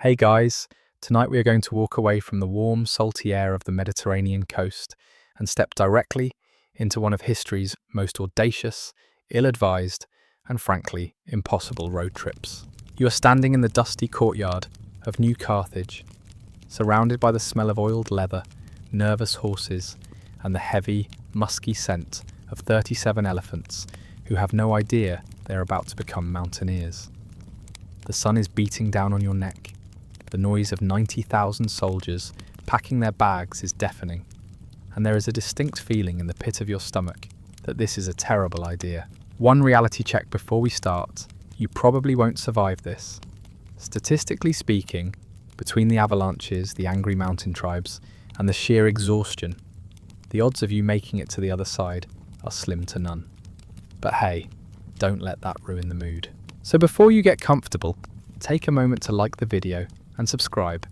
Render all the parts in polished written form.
Hey guys, tonight we are going to walk away from the warm, salty air of the Mediterranean coast and step directly into one of history's most audacious, ill-advised, and frankly, impossible road trips. You are standing in the dusty courtyard of New Carthage, surrounded by the smell of oiled leather, nervous horses, and the heavy, musky scent of 37 elephants who have no idea they are about to become mountaineers. The sun is beating down on your neck. The noise of 90,000 soldiers packing their bags is deafening, and there is a distinct feeling in the pit of your stomach that this is a terrible idea. One reality check before we start: you probably won't survive this. Statistically speaking, between the avalanches, the angry mountain tribes, and the sheer exhaustion, the odds of you making it to the other side are slim to none. But hey, don't let that ruin the mood. So before you get comfortable, take a moment to like the video and subscribe,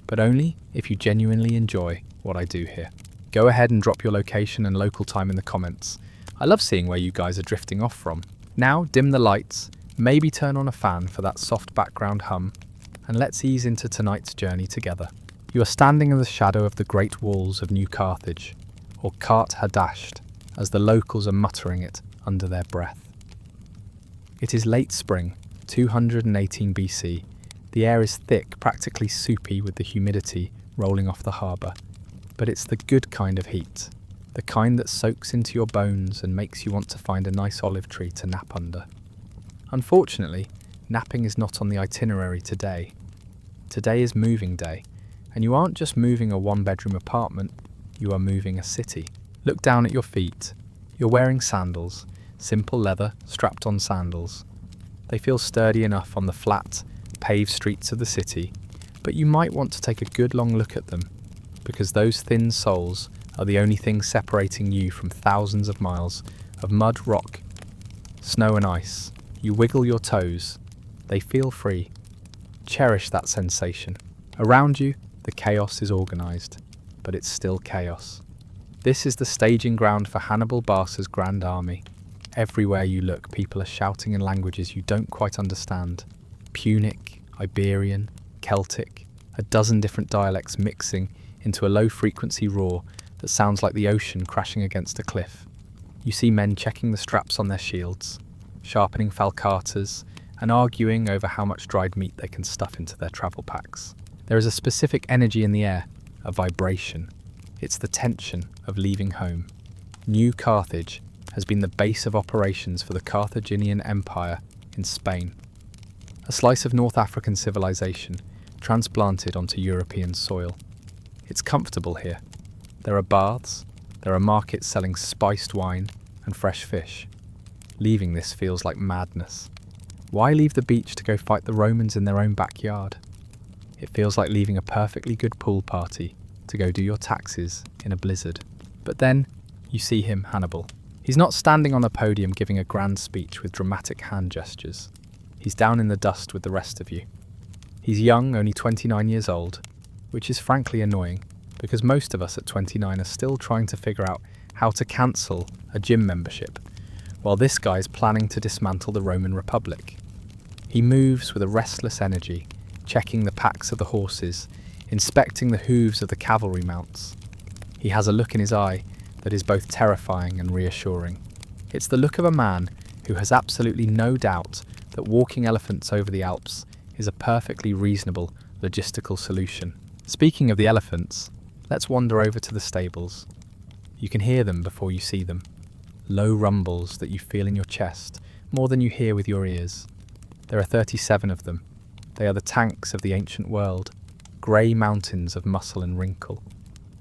but only if you genuinely enjoy what I do here. Go ahead and drop your location and local time in the comments. I love seeing where you guys are drifting off from. Now dim the lights, maybe turn on a fan for that soft background hum, and let's ease into tonight's journey together. You are standing in the shadow of the great walls of New Carthage, or Kart Hadasht, as the locals are muttering it under their breath. It is late spring, 218 BC. The air is thick, practically soupy with the humidity rolling off the harbour. But it's the good kind of heat, the kind that soaks into your bones and makes you want to find a nice olive tree to nap under. Unfortunately, napping is not on the itinerary today. Today is moving day, and you aren't just moving a one-bedroom apartment, you are moving a city. Look down at your feet. You're wearing sandals, simple leather, strapped-on sandals. They feel sturdy enough on the flat, paved streets of the city, but you might want to take a good long look at them, because those thin soles are the only thing separating you from thousands of miles of mud, rock, snow and ice. You wiggle your toes. They feel free. Cherish that sensation. Around you, the chaos is organized, but it's still chaos. This is the staging ground for Hannibal Barca's Grand Army. Everywhere you look, people are shouting in languages you don't quite understand. Punic, Iberian, Celtic, a dozen different dialects mixing into a low-frequency roar that sounds like the ocean crashing against a cliff. You see men checking the straps on their shields, sharpening falcatas, and arguing over how much dried meat they can stuff into their travel packs. There is a specific energy in the air, a vibration. It's the tension of leaving home. New Carthage has been the base of operations for the Carthaginian Empire in Spain. A slice of North African civilization transplanted onto European soil. It's comfortable here. There are baths, there are markets selling spiced wine and fresh fish. Leaving this feels like madness. Why leave the beach to go fight the Romans in their own backyard? It feels like leaving a perfectly good pool party to go do your taxes in a blizzard. But then you see him, Hannibal. He's not standing on a podium giving a grand speech with dramatic hand gestures. He's down in the dust with the rest of you. He's young, only 29 years old, which is frankly annoying, because most of us at 29 are still trying to figure out how to cancel a gym membership, while this guy's planning to dismantle the Roman Republic. He moves with a restless energy, checking the packs of the horses, inspecting the hooves of the cavalry mounts. He has a look in his eye that is both terrifying and reassuring. It's the look of a man who has absolutely no doubt that walking elephants over the Alps is a perfectly reasonable logistical solution. Speaking of the elephants, let's wander over to the stables. You can hear them before you see them. Low rumbles that you feel in your chest, more than you hear with your ears. There are 37 of them. They are the tanks of the ancient world, grey mountains of muscle and wrinkle.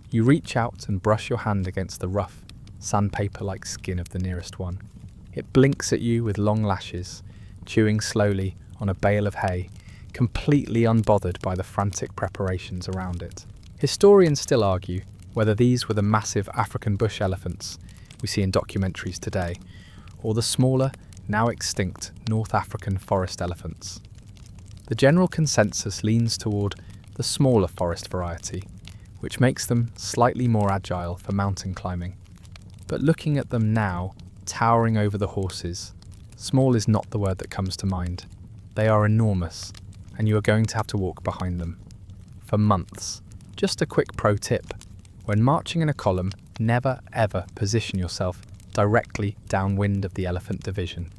You reach out and brush your hand against the rough, sandpaper-like skin of the nearest one. It blinks at you with long lashes, chewing slowly on a bale of hay, completely unbothered by the frantic preparations around it. Historians still argue whether these were the massive African bush elephants we see in documentaries today, or the smaller, now extinct North African forest elephants. The general consensus leans toward the smaller forest variety, which makes them slightly more agile for mountain climbing. But looking at them now, towering over the horses, small is not the word that comes to mind. They are enormous, and you are going to have to walk behind them. For months. Just a quick pro tip. When marching in a column, never ever position yourself directly downwind of the elephant division.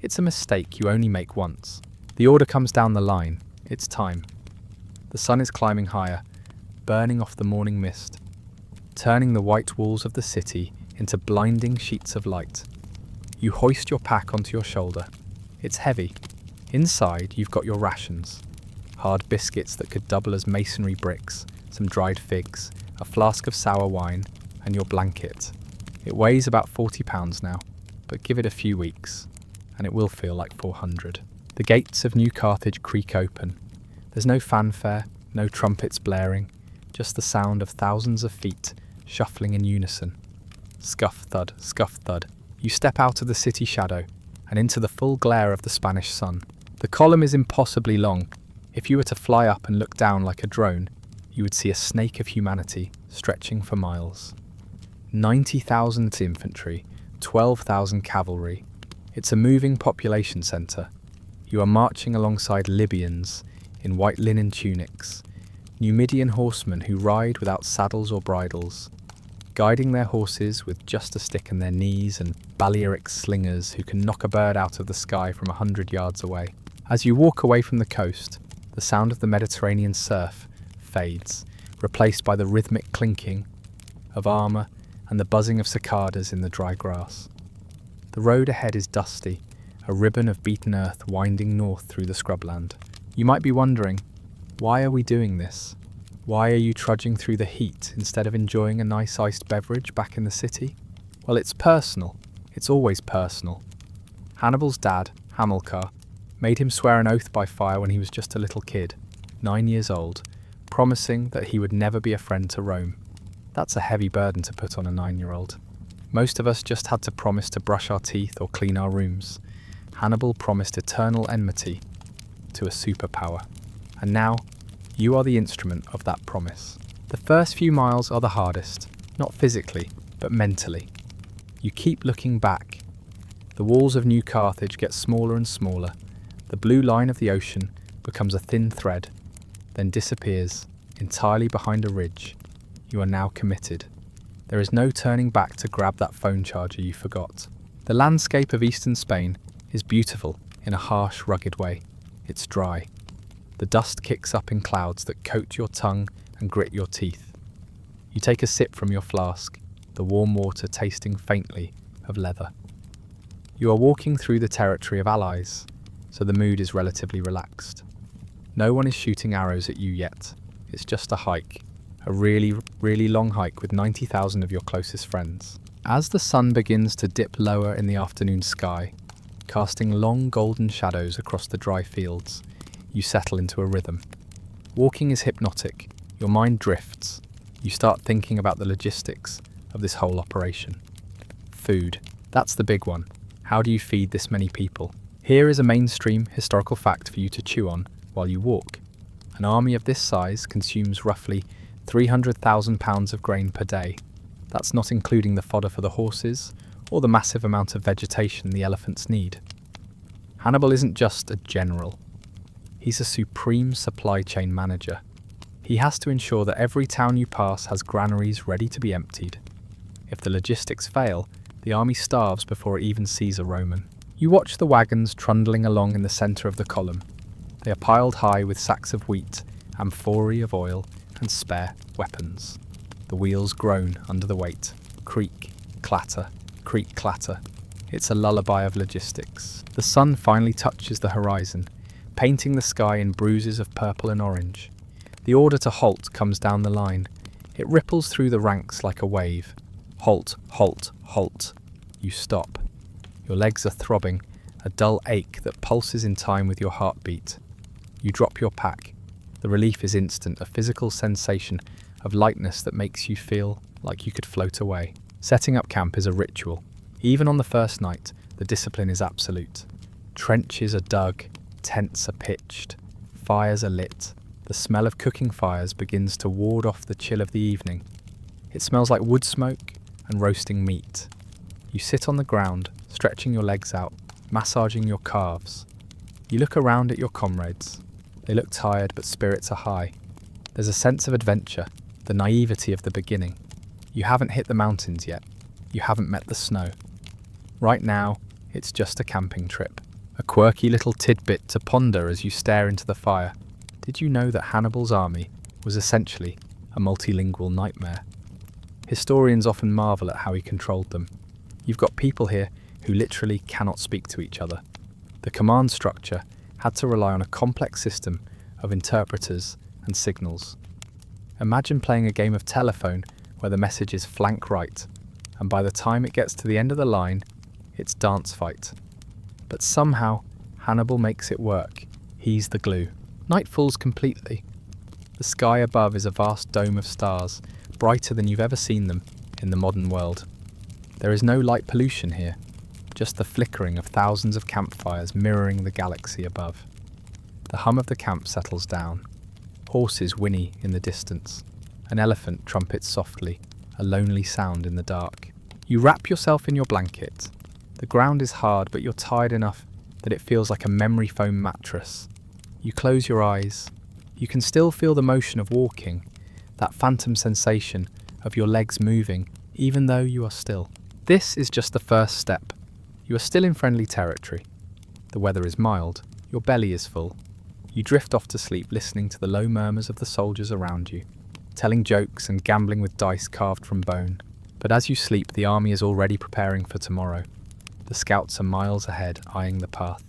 It's a mistake you only make once. The order comes down the line. It's time. The sun is climbing higher, burning off the morning mist, turning the white walls of the city into blinding sheets of light. You hoist your pack onto your shoulder. It's heavy. Inside, you've got your rations. Hard biscuits that could double as masonry bricks, some dried figs, a flask of sour wine, and your blanket. It weighs about 40 pounds now, but give it a few weeks, and it will feel like 400. The gates of New Carthage creak open. There's no fanfare, no trumpets blaring, just the sound of thousands of feet shuffling in unison. Scuff thud, scuff thud. You step out of the city shadow and into the full glare of the Spanish sun. The column is impossibly long. If you were to fly up and look down like a drone, you would see a snake of humanity stretching for miles. 90,000 infantry, 12,000 cavalry. It's a moving population centre. You are marching alongside Libyans in white linen tunics, Numidian horsemen who ride without saddles or bridles, guiding their horses with just a stick in their knees, and Balearic slingers who can knock a bird out of the sky from 100 yards away. As you walk away from the coast, the sound of the Mediterranean surf fades, replaced by the rhythmic clinking of armour and the buzzing of cicadas in the dry grass. The road ahead is dusty, a ribbon of beaten earth winding north through the scrubland. You might be wondering, why are we doing this? Why are you trudging through the heat instead of enjoying a nice iced beverage back in the city? Well, it's personal. It's always personal. Hannibal's dad, Hamilcar, made him swear an oath by fire when he was just a little kid, 9 years old, promising that he would never be a friend to Rome. That's a heavy burden to put on a 9-year-old. Most of us just had to promise to brush our teeth or clean our rooms. Hannibal promised eternal enmity to a superpower. And now, you are the instrument of that promise. The first few miles are the hardest, not physically, but mentally. You keep looking back. The walls of New Carthage get smaller and smaller. The blue line of the ocean becomes a thin thread, then disappears entirely behind a ridge. You are now committed. There is no turning back to grab that phone charger you forgot. The landscape of eastern Spain is beautiful in a harsh, rugged way. It's dry. The dust kicks up in clouds that coat your tongue and grit your teeth. You take a sip from your flask, the warm water tasting faintly of leather. You are walking through the territory of allies, so the mood is relatively relaxed. No one is shooting arrows at you yet. It's just a hike, a really, really long hike with 90,000 of your closest friends. As the sun begins to dip lower in the afternoon sky, casting long golden shadows across the dry fields, you settle into a rhythm. Walking is hypnotic. Your mind drifts. You start thinking about the logistics of this whole operation. Food. That's the big one. How do you feed this many people? Here is a mainstream historical fact for you to chew on while you walk. An army of this size consumes roughly 300,000 pounds of grain per day. That's not including the fodder for the horses or the massive amount of vegetation the elephants need. Hannibal isn't just a general. He's a supreme supply chain manager. He has to ensure that every town you pass has granaries ready to be emptied. If the logistics fail, the army starves before it even sees a Roman. You watch the wagons trundling along in the centre of the column. They are piled high with sacks of wheat, amphorae of oil, and spare weapons. The wheels groan under the weight. Creak, clatter, creak, clatter. It's a lullaby of logistics. The sun finally touches the horizon, painting the sky in bruises of purple and orange. The order to halt comes down the line. It ripples through the ranks like a wave. Halt, halt, halt. You stop. Your legs are throbbing, a dull ache that pulses in time with your heartbeat. You drop your pack. The relief is instant, a physical sensation of lightness that makes you feel like you could float away. Setting up camp is a ritual. Even on the first night, the discipline is absolute. Trenches are dug, tents are pitched, fires are lit. The smell of cooking fires begins to ward off the chill of the evening. It smells like wood smoke and roasting meat. You sit on the ground, stretching your legs out, massaging your calves. You look around at your comrades. They look tired, but spirits are high. There's a sense of adventure, the naivety of the beginning. You haven't hit the mountains yet. You haven't met the snow. Right now, it's just a camping trip. A quirky little tidbit to ponder as you stare into the fire. Did you know that Hannibal's army was essentially a multilingual nightmare? Historians often marvel at how he controlled them. You've got people here who literally cannot speak to each other. The command structure had to rely on a complex system of interpreters and signals. Imagine playing a game of telephone where the message is flank right, and by the time it gets to the end of the line, it's dance fight. But somehow, Hannibal makes it work. He's the glue. Night falls completely. The sky above is a vast dome of stars, brighter than you've ever seen them in the modern world. There is no light pollution here, just the flickering of thousands of campfires mirroring the galaxy above. The hum of the camp settles down. Horses whinny in the distance. An elephant trumpets softly, a lonely sound in the dark. You wrap yourself in your blanket. The ground is hard, but you're tired enough that it feels like a memory foam mattress. You close your eyes. You can still feel the motion of walking, that phantom sensation of your legs moving, even though you are still. This is just the first step. You are still in friendly territory. The weather is mild. Your belly is full. You drift off to sleep listening to the low murmurs of the soldiers around you, telling jokes and gambling with dice carved from bone. But as you sleep, the army is already preparing for tomorrow. The scouts are miles ahead, eyeing the path.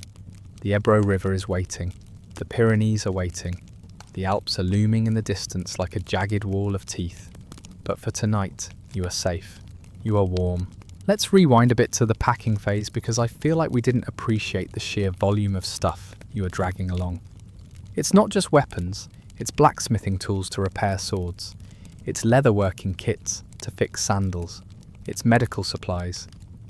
The Ebro River is waiting. The Pyrenees are waiting. The Alps are looming in the distance like a jagged wall of teeth. But for tonight, you are safe. You are warm. Let's rewind a bit to the packing phase because I feel like we didn't appreciate the sheer volume of stuff you are dragging along. It's not just weapons, it's blacksmithing tools to repair swords. It's leatherworking kits to fix sandals. It's medical supplies.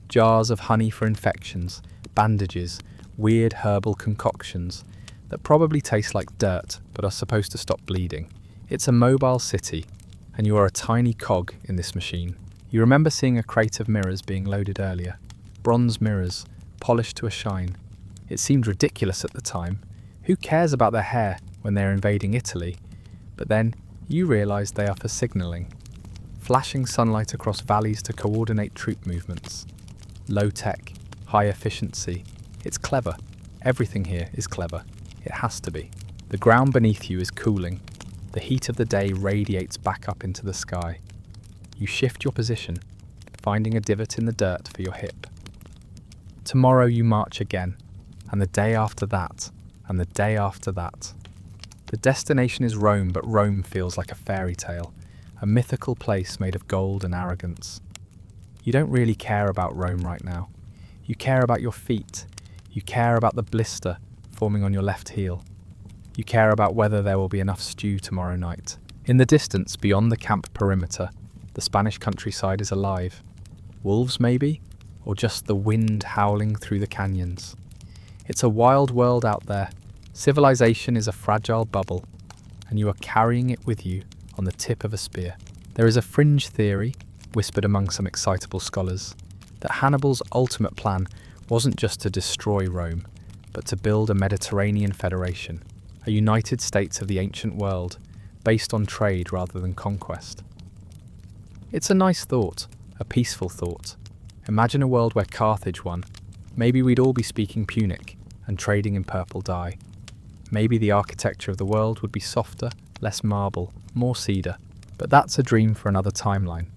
Jars of honey for infections, bandages, weird herbal concoctions that probably taste like dirt but are supposed to stop bleeding. It's a mobile city, and you are a tiny cog in this machine. You remember seeing a crate of mirrors being loaded earlier. Bronze mirrors, polished to a shine. It seemed ridiculous at the time. Who cares about their hair when they're invading Italy? But then you realise they are for signalling. Flashing sunlight across valleys to coordinate troop movements. Low tech, high efficiency. It's clever. Everything here is clever. It has to be. The ground beneath you is cooling. The heat of the day radiates back up into the sky. You shift your position, finding a divot in the dirt for your hip. Tomorrow you march again, and the day after that, and the day after that. The destination is Rome, but Rome feels like a fairy tale, a mythical place made of gold and arrogance. You don't really care about Rome right now. You care about your feet. You care about the blister forming on your left heel. You care about whether there will be enough stew tomorrow night. In the distance, beyond the camp perimeter, the Spanish countryside is alive. Wolves, maybe? Or just the wind howling through the canyons. It's a wild world out there. Civilization is a fragile bubble, and you are carrying it with you on the tip of a spear. There is a fringe theory, whispered among some excitable scholars, that Hannibal's ultimate plan wasn't just to destroy Rome, but to build a Mediterranean federation, a United States of the ancient world, based on trade rather than conquest. It's a nice thought, a peaceful thought. Imagine a world where Carthage won. Maybe we'd all be speaking Punic and trading in purple dye. Maybe the architecture of the world would be softer, less marble, more cedar. But that's a dream for another timeline.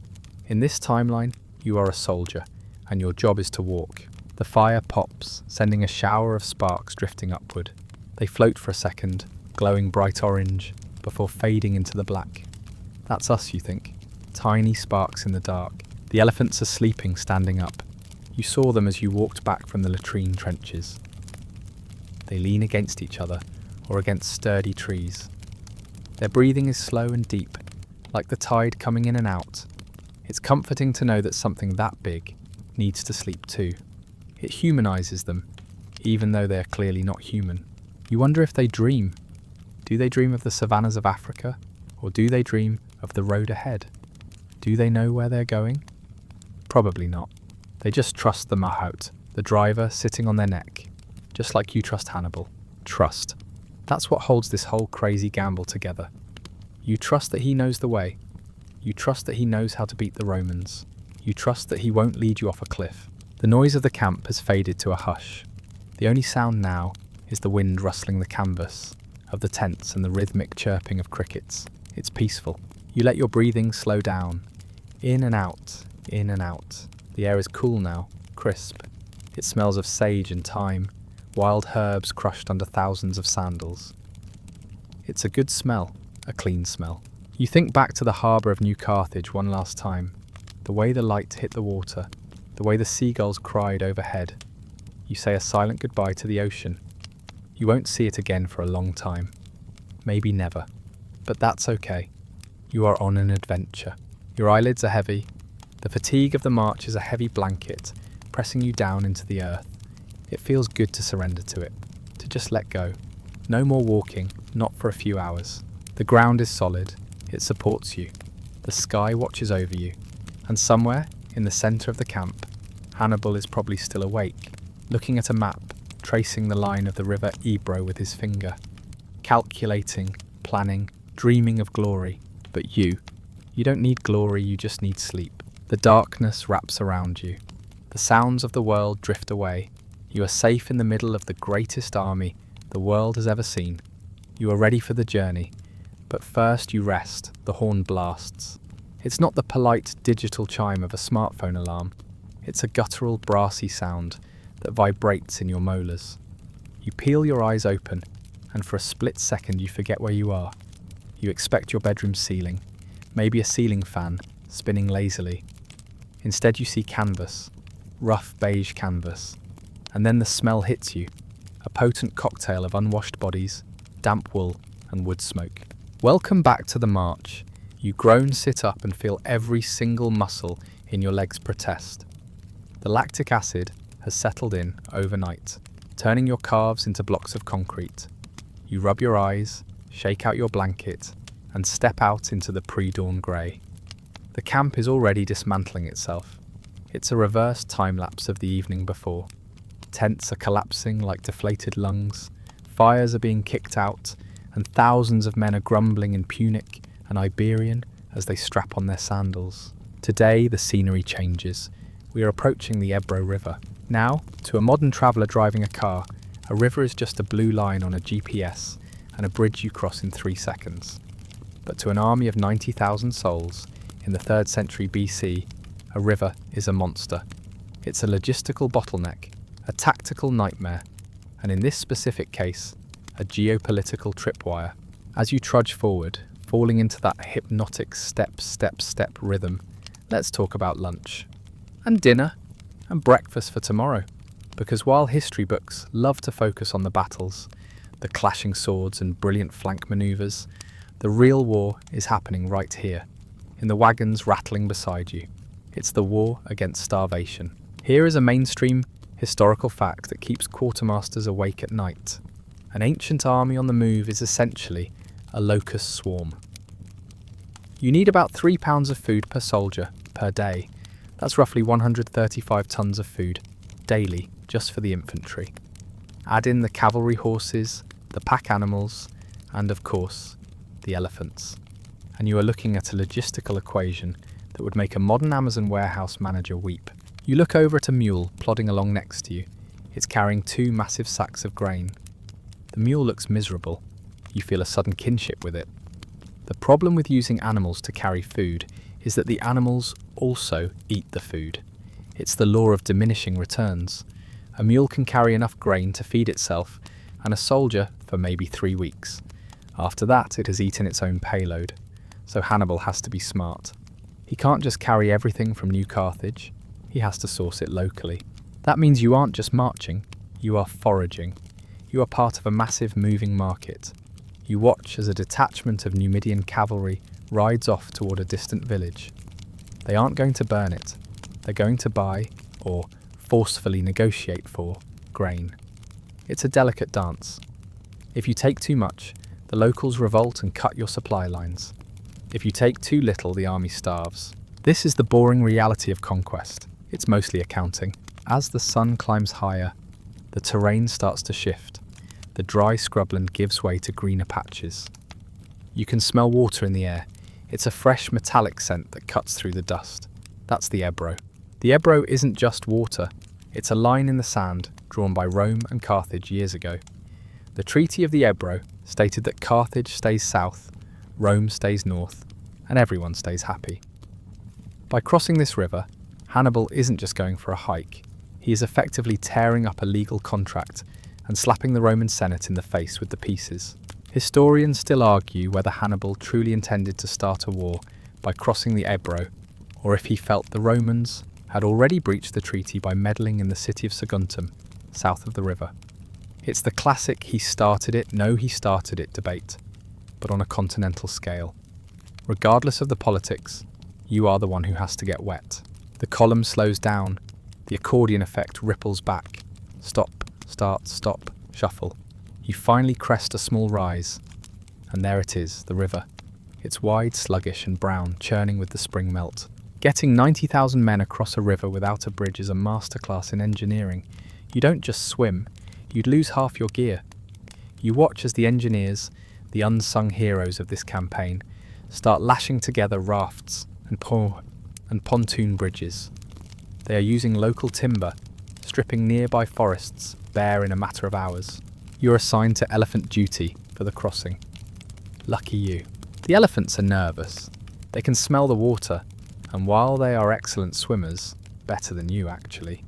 In this timeline, you are a soldier, and your job is to walk. The fire pops, sending a shower of sparks drifting upward. They float for a second, glowing bright orange, before fading into the black. That's us, you think. Tiny sparks in the dark. The elephants are sleeping, standing up. You saw them as you walked back from the latrine trenches. They lean against each other, or against sturdy trees. Their breathing is slow and deep, like the tide coming in and out. It's comforting to know that something that big needs to sleep too. It humanizes them, even though they are clearly not human. You wonder if they dream. Do they dream of the savannas of Africa, or do they dream of the road ahead? Do they know where they're going? Probably not. They just trust the mahout, the driver sitting on their neck, just like you trust Hannibal. Trust. That's what holds this whole crazy gamble together. You trust that he knows the way. You trust that he knows how to beat the Romans. You trust that he won't lead you off a cliff. The noise of the camp has faded to a hush. The only sound now is the wind rustling the canvas of the tents and the rhythmic chirping of crickets. It's peaceful. You let your breathing slow down. In and out, in and out. The air is cool now, crisp. It smells of sage and thyme, wild herbs crushed under thousands of sandals. It's a good smell, a clean smell. You think back to the harbour of New Carthage one last time. The way the light hit the water, the way the seagulls cried overhead. You say a silent goodbye to the ocean. You won't see it again for a long time. Maybe never. But that's okay. You are on an adventure. Your eyelids are heavy. The fatigue of the march is a heavy blanket, pressing you down into the earth. It feels good to surrender to it, to just let go. No more walking, not for a few hours. The ground is solid. It supports you. The sky watches over you. And somewhere, in the centre of the camp, Hannibal is probably still awake, looking at a map, tracing the line of the river Ebro with his finger, calculating, planning, dreaming of glory. But you don't need glory, you just need sleep. The darkness wraps around you. The sounds of the world drift away. You are safe in the middle of the greatest army the world has ever seen. You are ready for the journey. But first you rest, the horn blasts. It's not the polite digital chime of a smartphone alarm. It's a guttural, brassy sound that vibrates in your molars. You peel your eyes open, and for a split second you forget where you are. You expect your bedroom ceiling, maybe a ceiling fan, spinning lazily. Instead you see canvas, rough beige canvas. And then the smell hits you, a potent cocktail of unwashed bodies, damp wool, and wood smoke. Welcome back to the march. You groan, sit up, and feel every single muscle in your legs protest. The lactic acid has settled in overnight, turning your calves into blocks of concrete. You rub your eyes, shake out your blanket, and step out into the pre-dawn grey. The camp is already dismantling itself. It's a reverse time-lapse of the evening before. Tents are collapsing like deflated lungs, fires are being kicked out, and thousands of men are grumbling in Punic and Iberian as they strap on their sandals. Today, the scenery changes. We are approaching the Ebro River. Now, to a modern traveller driving a car, a river is just a blue line on a GPS and a bridge you cross in 3 seconds. But to an army of 90,000 souls, in the 3rd century BC, a river is a monster. It's a logistical bottleneck, a tactical nightmare, and in this specific case, a geopolitical tripwire. As you trudge forward, falling into that hypnotic step, step, step rhythm, let's talk about lunch. And dinner, and breakfast for tomorrow. Because while history books love to focus on the battles, the clashing swords and brilliant flank manoeuvres, the real war is happening right here, in the wagons rattling beside you. It's the war against starvation. Here is a mainstream historical fact that keeps quartermasters awake at night. An ancient army on the move is essentially a locust swarm. You need about 3 pounds of food per soldier per day. That's roughly 135 tons of food daily just for the infantry. Add in the cavalry horses, the pack animals, and of course, the elephants. And you are looking at a logistical equation that would make a modern Amazon warehouse manager weep. You look over at a mule plodding along next to you. It's carrying 2 massive sacks of grain. The mule looks miserable. You feel a sudden kinship with it. The problem with using animals to carry food is that the animals also eat the food. It's the law of diminishing returns. A mule can carry enough grain to feed itself and a soldier for maybe 3 weeks. After that, it has eaten its own payload. So Hannibal has to be smart. He can't just carry everything from New Carthage. He has to source it locally. That means you aren't just marching, you are foraging. You are part of a massive moving market. You watch as a detachment of Numidian cavalry rides off toward a distant village. They aren't going to burn it. They're going to buy, or forcefully negotiate for, grain. It's a delicate dance. If you take too much, the locals revolt and cut your supply lines. If you take too little, the army starves. This is the boring reality of conquest. It's mostly accounting. As the sun climbs higher, the terrain starts to shift. the dry scrubland gives way to greener patches. You can smell water in the air. It's a fresh metallic scent that cuts through the dust. That's the Ebro. The Ebro isn't just water. It's a line in the sand drawn by Rome and Carthage years ago. The Treaty of the Ebro stated that Carthage stays south, Rome stays north, and everyone stays happy. By crossing this river, Hannibal isn't just going for a hike. He is effectively tearing up a legal contract and slapping the Roman Senate in the face with the pieces. Historians still argue whether Hannibal truly intended to start a war by crossing the Ebro, or if he felt the Romans had already breached the treaty by meddling in the city of Saguntum, south of the river. It's the classic he started it debate, but on a continental scale. Regardless of the politics, you are the one who has to get wet. The column slows down, the accordion effect ripples back. Stop, start, stop, shuffle. You finally crest a small rise, and there it is, the river. It's wide, sluggish and brown, churning with the spring melt. Getting 90,000 men across a river without a bridge is a masterclass in engineering. You don't just swim, you'd lose half your gear. You watch as the engineers, the unsung heroes of this campaign, start lashing together rafts and pontoon bridges. They are using local timber, stripping nearby forests bare in a matter of hours. You're assigned to elephant duty for the crossing. Lucky you. The elephants are nervous. They can smell the water, and while they are excellent swimmers, better than you actually,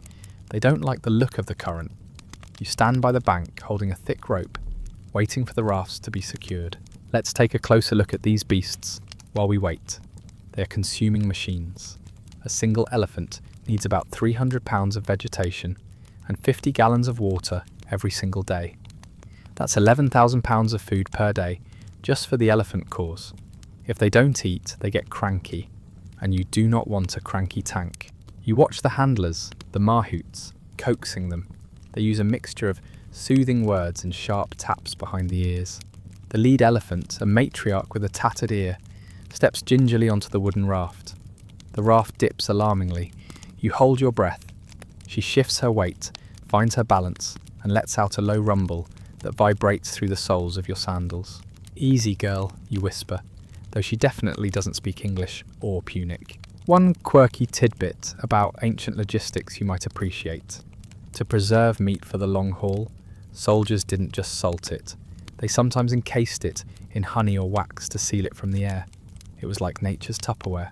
they don't like the look of the current. You stand by the bank holding a thick rope, waiting for the rafts to be secured. Let's take a closer look at these beasts while we wait. They are consuming machines. A single elephant needs about 300 pounds of vegetation and 50 gallons of water every single day. That's 11,000 pounds of food per day just for the elephant course. If they don't eat, they get cranky, and you do not want a cranky tank. You watch the handlers, the mahouts, coaxing them. They use a mixture of soothing words and sharp taps behind the ears. The lead elephant, a matriarch with a tattered ear, steps gingerly onto the wooden raft. The raft dips alarmingly. You hold your breath. She shifts her weight, finds her balance, and lets out a low rumble that vibrates through the soles of your sandals. Easy, girl, you whisper, though she definitely doesn't speak English or Punic. One quirky tidbit about ancient logistics you might appreciate. To preserve meat for the long haul, soldiers didn't just salt it. They sometimes encased it in honey or wax to seal it from the air. It was like nature's Tupperware.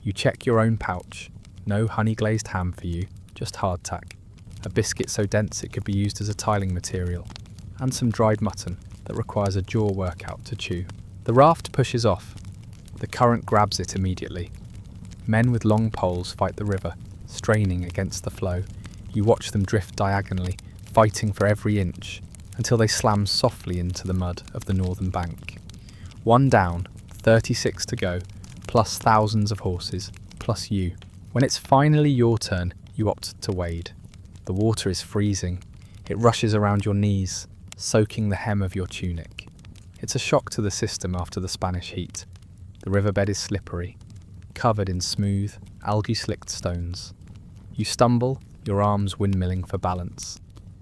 You check your own pouch. No honey-glazed ham for you, just hardtack. A biscuit so dense it could be used as a tiling material. And some dried mutton that requires a jaw workout to chew. The raft pushes off. The current grabs it immediately. Men with long poles fight the river, straining against the flow. You watch them drift diagonally, fighting for every inch, until they slam softly into the mud of the northern bank. One down, 36 to go, plus thousands of horses, plus you. When it's finally your turn, you opt to wade. The water is freezing. It rushes around your knees, soaking the hem of your tunic. It's a shock to the system after the Spanish heat. The riverbed is slippery, covered in smooth, algae-slicked stones. You stumble, your arms windmilling for balance,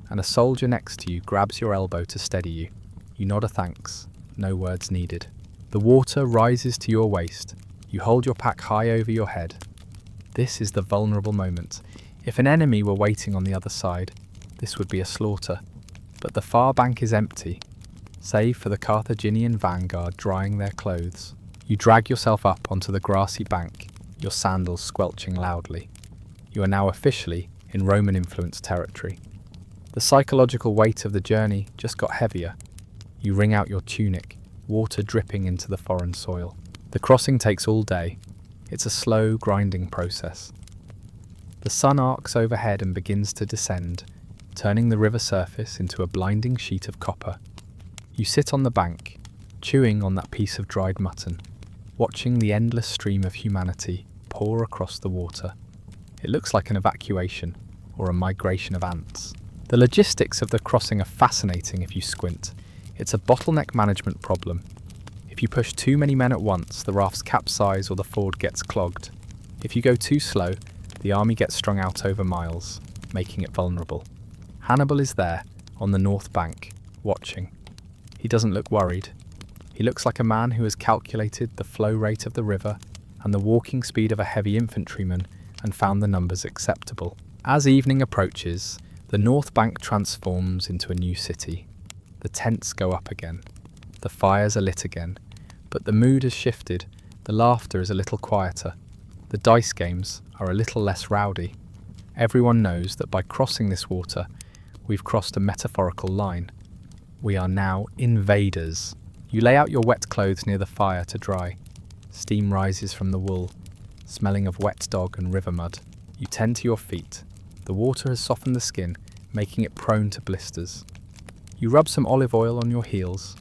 and a soldier next to you grabs your elbow to steady you. You nod a thanks, no words needed. The water rises to your waist. You hold your pack high over your head. This is the vulnerable moment. If an enemy were waiting on the other side, this would be a slaughter. But the far bank is empty, save for the Carthaginian vanguard drying their clothes. You drag yourself up onto the grassy bank, your sandals squelching loudly. You are now officially in Roman-influenced territory. The psychological weight of the journey just got heavier. You wring out your tunic, water dripping into the foreign soil. The crossing takes all day. It's a slow, grinding process. The sun arcs overhead and begins to descend, turning the river surface into a blinding sheet of copper. You sit on the bank, chewing on that piece of dried mutton, watching the endless stream of humanity pour across the water. It looks like an evacuation or a migration of ants. The logistics of the crossing are fascinating if you squint. It's a bottleneck management problem. If you push too many men at once, the rafts capsize or the ford gets clogged. If you go too slow, the army gets strung out over miles, making it vulnerable. Hannibal is there, on the north bank, watching. He doesn't look worried. He looks like a man who has calculated the flow rate of the river and the walking speed of a heavy infantryman and found the numbers acceptable. As evening approaches, the North Bank transforms into a new city. The tents go up again. The fires are lit again. But the mood has shifted. The laughter is a little quieter. The dice games are a little less rowdy. Everyone knows that by crossing this water, we've crossed a metaphorical line. We are now invaders. You lay out your wet clothes near the fire to dry. Steam rises from the wool, smelling of wet dog and river mud. You tend to your feet. The water has softened the skin, making it prone to blisters. You rub some olive oil on your heels,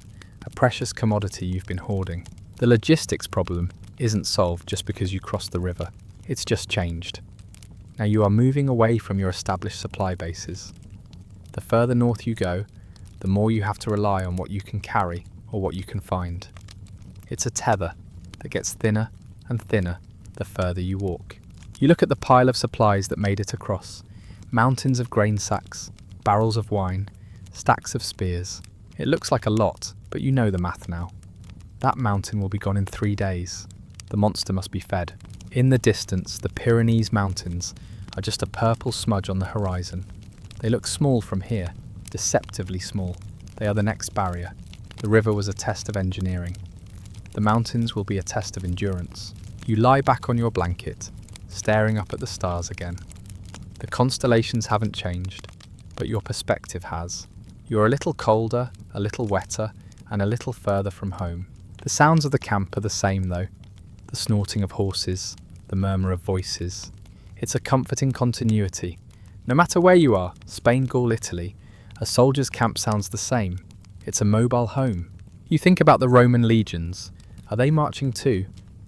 a precious commodity you've been hoarding. The logistics problem isn't solved just because you crossed the river. It's just changed. Now you are moving away from your established supply bases. The further north you go, the more you have to rely on what you can carry or what you can find. It's a tether that gets thinner and thinner the further you walk. You look at the pile of supplies that made it across. Mountains of grain sacks, barrels of wine, stacks of spears. It looks like a lot, but you know the math now. That mountain will be gone in 3 days. The monster must be fed. In the distance, the Pyrenees Mountains are just a purple smudge on the horizon. They look small from here, deceptively small. They are the next barrier. The river was a test of engineering. The mountains will be a test of endurance. You lie back on your blanket, staring up at the stars again. The constellations haven't changed, but your perspective has. You're a little colder, a little wetter, and a little further from home. The sounds of the camp are the same though. The snorting of horses, the murmur of voices. It's a comforting continuity. No matter where you are, Spain, Gaul, Italy, a soldier's camp sounds the same. It's a mobile home. You think about the Roman legions. Are they marching too?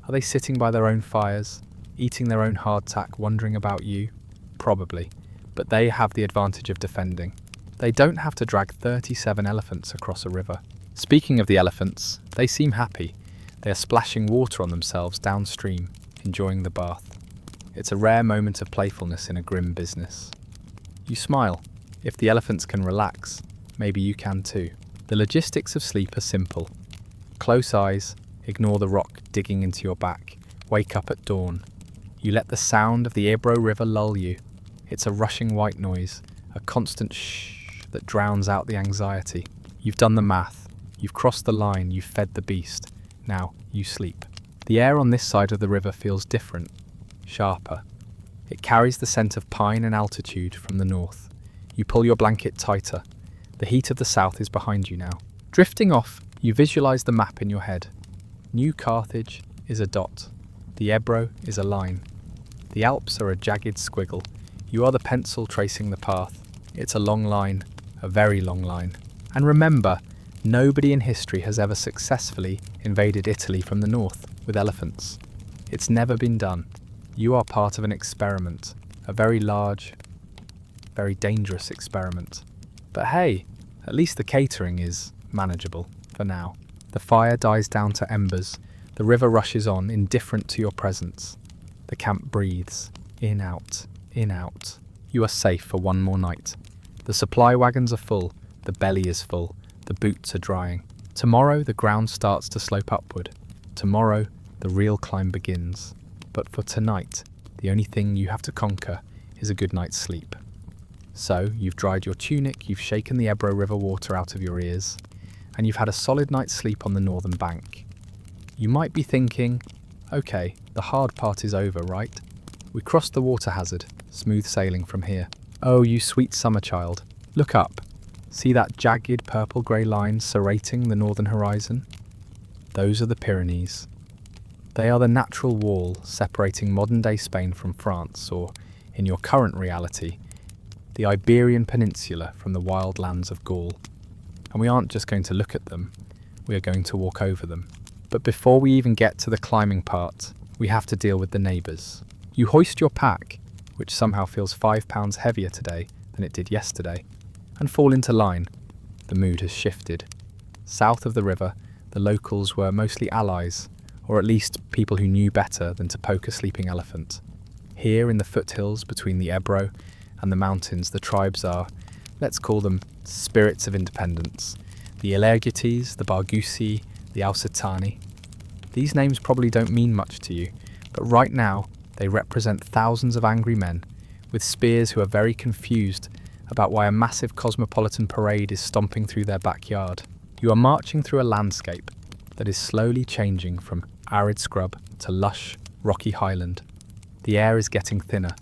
Are they sitting by their own fires, eating their own hardtack, wondering about you? Probably. But they have the advantage of defending. They don't have to drag 37 elephants across a river. Speaking of the elephants, they seem happy. They are splashing water on themselves downstream, enjoying the bath. It's a rare moment of playfulness in a grim business. You smile. If the elephants can relax, maybe you can too. The logistics of sleep are simple. Close eyes, ignore the rock digging into your back, wake up at dawn. You let the sound of the Ebro River lull you. It's a rushing white noise, a constant shh that drowns out the anxiety. You've done the math. You've crossed the line, you've fed the beast. Now, you sleep. The air on this side of the river feels different, sharper. It carries the scent of pine and altitude from the north. You pull your blanket tighter. The heat of the south is behind you now. Drifting off, you visualize the map in your head. New Carthage is a dot. The Ebro is a line. The Alps are a jagged squiggle. You are the pencil tracing the path. It's a long line, a very long line. And remember, nobody in history has ever successfully invaded Italy from the north with elephants. It's never been done. You are part of an experiment, a very large, very dangerous experiment. But hey, at least the catering is manageable for now. The fire dies down to embers. The river rushes on, indifferent to your presence. The camp breathes, in, out, in, out. You are safe for one more night. The supply wagons are full, the belly is full, the boots are drying. Tomorrow the ground starts to slope upward. Tomorrow the real climb begins. But for tonight, the only thing you have to conquer is a good night's sleep. So, you've dried your tunic, you've shaken the Ebro River water out of your ears, and you've had a solid night's sleep on the northern bank. You might be thinking, okay, the hard part is over, right? We crossed the water hazard, smooth sailing from here. Oh, you sweet summer child, look up. See that jagged purple-grey line serrating the northern horizon? Those are the Pyrenees. They are the natural wall separating modern-day Spain from France, or, in your current reality, the Iberian Peninsula from the wild lands of Gaul. And we aren't just going to look at them, we are going to walk over them. But before we even get to the climbing part, we have to deal with the neighbours. You hoist your pack, which somehow feels 5 pounds heavier today than it did yesterday, and fall into line. The mood has shifted. South of the river, the locals were mostly allies, or at least people who knew better than to poke a sleeping elephant. Here in the foothills between the Ebro and the mountains, the tribes are Let's call them spirits of independence. The Ilergetes, the Bargusi, the Ausitani. These names probably don't mean much to you, but right now they represent thousands of angry men with spears who are very confused about why a massive cosmopolitan parade is stomping through their backyard. You are marching through a landscape that is slowly changing from arid scrub to lush, rocky highland. The air is getting thinner.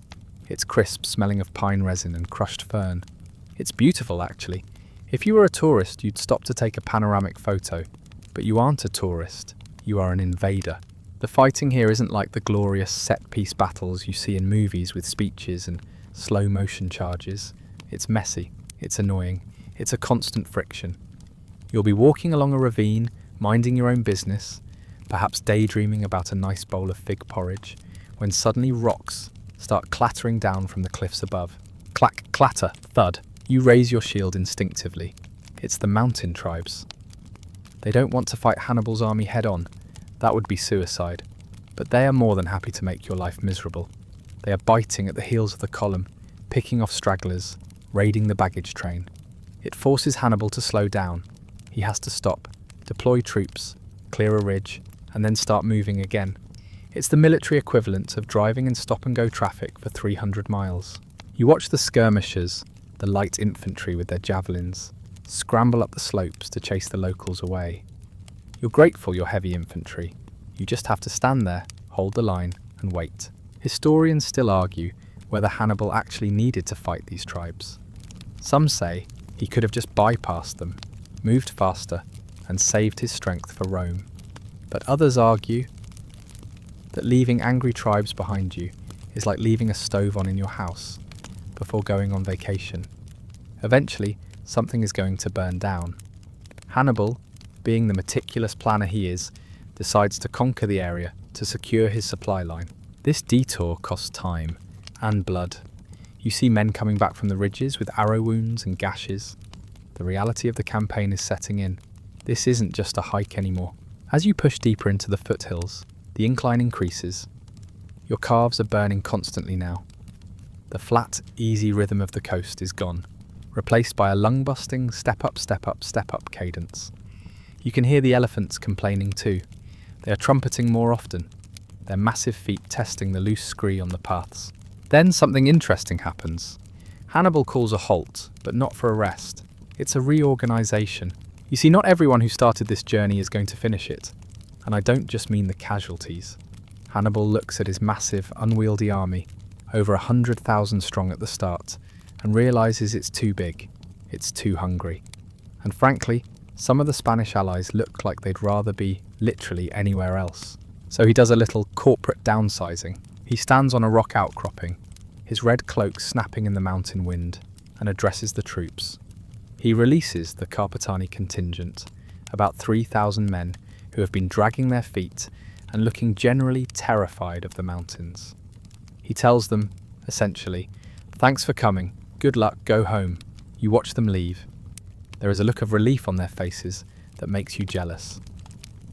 It's crisp, smelling of pine resin and crushed fern. It's beautiful, actually. If you were a tourist, you'd stop to take a panoramic photo. But you aren't a tourist. You are an invader. The fighting here isn't like the glorious set-piece battles you see in movies with speeches and slow-motion charges. It's messy. It's annoying. It's a constant friction. You'll be walking along a ravine, minding your own business, perhaps daydreaming about a nice bowl of fig porridge, when suddenly rocks start clattering down from the cliffs above. Clack, clatter, thud. You raise your shield instinctively. It's the mountain tribes. They don't want to fight Hannibal's army head-on. That would be suicide. But they are more than happy to make your life miserable. They are biting at the heels of the column, picking off stragglers, raiding the baggage train. It forces Hannibal to slow down. He has to stop, deploy troops, clear a ridge, and then start moving again. It's the military equivalent of driving in stop-and-go traffic for 300 miles. You watch the skirmishers, the light infantry with their javelins, scramble up the slopes to chase the locals away. You're grateful you're heavy infantry. You just have to stand there, hold the line, and wait. Historians still argue whether Hannibal actually needed to fight these tribes. Some say he could have just bypassed them, moved faster, and saved his strength for Rome. But others argue that leaving angry tribes behind you is like leaving a stove on in your house before going on vacation. Eventually, something is going to burn down. Hannibal, being the meticulous planner he is, decides to conquer the area to secure his supply line. This detour costs time and blood. You see men coming back from the ridges with arrow wounds and gashes. The reality of the campaign is setting in. This isn't just a hike anymore. As you push deeper into the foothills, the incline increases. Your calves are burning constantly now. The flat, easy rhythm of the coast is gone, replaced by a lung-busting step-up, step-up, step-up cadence. You can hear the elephants complaining too. They are trumpeting more often, their massive feet testing the loose scree on the paths. Then something interesting happens. Hannibal calls a halt, but not for a rest. It's a reorganization. You see, not everyone who started this journey is going to finish it. And I don't just mean the casualties. Hannibal looks at his massive, unwieldy army, over 100,000 strong at the start, and realizes it's too big, it's too hungry. And frankly, some of the Spanish allies look like they'd rather be literally anywhere else. So he does a little corporate downsizing. He stands on a rock outcropping, his red cloak snapping in the mountain wind, and addresses the troops. He releases the Carpetani contingent, about 3,000 men who have been dragging their feet and looking generally terrified of the mountains. He tells them, essentially, "Thanks for coming, good luck, go home." You watch them leave. There is a look of relief on their faces that makes you jealous.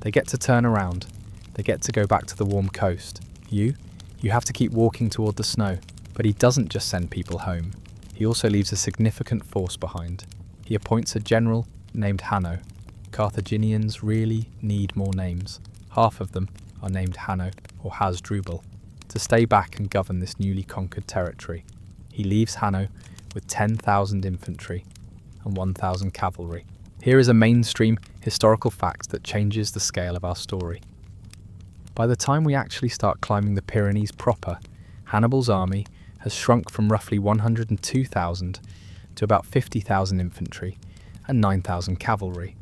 They get to turn around. They get to go back to the warm coast. You have to keep walking toward the snow. But he doesn't just send people home. He also leaves a significant force behind. He appoints a general named Hanno. Carthaginians really need more names. Half of them are named Hanno or Hasdrubal, to stay back and govern this newly conquered territory. He leaves Hanno with 10,000 infantry and 1,000 cavalry. Here is a mainstream historical fact that changes the scale of our story. By the time we actually start climbing the Pyrenees proper, Hannibal's army has shrunk from roughly 102,000 to about 50,000 infantry and 9,000 cavalry.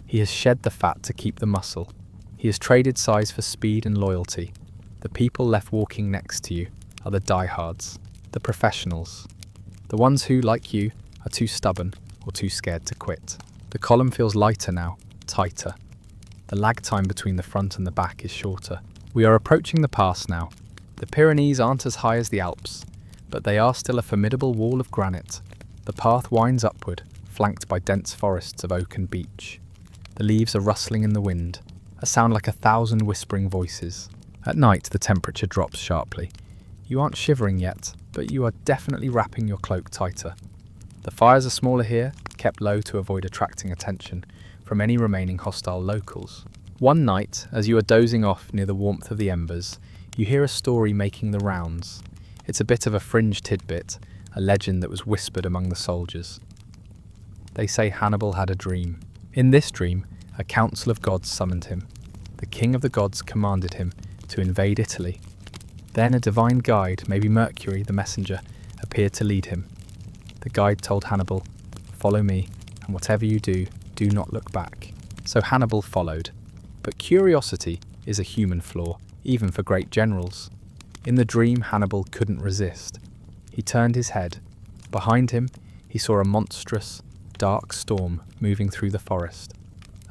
He has shed the fat to keep the muscle. He has traded size for speed and loyalty. The people left walking next to you are the diehards, the professionals, the ones who, like you, are too stubborn or too scared to quit. The column feels lighter now, tighter. The lag time between the front and the back is shorter. We are approaching the pass now. The Pyrenees aren't as high as the Alps, but they are still a formidable wall of granite. The path winds upward, flanked by dense forests of oak and beech. The leaves are rustling in the wind, a sound like 1,000 whispering voices. At night, the temperature drops sharply. You aren't shivering yet, but you are definitely wrapping your cloak tighter. The fires are smaller here, kept low to avoid attracting attention from any remaining hostile locals. One night, as you are dozing off near the warmth of the embers, you hear a story making the rounds. It's a bit of a fringe tidbit, a legend that was whispered among the soldiers. They say Hannibal had a dream. In this dream, a council of gods summoned him. The king of the gods commanded him to invade Italy. Then a divine guide, maybe Mercury, the messenger, appeared to lead him. The guide told Hannibal, "Follow me, and whatever you do, do not look back." So Hannibal followed. But curiosity is a human flaw, even for great generals. In the dream, Hannibal couldn't resist. He turned his head. Behind him, he saw a monstrous, dark storm moving through the forest.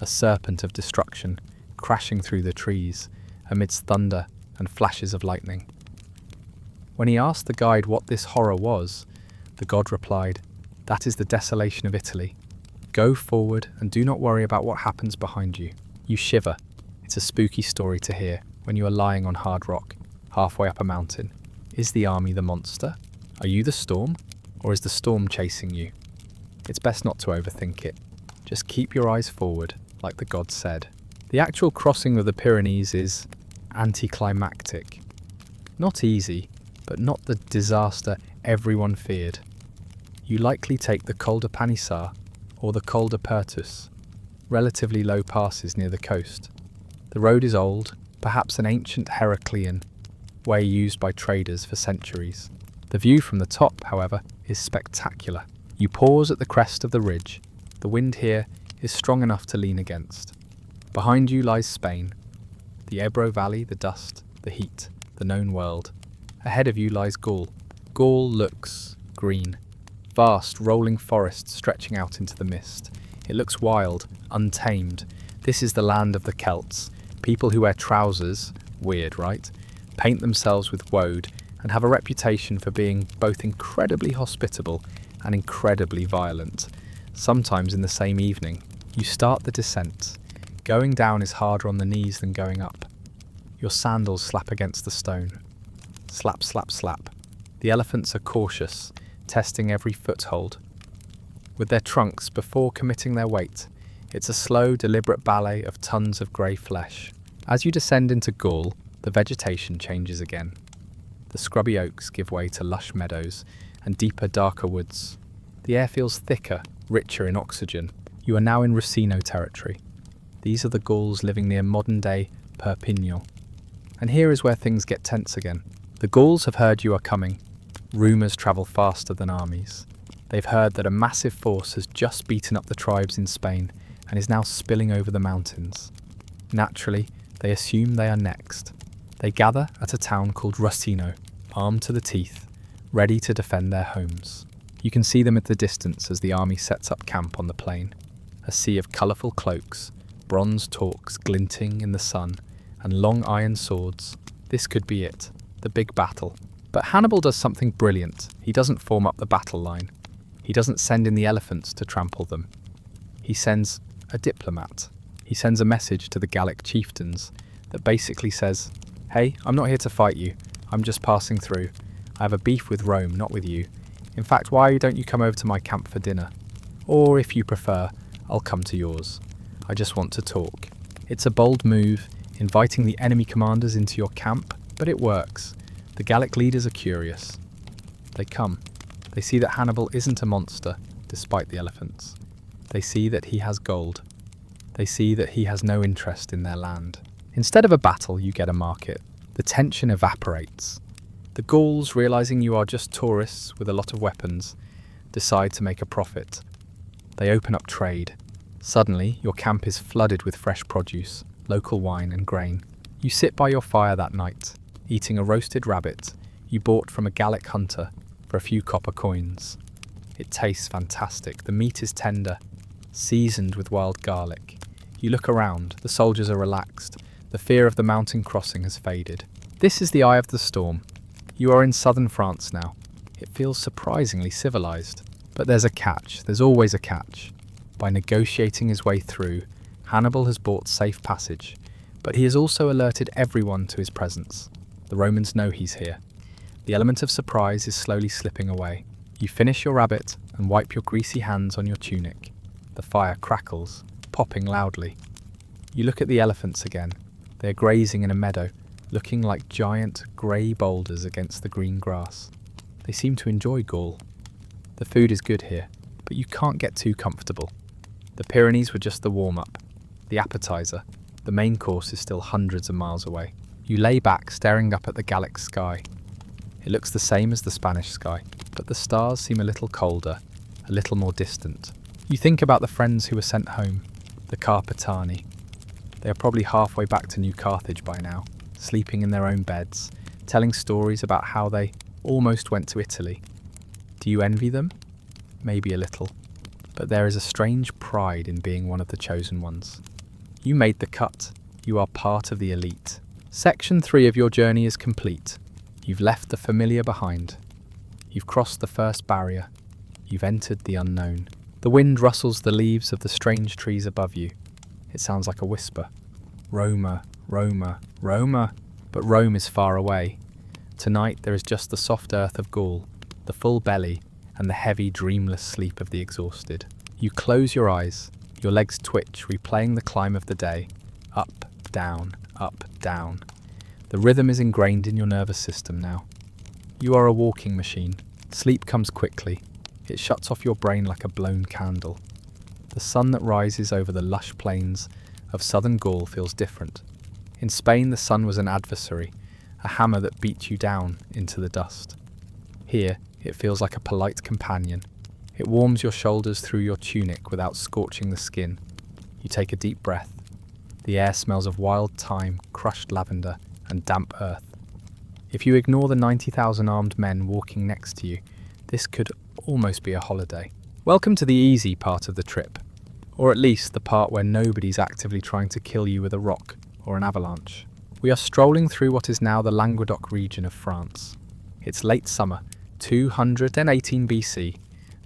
A serpent of destruction, crashing through the trees, amidst thunder and flashes of lightning. When he asked the guide what this horror was, the god replied, "That is the desolation of Italy. Go forward and do not worry about what happens behind you." You shiver. It's a spooky story to hear when you are lying on hard rock, halfway up a mountain. Is the army the monster? Are you the storm? Or is the storm chasing you? It's best not to overthink it. Just keep your eyes forward, like the god said. The actual crossing of the Pyrenees is anticlimactic. Not easy, but not the disaster everyone feared. You likely take the Col de Panissar or the Col de Pertus, relatively low passes near the coast. The road is old, perhaps an ancient Heraclean way used by traders for centuries. The view from the top, however, is spectacular. You pause at the crest of the ridge. The wind here is strong enough to lean against. Behind you lies Spain, the Ebro Valley, the dust, the heat, the known world. Ahead of you lies Gaul. Gaul looks green, vast rolling forests stretching out into the mist. It looks wild, untamed. This is the land of the Celts, people who wear trousers, weird, right? Paint themselves with woad and have a reputation for being both incredibly hospitable and incredibly violent, sometimes in the same evening. You start the descent. Going down is harder on the knees than going up. Your sandals slap against the stone. Slap, slap, slap. The elephants are cautious, testing every foothold. With their trunks, before committing their weight, it's a slow, deliberate ballet of tons of grey flesh. As you descend into Gaul, the vegetation changes again. The scrubby oaks give way to lush meadows and deeper, darker woods. The air feels thicker, richer in oxygen. You are now in Rusino territory. These are the Gauls living near modern-day Perpignan. And here is where things get tense again. The Gauls have heard you are coming. Rumours travel faster than armies. They've heard that a massive force has just beaten up the tribes in Spain and is now spilling over the mountains. Naturally, they assume they are next. They gather at a town called Rusino, armed to the teeth, ready to defend their homes. You can see them at the distance as the army sets up camp on the plain. A sea of colourful cloaks, bronze torques glinting in the sun, and long iron swords. This could be it, the big battle. But Hannibal does something brilliant. He doesn't form up the battle line. He doesn't send in the elephants to trample them. He sends a diplomat. He sends a message to the Gallic chieftains that basically says, "Hey, I'm not here to fight you. I'm just passing through. I have a beef with Rome, not with you. In fact, why don't you come over to my camp for dinner? Or if you prefer, I'll come to yours. I just want to talk." It's a bold move, inviting the enemy commanders into your camp, but it works. The Gallic leaders are curious. They come. They see that Hannibal isn't a monster, despite the elephants. They see that he has gold. They see that he has no interest in their land. Instead of a battle, you get a market. The tension evaporates. The Gauls, realizing you are just tourists with a lot of weapons, decide to make a profit. They open up trade. Suddenly, your camp is flooded with fresh produce, local wine and grain. You sit by your fire that night, eating a roasted rabbit you bought from a Gallic hunter for a few copper coins. It tastes fantastic. The meat is tender, seasoned with wild garlic. You look around. The soldiers are relaxed. The fear of the mountain crossing has faded. This is the eye of the storm. You are in southern France now. It feels surprisingly civilized. But there's a catch. There's always a catch. By negotiating his way through, Hannibal has bought safe passage, but he has also alerted everyone to his presence. The Romans know he's here. The element of surprise is slowly slipping away. You finish your rabbit, and wipe your greasy hands on your tunic. The fire crackles, popping loudly. You look at the elephants again. They are grazing in a meadow, looking like giant grey boulders against the green grass. They seem to enjoy Gaul. The food is good here, but you can't get too comfortable. The Pyrenees were just the warm-up, the appetizer. The main course is still hundreds of miles away. You lay back, staring up at the Gallic sky. It looks the same as the Spanish sky, but the stars seem a little colder, a little more distant. You think about the friends who were sent home, the Carpetani. They are probably halfway back to New Carthage by now, sleeping in their own beds, telling stories about how they almost went to Italy. Do you envy them? Maybe a little. But there is a strange pride in being one of the chosen ones. You made the cut. You are part of the elite. Section 3 of your journey is complete. You've left the familiar behind. You've crossed the first barrier. You've entered the unknown. The wind rustles the leaves of the strange trees above you. It sounds like a whisper. Roma, Roma, Roma. But Rome is far away. Tonight there is just the soft earth of Gaul, the full belly, and the heavy, dreamless sleep of the exhausted. You close your eyes. Your legs twitch, replaying the climb of the day. Up, down, up, down. The rhythm is ingrained in your nervous system now. You are a walking machine. Sleep comes quickly. It shuts off your brain like a blown candle. The sun that rises over the lush plains of southern Gaul feels different. In Spain, the sun was an adversary, a hammer that beat you down into the dust. Here, it feels like a polite companion. It warms your shoulders through your tunic without scorching the skin. You take a deep breath. The air smells of wild thyme, crushed lavender, and damp earth. If you ignore the 90,000 armed men walking next to you, this could almost be a holiday. Welcome to the easy part of the trip, or at least the part where nobody's actively trying to kill you with a rock or an avalanche. We are strolling through what is now the Languedoc region of France. It's late summer, 218 BC.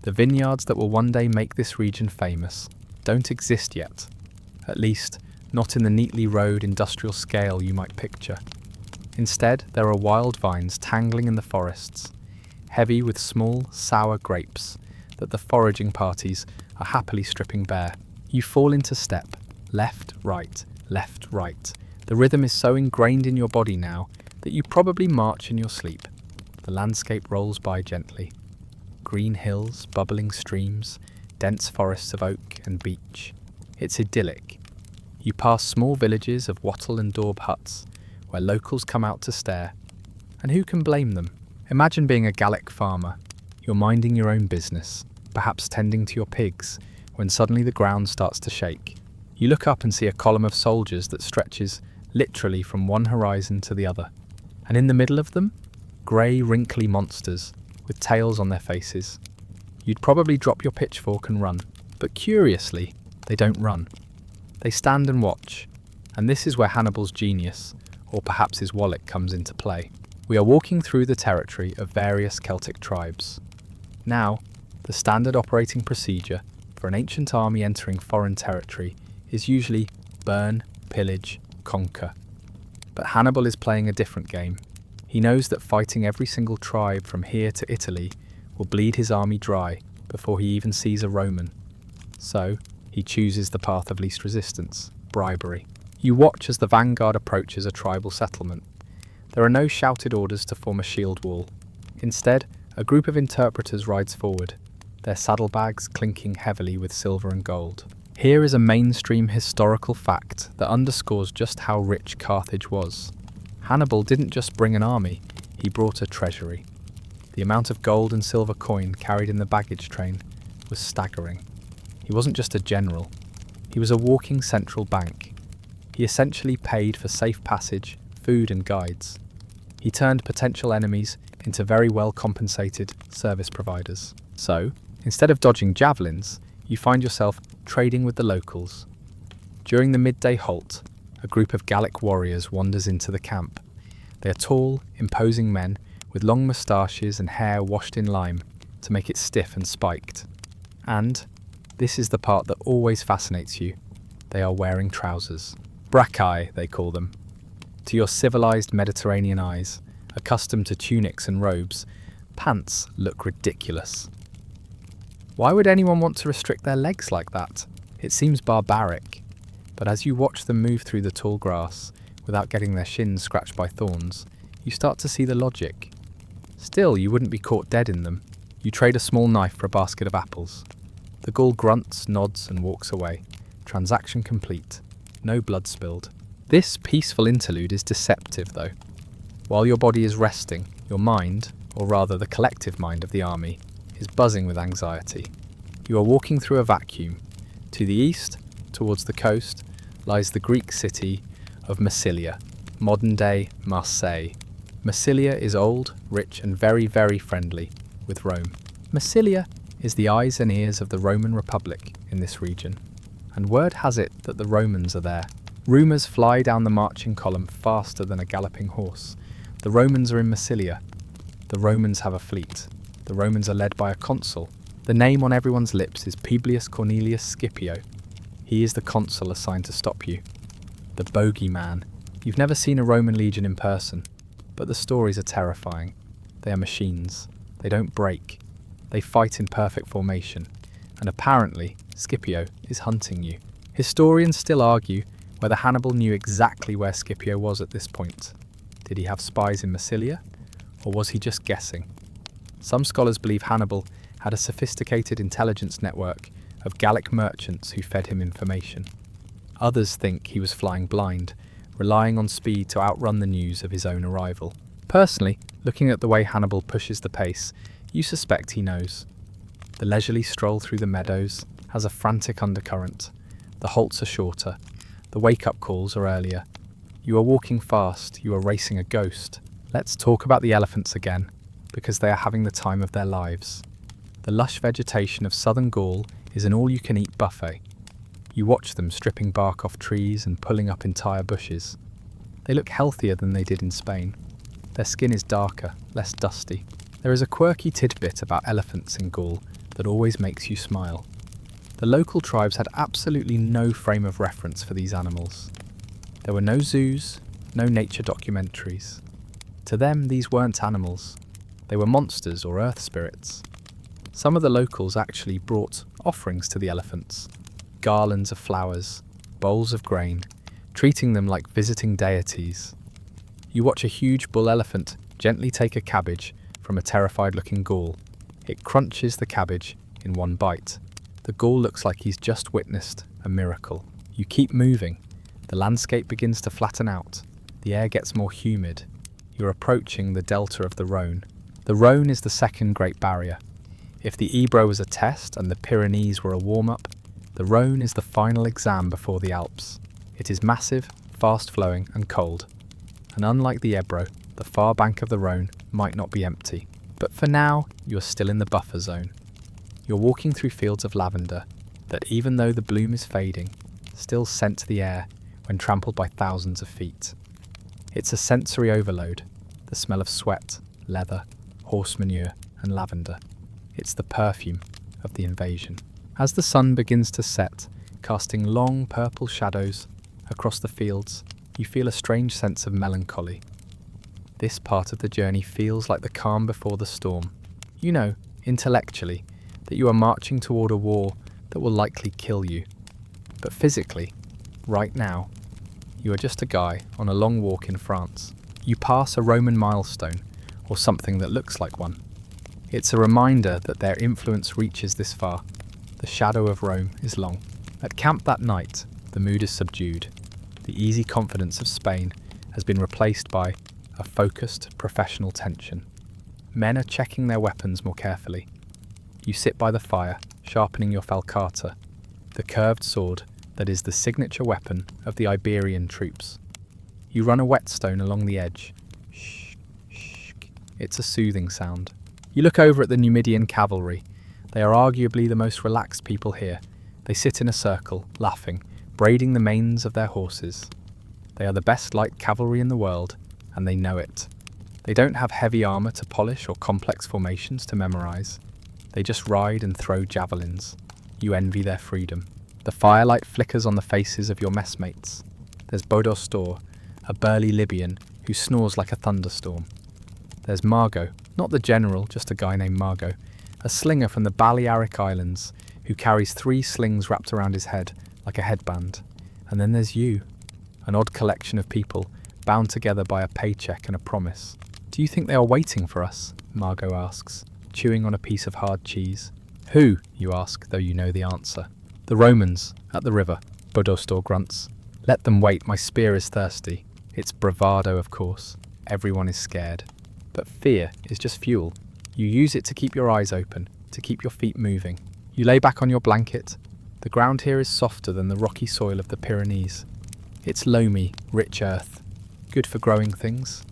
The vineyards that will one day make this region famous don't exist yet, at least not in the neatly rowed industrial scale you might picture. Instead, there are wild vines tangling in the forests, heavy with small, sour grapes that the foraging parties are happily stripping bare. You fall into step, left, right, left, right. The rhythm is so ingrained in your body now that you probably march in your sleep. The landscape rolls by gently. Green hills, bubbling streams, dense forests of oak and beech. It's idyllic. You pass small villages of wattle and daub huts where locals come out to stare. And who can blame them? Imagine being a Gallic farmer. You're minding your own business, perhaps tending to your pigs, when suddenly the ground starts to shake. You look up and see a column of soldiers that stretches literally from one horizon to the other. And in the middle of them, grey, wrinkly monsters with tails on their faces. You'd probably drop your pitchfork and run, but curiously, they don't run. They stand and watch, and this is where Hannibal's genius, or perhaps his wallet, comes into play. We are walking through the territory of various Celtic tribes. Now, the standard operating procedure for an ancient army entering foreign territory is usually burn, pillage, conquer. But Hannibal is playing a different game. He knows that fighting every single tribe from here to Italy will bleed his army dry before he even sees a Roman. So, he chooses the path of least resistance, bribery. You watch as the vanguard approaches a tribal settlement. There are no shouted orders to form a shield wall. Instead, a group of interpreters rides forward, their saddlebags clinking heavily with silver and gold. Here is a mainstream historical fact that underscores just how rich Carthage was. Hannibal didn't just bring an army, he brought a treasury. The amount of gold and silver coin carried in the baggage train was staggering. He wasn't just a general, he was a walking central bank. He essentially paid for safe passage, food and guides. He turned potential enemies into very well compensated service providers. So, instead of dodging javelins, you find yourself trading with the locals. During the midday halt, a group of Gallic warriors wanders into the camp. They are tall, imposing men with long moustaches and hair washed in lime to make it stiff and spiked. And this is the part that always fascinates you. They are wearing trousers. Braccae, they call them. To your civilized Mediterranean eyes, accustomed to tunics and robes, pants look ridiculous. Why would anyone want to restrict their legs like that? It seems barbaric. But as you watch them move through the tall grass, without getting their shins scratched by thorns, you start to see the logic. Still, you wouldn't be caught dead in them. You trade a small knife for a basket of apples. The ghoul grunts, nods, and walks away. Transaction complete. No blood spilled. This peaceful interlude is deceptive, though. While your body is resting, your mind, or rather the collective mind of the army, is buzzing with anxiety. You are walking through a vacuum. To the east, towards the coast, lies the Greek city of Massilia, modern-day Marseille. Massilia is old, rich, and very, very friendly with Rome. Massilia is the eyes and ears of the Roman Republic in this region, and word has it that the Romans are there. Rumours fly down the marching column faster than a galloping horse. The Romans are in Massilia. The Romans have a fleet. The Romans are led by a consul. The name on everyone's lips is Publius Cornelius Scipio. He is the consul assigned to stop you. The bogeyman. You've never seen a Roman legion in person, but the stories are terrifying. They are machines. They don't break. They fight in perfect formation. And apparently, Scipio is hunting you. Historians still argue whether Hannibal knew exactly where Scipio was at this point. Did he have spies in Massilia, or was he just guessing? Some scholars believe Hannibal had a sophisticated intelligence network of Gallic merchants who fed him information. Others think he was flying blind, relying on speed to outrun the news of his own arrival. Personally, looking at the way Hannibal pushes the pace, you suspect he knows. The leisurely stroll through the meadows has a frantic undercurrent. The halts are shorter. The wake-up calls are earlier. You are walking fast. You are racing a ghost. Let's talk about the elephants again, because they are having the time of their lives. The lush vegetation of southern Gaul is an all-you-can-eat buffet. You watch them stripping bark off trees and pulling up entire bushes. They look healthier than they did in Spain. Their skin is darker, less dusty. There is a quirky tidbit about elephants in Gaul that always makes you smile. The local tribes had absolutely no frame of reference for these animals. There were no zoos, no nature documentaries. To them, these weren't animals. They were monsters or earth spirits. Some of the locals actually brought offerings to the elephants. Garlands of flowers, bowls of grain, treating them like visiting deities. You watch a huge bull elephant gently take a cabbage from a terrified-looking Gaul. It crunches the cabbage in one bite. The Gaul looks like he's just witnessed a miracle. You keep moving. The landscape begins to flatten out. The air gets more humid. You're approaching the delta of the Rhône. The Rhône is the second Great Barrier. If the Ebro was a test and the Pyrenees were a warm-up, the Rhône is the final exam before the Alps. It is massive, fast-flowing and cold. And unlike the Ebro, the far bank of the Rhône might not be empty. But for now, you're still in the buffer zone. You're walking through fields of lavender that, even though the bloom is fading, still scent the air when trampled by thousands of feet. It's a sensory overload, the smell of sweat, leather, horse manure and lavender. It's the perfume of the invasion. As the sun begins to set, casting long purple shadows across the fields, you feel a strange sense of melancholy. This part of the journey feels like the calm before the storm. You know, intellectually, that you are marching toward a war that will likely kill you. But physically, right now, you are just a guy on a long walk in France. You pass a Roman milestone, or something that looks like one. It's a reminder that their influence reaches this far. The shadow of Rome is long. At camp that night, the mood is subdued. The easy confidence of Spain has been replaced by a focused, professional tension. Men are checking their weapons more carefully. You sit by the fire, sharpening your falcata, the curved sword that is the signature weapon of the Iberian troops. You run a whetstone along the edge. Shh, shh. It's a soothing sound. You look over at the Numidian cavalry. They are arguably the most relaxed people here. They sit in a circle, laughing, braiding the manes of their horses. They are the best light cavalry in the world, and they know it. They don't have heavy armor to polish or complex formations to memorize. They just ride and throw javelins. You envy their freedom. The firelight flickers on the faces of your messmates. There's Bodostor, a burly Libyan who snores like a thunderstorm. There's Margot, not the general, just a guy named Margot, a slinger from the Balearic Islands who carries 3 slings wrapped around his head like a headband. And then there's you, an odd collection of people bound together by a paycheck and a promise. Do you think they are waiting for us? Margot asks, chewing on a piece of hard cheese. Who? You ask, though you know the answer. The Romans, at the river, Bodostor grunts. Let them wait, my spear is thirsty. It's bravado, of course. Everyone is scared. But fear is just fuel. You use it to keep your eyes open, to keep your feet moving. You lay back on your blanket. The ground here is softer than the rocky soil of the Pyrenees. It's loamy, rich earth. Good for growing things.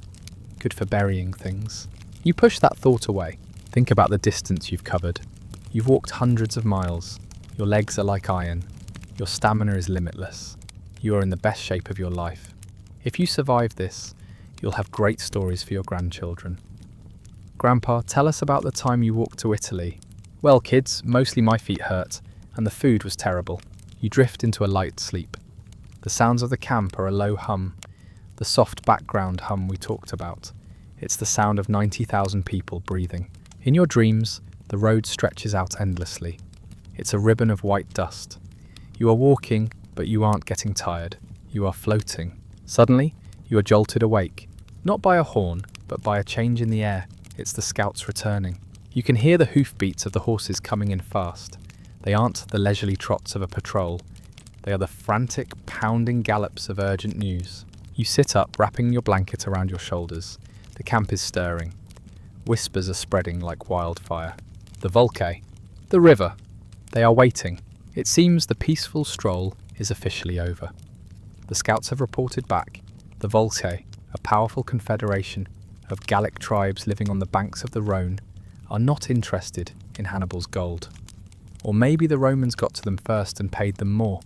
Good for burying things. You push that thought away. Think about the distance you've covered. You've walked hundreds of miles. Your legs are like iron. Your stamina is limitless. You are in the best shape of your life. If you survive this, you'll have great stories for your grandchildren. Grandpa, tell us about the time you walked to Italy. Well, kids, mostly my feet hurt, and the food was terrible. You drift into a light sleep. The sounds of the camp are a low hum, the soft background hum we talked about. It's the sound of 90,000 people breathing. In your dreams, the road stretches out endlessly. It's a ribbon of white dust. You are walking, but you aren't getting tired. You are floating. Suddenly, you are jolted awake, not by a horn, but by a change in the air. It's the scouts returning. You can hear the hoofbeats of the horses coming in fast. They aren't the leisurely trots of a patrol. They are the frantic, pounding gallops of urgent news. You sit up, wrapping your blanket around your shoulders. The camp is stirring. Whispers are spreading like wildfire. The Volcae, the river. They are waiting. It seems the peaceful stroll is officially over. The scouts have reported back. The Volcae, a powerful confederation of Gallic tribes living on the banks of the Rhone, are not interested in Hannibal's gold. Or maybe the Romans got to them first and paid them more.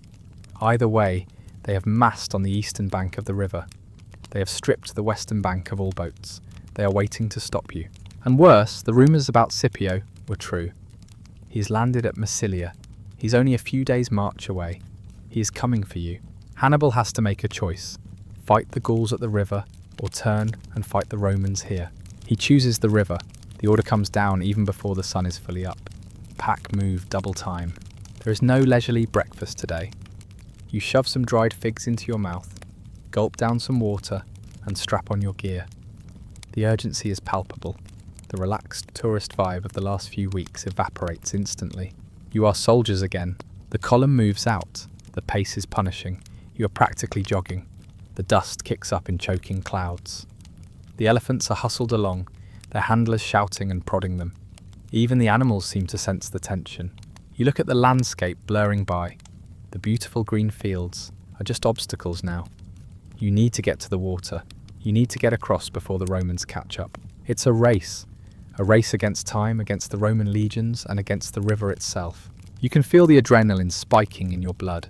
Either way, they have massed on the eastern bank of the river. They have stripped the western bank of all boats. They are waiting to stop you. And worse, the rumours about Scipio were true. He's landed at Massilia. He's only a few days' march away. He is coming for you. Hannibal has to make a choice. Fight the Gauls at the river, or turn and fight the Romans here. He chooses the river. The order comes down even before the sun is fully up. Pack move double time. There is no leisurely breakfast today. You shove some dried figs into your mouth, gulp down some water, and strap on your gear. The urgency is palpable. The relaxed tourist vibe of the last few weeks evaporates instantly. You are soldiers again. The column moves out. The pace is punishing. You are practically jogging. The dust kicks up in choking clouds. The elephants are hustled along, their handlers shouting and prodding them. Even the animals seem to sense the tension. You look at the landscape blurring by. The beautiful green fields are just obstacles now. You need to get to the water. You need to get across before the Romans catch up. It's a race against time, against the Roman legions, and against the river itself. You can feel the adrenaline spiking in your blood.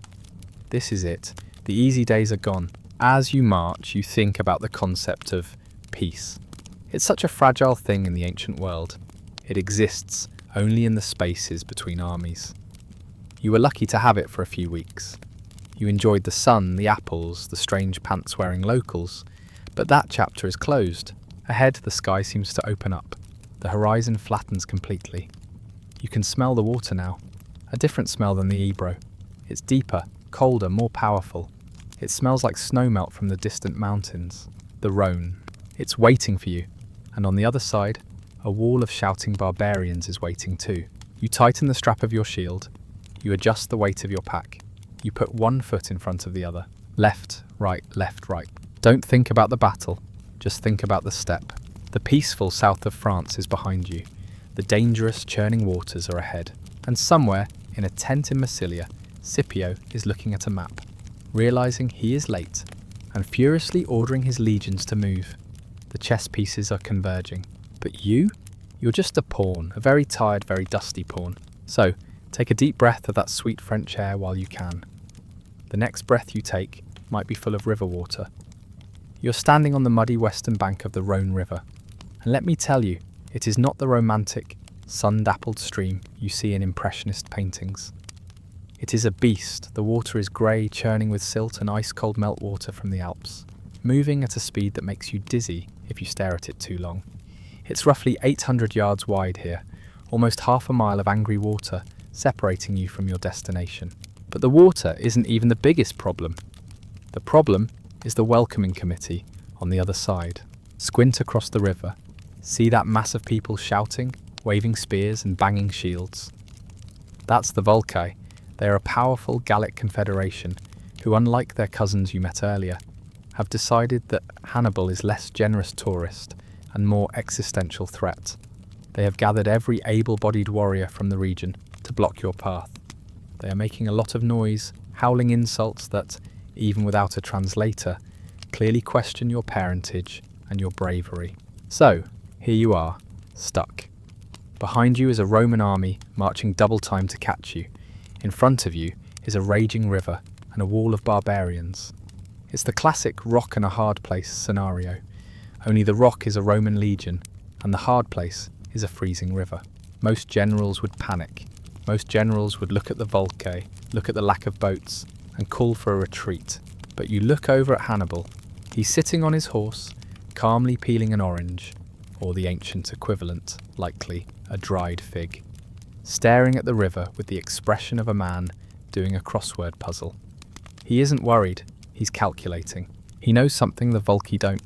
This is it. The easy days are gone. As you march, you think about the concept of peace. It's such a fragile thing in the ancient world. It exists only in the spaces between armies. You were lucky to have it for a few weeks. You enjoyed the sun, the apples, the strange pants-wearing locals, but that chapter is closed. Ahead, the sky seems to open up. The horizon flattens completely. You can smell the water now, a different smell than the Ebro. It's deeper, colder, more powerful. It smells like snowmelt from the distant mountains, the Rhone. It's waiting for you, and on the other side, a wall of shouting barbarians is waiting too. You tighten the strap of your shield. You adjust the weight of your pack. You put one foot in front of the other. Left, right, left, right. Don't think about the battle. Just think about the step. The peaceful south of France is behind you. The dangerous, churning waters are ahead. And somewhere, in a tent in Massilia, Scipio is looking at a map, realizing he is late, and furiously ordering his legions to move. The chess pieces are converging. But you're just a pawn, a very tired, very dusty pawn. So, take a deep breath of that sweet French air while you can. The next breath you take might be full of river water. You're standing on the muddy western bank of the Rhone River. And let me tell you, it is not the romantic, sun-dappled stream you see in impressionist paintings. It is a beast. The water is grey, churning with silt and ice-cold meltwater from the Alps, moving at a speed that makes you dizzy if you stare at it too long. It's roughly 800 yards wide here, almost half a mile of angry water separating you from your destination. But the water isn't even the biggest problem. The problem is the welcoming committee on the other side. Squint across the river, see that mass of people shouting, waving spears and banging shields. That's the Volcae. They are a powerful Gallic confederation who, unlike their cousins you met earlier, have decided that Hannibal is less generous tourist and more existential threat. They have gathered every able-bodied warrior from the region to block your path. They are making a lot of noise, howling insults that, even without a translator, clearly question your parentage and your bravery. So, here you are, stuck. Behind you is a Roman army marching double time to catch you. In front of you is a raging river and a wall of barbarians. It's the classic rock and a hard place scenario, only the rock is a Roman legion and the hard place is a freezing river. Most generals would panic. Most generals would look at the Volcae, look at the lack of boats, and call for a retreat. But you look over at Hannibal. He's sitting on his horse, calmly peeling an orange, or the ancient equivalent, likely a dried fig, staring at the river with the expression of a man doing a crossword puzzle. He isn't worried, he's calculating. He knows something the Volcae don't.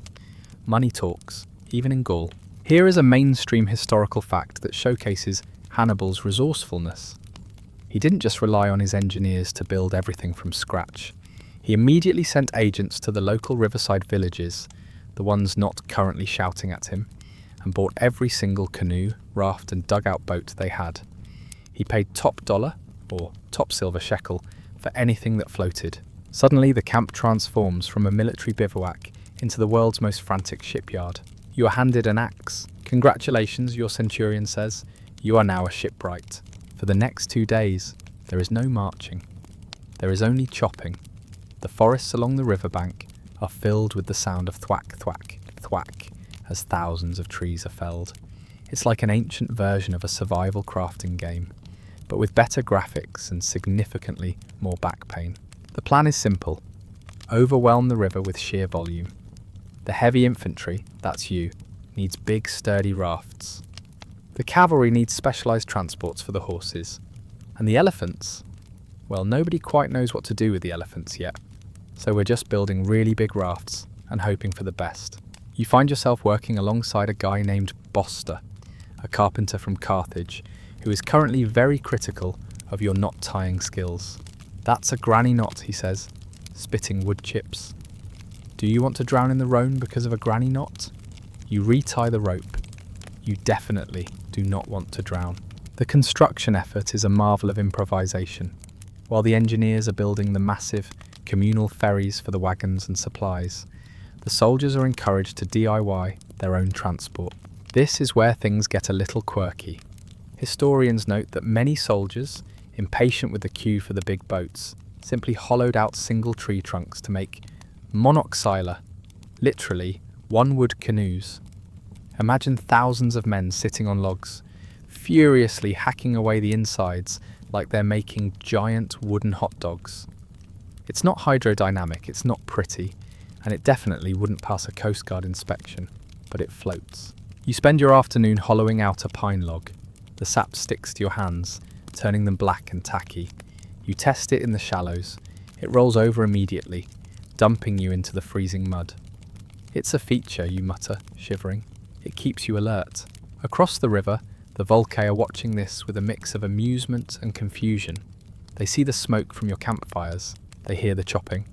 Money talks, even in Gaul. Here is a mainstream historical fact that showcases Hannibal's resourcefulness. He didn't just rely on his engineers to build everything from scratch. He immediately sent agents to the local riverside villages, the ones not currently shouting at him, and bought every single canoe, raft and dugout boat they had. He paid top dollar, or top silver shekel, for anything that floated. Suddenly the camp transforms from a military bivouac into the world's most frantic shipyard. You are handed an axe. Congratulations, your centurion says. You are now a shipwright. For the next 2 days, there is no marching. There is only chopping. The forests along the riverbank are filled with the sound of thwack, thwack, thwack as thousands of trees are felled. It's like an ancient version of a survival crafting game, but with better graphics and significantly more back pain. The plan is simple. Overwhelm the river with sheer volume. The heavy infantry, that's you, needs big sturdy rafts. The cavalry needs specialised transports for the horses. And the elephants? Well, nobody quite knows what to do with the elephants yet. So we're just building really big rafts and hoping for the best. You find yourself working alongside a guy named Boster, a carpenter from Carthage, who is currently very critical of your knot tying skills. That's a granny knot, he says, spitting wood chips. Do you want to drown in the Rhone because of a granny knot? You retie the rope. You definitely do not want to drown. The construction effort is a marvel of improvisation. While the engineers are building the massive communal ferries for the wagons and supplies, the soldiers are encouraged to DIY their own transport. This is where things get a little quirky. Historians note that many soldiers, impatient with the queue for the big boats, simply hollowed out single tree trunks to make monoxyla, literally one-wood canoes. Imagine thousands of men sitting on logs, furiously hacking away the insides like they're making giant wooden hot dogs. It's not hydrodynamic, it's not pretty, and it definitely wouldn't pass a Coast Guard inspection, but it floats. You spend your afternoon hollowing out a pine log. The sap sticks to your hands, turning them black and tacky. You test it in the shallows. It rolls over immediately, dumping you into the freezing mud. It's a feature, you mutter, shivering. It keeps you alert. Across the river, the Volcae are watching this with a mix of amusement and confusion. They see the smoke from your campfires. They hear the chopping.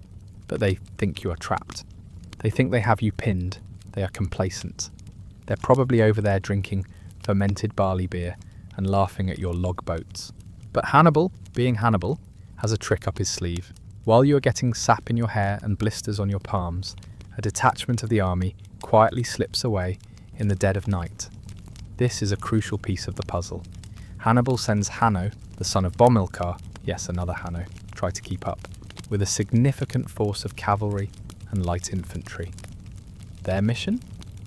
But they think you are trapped. They think they have you pinned. They are complacent. They're probably over there drinking fermented barley beer and laughing at your log boats. But Hannibal, being Hannibal, has a trick up his sleeve. While you are getting sap in your hair and blisters on your palms, a detachment of the army quietly slips away in the dead of night. This is a crucial piece of the puzzle. Hannibal sends Hanno, the son of Bomilcar, yes, another Hanno, try to keep up, with a significant force of cavalry and light infantry. Their mission?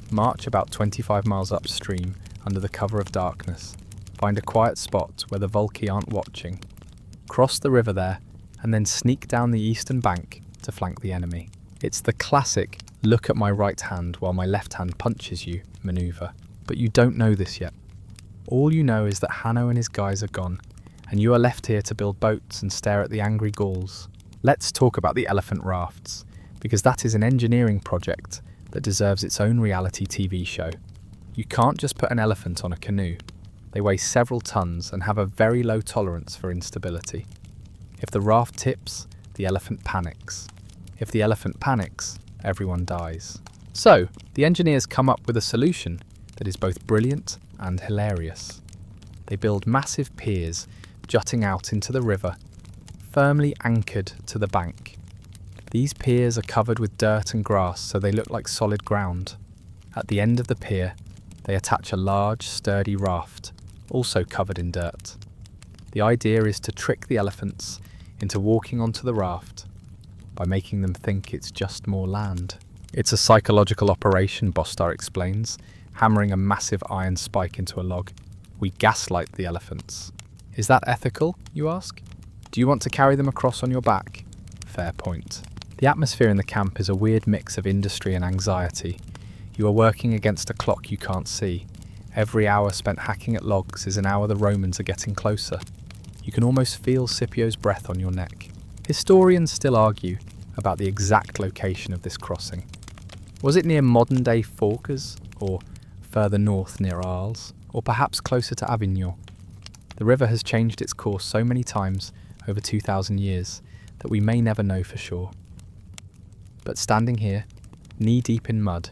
March about 25 miles upstream under the cover of darkness, find a quiet spot where the Volcae aren't watching, cross the river there, and then sneak down the eastern bank to flank the enemy. It's the classic look at my right hand while my left hand punches you maneuver. But you don't know this yet. All you know is that Hanno and his guys are gone, and you are left here to build boats and stare at the angry Gauls. Let's talk about the elephant rafts, because that is an engineering project that deserves its own reality TV show. You can't just put an elephant on a canoe. They weigh several tons and have a very low tolerance for instability. If the raft tips, the elephant panics. If the elephant panics, everyone dies. So, the engineers come up with a solution that is both brilliant and hilarious. They build massive piers jutting out into the river, firmly anchored to the bank. These piers are covered with dirt and grass so they look like solid ground. At the end of the pier, they attach a large, sturdy raft, also covered in dirt. The idea is to trick the elephants into walking onto the raft by making them think it's just more land. It's a psychological operation, Bostar explains, hammering a massive iron spike into a log. We gaslight the elephants. Is that ethical, you ask? Do you want to carry them across on your back? Fair point. The atmosphere in the camp is a weird mix of industry and anxiety. You are working against a clock you can't see. Every hour spent hacking at logs is an hour the Romans are getting closer. You can almost feel Scipio's breath on your neck. Historians still argue about the exact location of this crossing. Was it near modern-day Forcas, or further north near Arles, or perhaps closer to Avignon? The river has changed its course so many times over 2,000 years that we may never know for sure. But standing here, knee-deep in mud,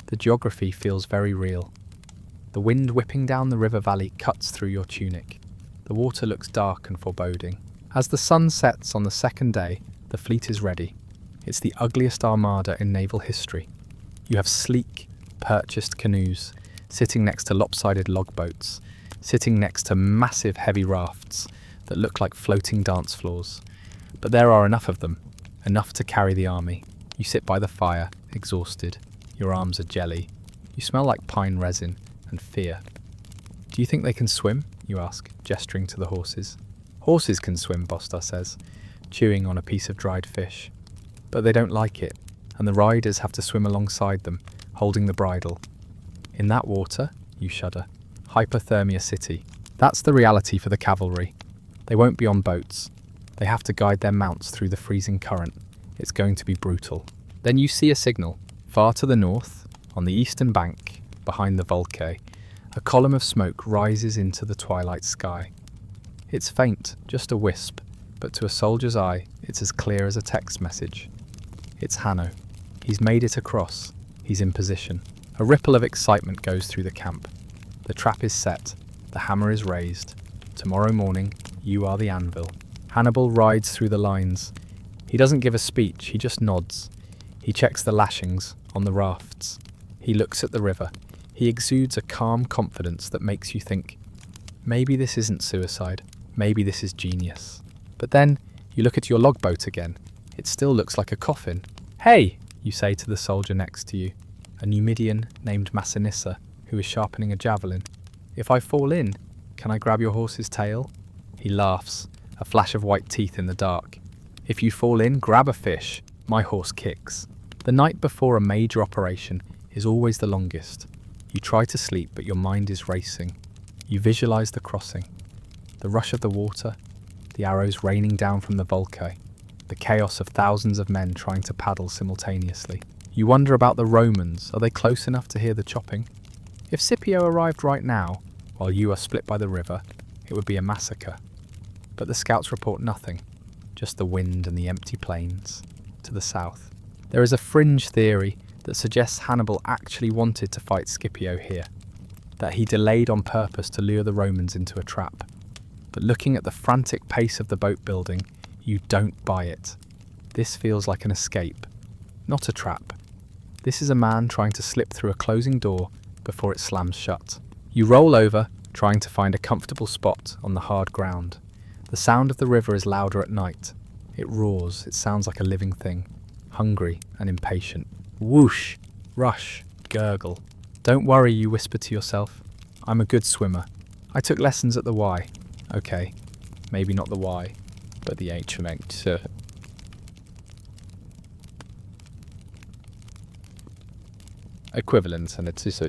the geography feels very real. The wind whipping down the river valley cuts through your tunic. The water looks dark and foreboding. As the sun sets on the second day, the fleet is ready. It's the ugliest armada in naval history. You have sleek, purchased canoes, sitting next to lopsided logboats, sitting next to massive heavy rafts that look like floating dance floors. But there are enough of them, enough to carry the army. You sit by the fire, exhausted. Your arms are jelly. You smell like pine resin and fear. Do you think they can swim? You ask, gesturing to the horses. Horses can swim, Bostar says, chewing on a piece of dried fish. But they don't like it, and the riders have to swim alongside them, holding the bridle. In that water, you shudder. Hypothermia City. That's the reality for the cavalry. They won't be on boats. They have to guide their mounts through the freezing current. It's going to be brutal. Then you see a signal. Far to the north, on the eastern bank, behind the Volcae, a column of smoke rises into the twilight sky. It's faint, just a wisp, but to a soldier's eye, it's as clear as a text message. It's Hanno. He's made it across. He's in position. A ripple of excitement goes through the camp. The trap is set. The hammer is raised. Tomorrow morning, you are the anvil. Hannibal rides through the lines. He doesn't give a speech, he just nods. He checks the lashings on the rafts. He looks at the river. He exudes a calm confidence that makes you think, maybe this isn't suicide, maybe this is genius. But then, you look at your logboat again. It still looks like a coffin. Hey, you say to the soldier next to you, a Numidian named Massinissa, who is sharpening a javelin. If I fall in, can I grab your horse's tail? He laughs, a flash of white teeth in the dark. If you fall in, grab a fish. My horse kicks. The night before a major operation is always the longest. You try to sleep, but your mind is racing. You visualize the crossing, the rush of the water, the arrows raining down from the Volcae, the chaos of thousands of men trying to paddle simultaneously. You wonder about the Romans. Are they close enough to hear the chopping? If Scipio arrived right now, while you are split by the river, it would be a massacre. But the scouts report nothing, just the wind and the empty plains to the south. There is a fringe theory that suggests Hannibal actually wanted to fight Scipio here, that he delayed on purpose to lure the Romans into a trap. But looking at the frantic pace of the boat building, you don't buy it. This feels like an escape, not a trap. This is a man trying to slip through a closing door before it slams shut. You roll over, trying to find a comfortable spot on the hard ground. The sound of the river is louder at night. It roars, it sounds like a living thing, hungry and impatient. Whoosh, rush, gurgle. Don't worry, you whisper to yourself. I'm a good swimmer. I took lessons at the Y. Okay, maybe not the Y, but the H from H. Equivalent, and it's so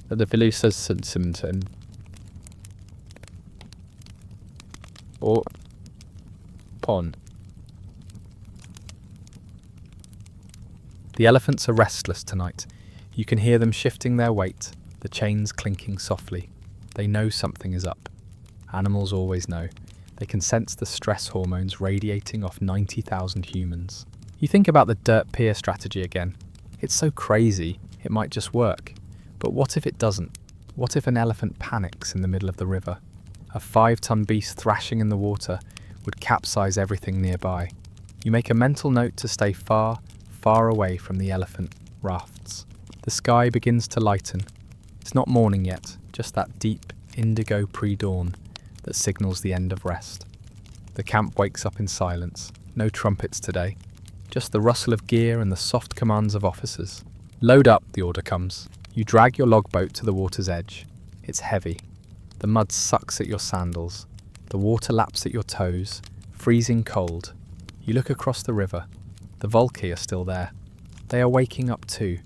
The Velusa or Pon. The elephants are restless tonight. You can hear them shifting their weight, the chains clinking softly. They know something is up. Animals always know. They can sense the stress hormones radiating off 90,000 humans. You think about the dirt pier strategy again. It's so crazy, it might just work. But what if it doesn't? What if an elephant panics in the middle of the river? A 5-ton beast thrashing in the water would capsize everything nearby. You make a mental note to stay far, far away from the elephant rafts. The sky begins to lighten. It's not morning yet, just that deep indigo pre-dawn that signals the end of rest. The camp wakes up in silence. No trumpets today. Just the rustle of gear and the soft commands of officers. Load up, the order comes. You drag your logboat to the water's edge. It's heavy. The mud sucks at your sandals. The water laps at your toes, freezing cold. You look across the river. The Volki are still there. They are waking up too.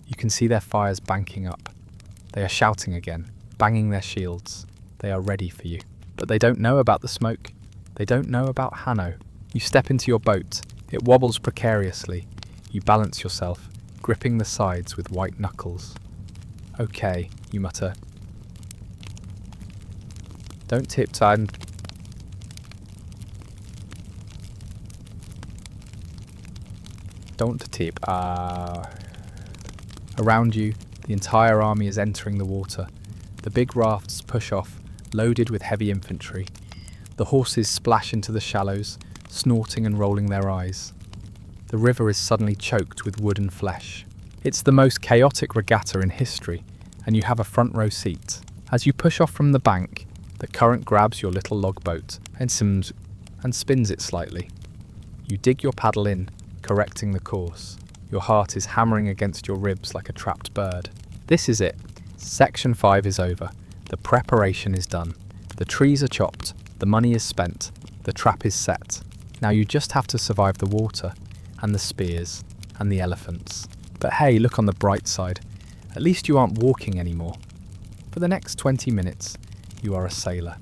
You can see their fires banking up. They are shouting again, banging their shields. They are ready for you. But they don't know about the smoke. They don't know about Hanno. You step into your boat. It wobbles precariously. You balance yourself, gripping the sides with white knuckles. Okay, you mutter. Don't tip time. Don't tip. Around you, the entire army is entering the water. The big rafts push off, loaded with heavy infantry. The horses splash into the shallows, snorting and rolling their eyes. The river is suddenly choked with wood and flesh. It's the most chaotic regatta in history, and you have a front row seat. As you push off from the bank, the current grabs your little logboat and spins it slightly. You dig your paddle in, correcting the course. Your heart is hammering against your ribs like a trapped bird. This is it. Section 5 is over. The preparation is done. The trees are chopped. The money is spent. The trap is set. Now you just have to survive the water, and the spears, and the elephants. But hey, look on the bright side. At least you aren't walking anymore. For the next 20 minutes, you are a sailor.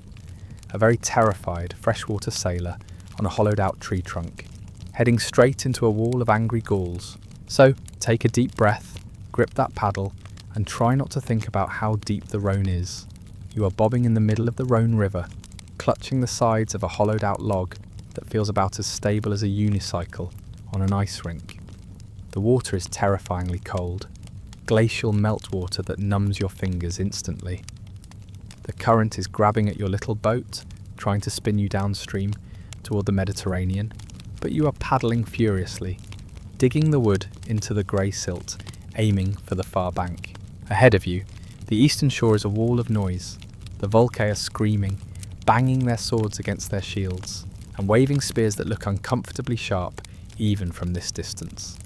A very terrified freshwater sailor on a hollowed out tree trunk, heading straight into a wall of angry Gauls. So, take a deep breath, grip that paddle, and try not to think about how deep the Rhone is. You are bobbing in the middle of the Rhone River, clutching the sides of a hollowed out log that feels about as stable as a unicycle on an ice rink. The water is terrifyingly cold, glacial meltwater that numbs your fingers instantly. The current is grabbing at your little boat, trying to spin you downstream toward the Mediterranean, but you are paddling furiously, digging the wood into the grey silt, aiming for the far bank. Ahead of you, the eastern shore is a wall of noise. The Volcae are screaming, banging their swords against their shields, and waving spears that look uncomfortably sharp even from this distance.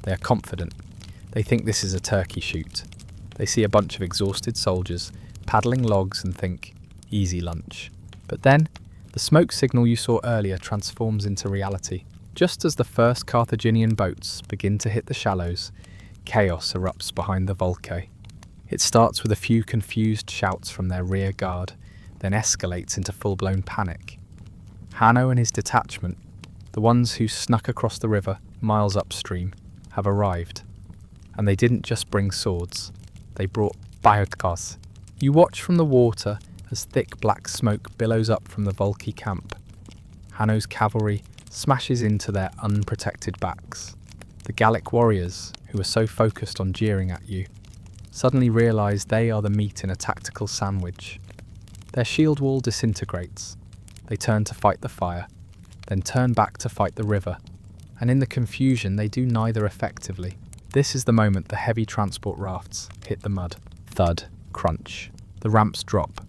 They are confident. They think this is a turkey shoot. They see a bunch of exhausted soldiers paddling logs and think, easy lunch. But then, the smoke signal you saw earlier transforms into reality. Just as the first Carthaginian boats begin to hit the shallows, chaos erupts behind the Volcae. It starts with a few confused shouts from their rear guard, then escalates into full-blown panic. Hanno and his detachment, the ones who snuck across the river miles upstream, have arrived. And they didn't just bring swords, they brought biotkas. You watch from the water as thick black smoke billows up from the Volki camp. Hanno's cavalry smashes into their unprotected backs. The Gallic warriors, who are so focused on jeering at you, suddenly realise they are the meat in a tactical sandwich. Their shield wall disintegrates. They turn to fight the fire, then turn back to fight the river, and in the confusion they do neither effectively. This is the moment the heavy transport rafts hit the mud. Thud, crunch. The ramps drop.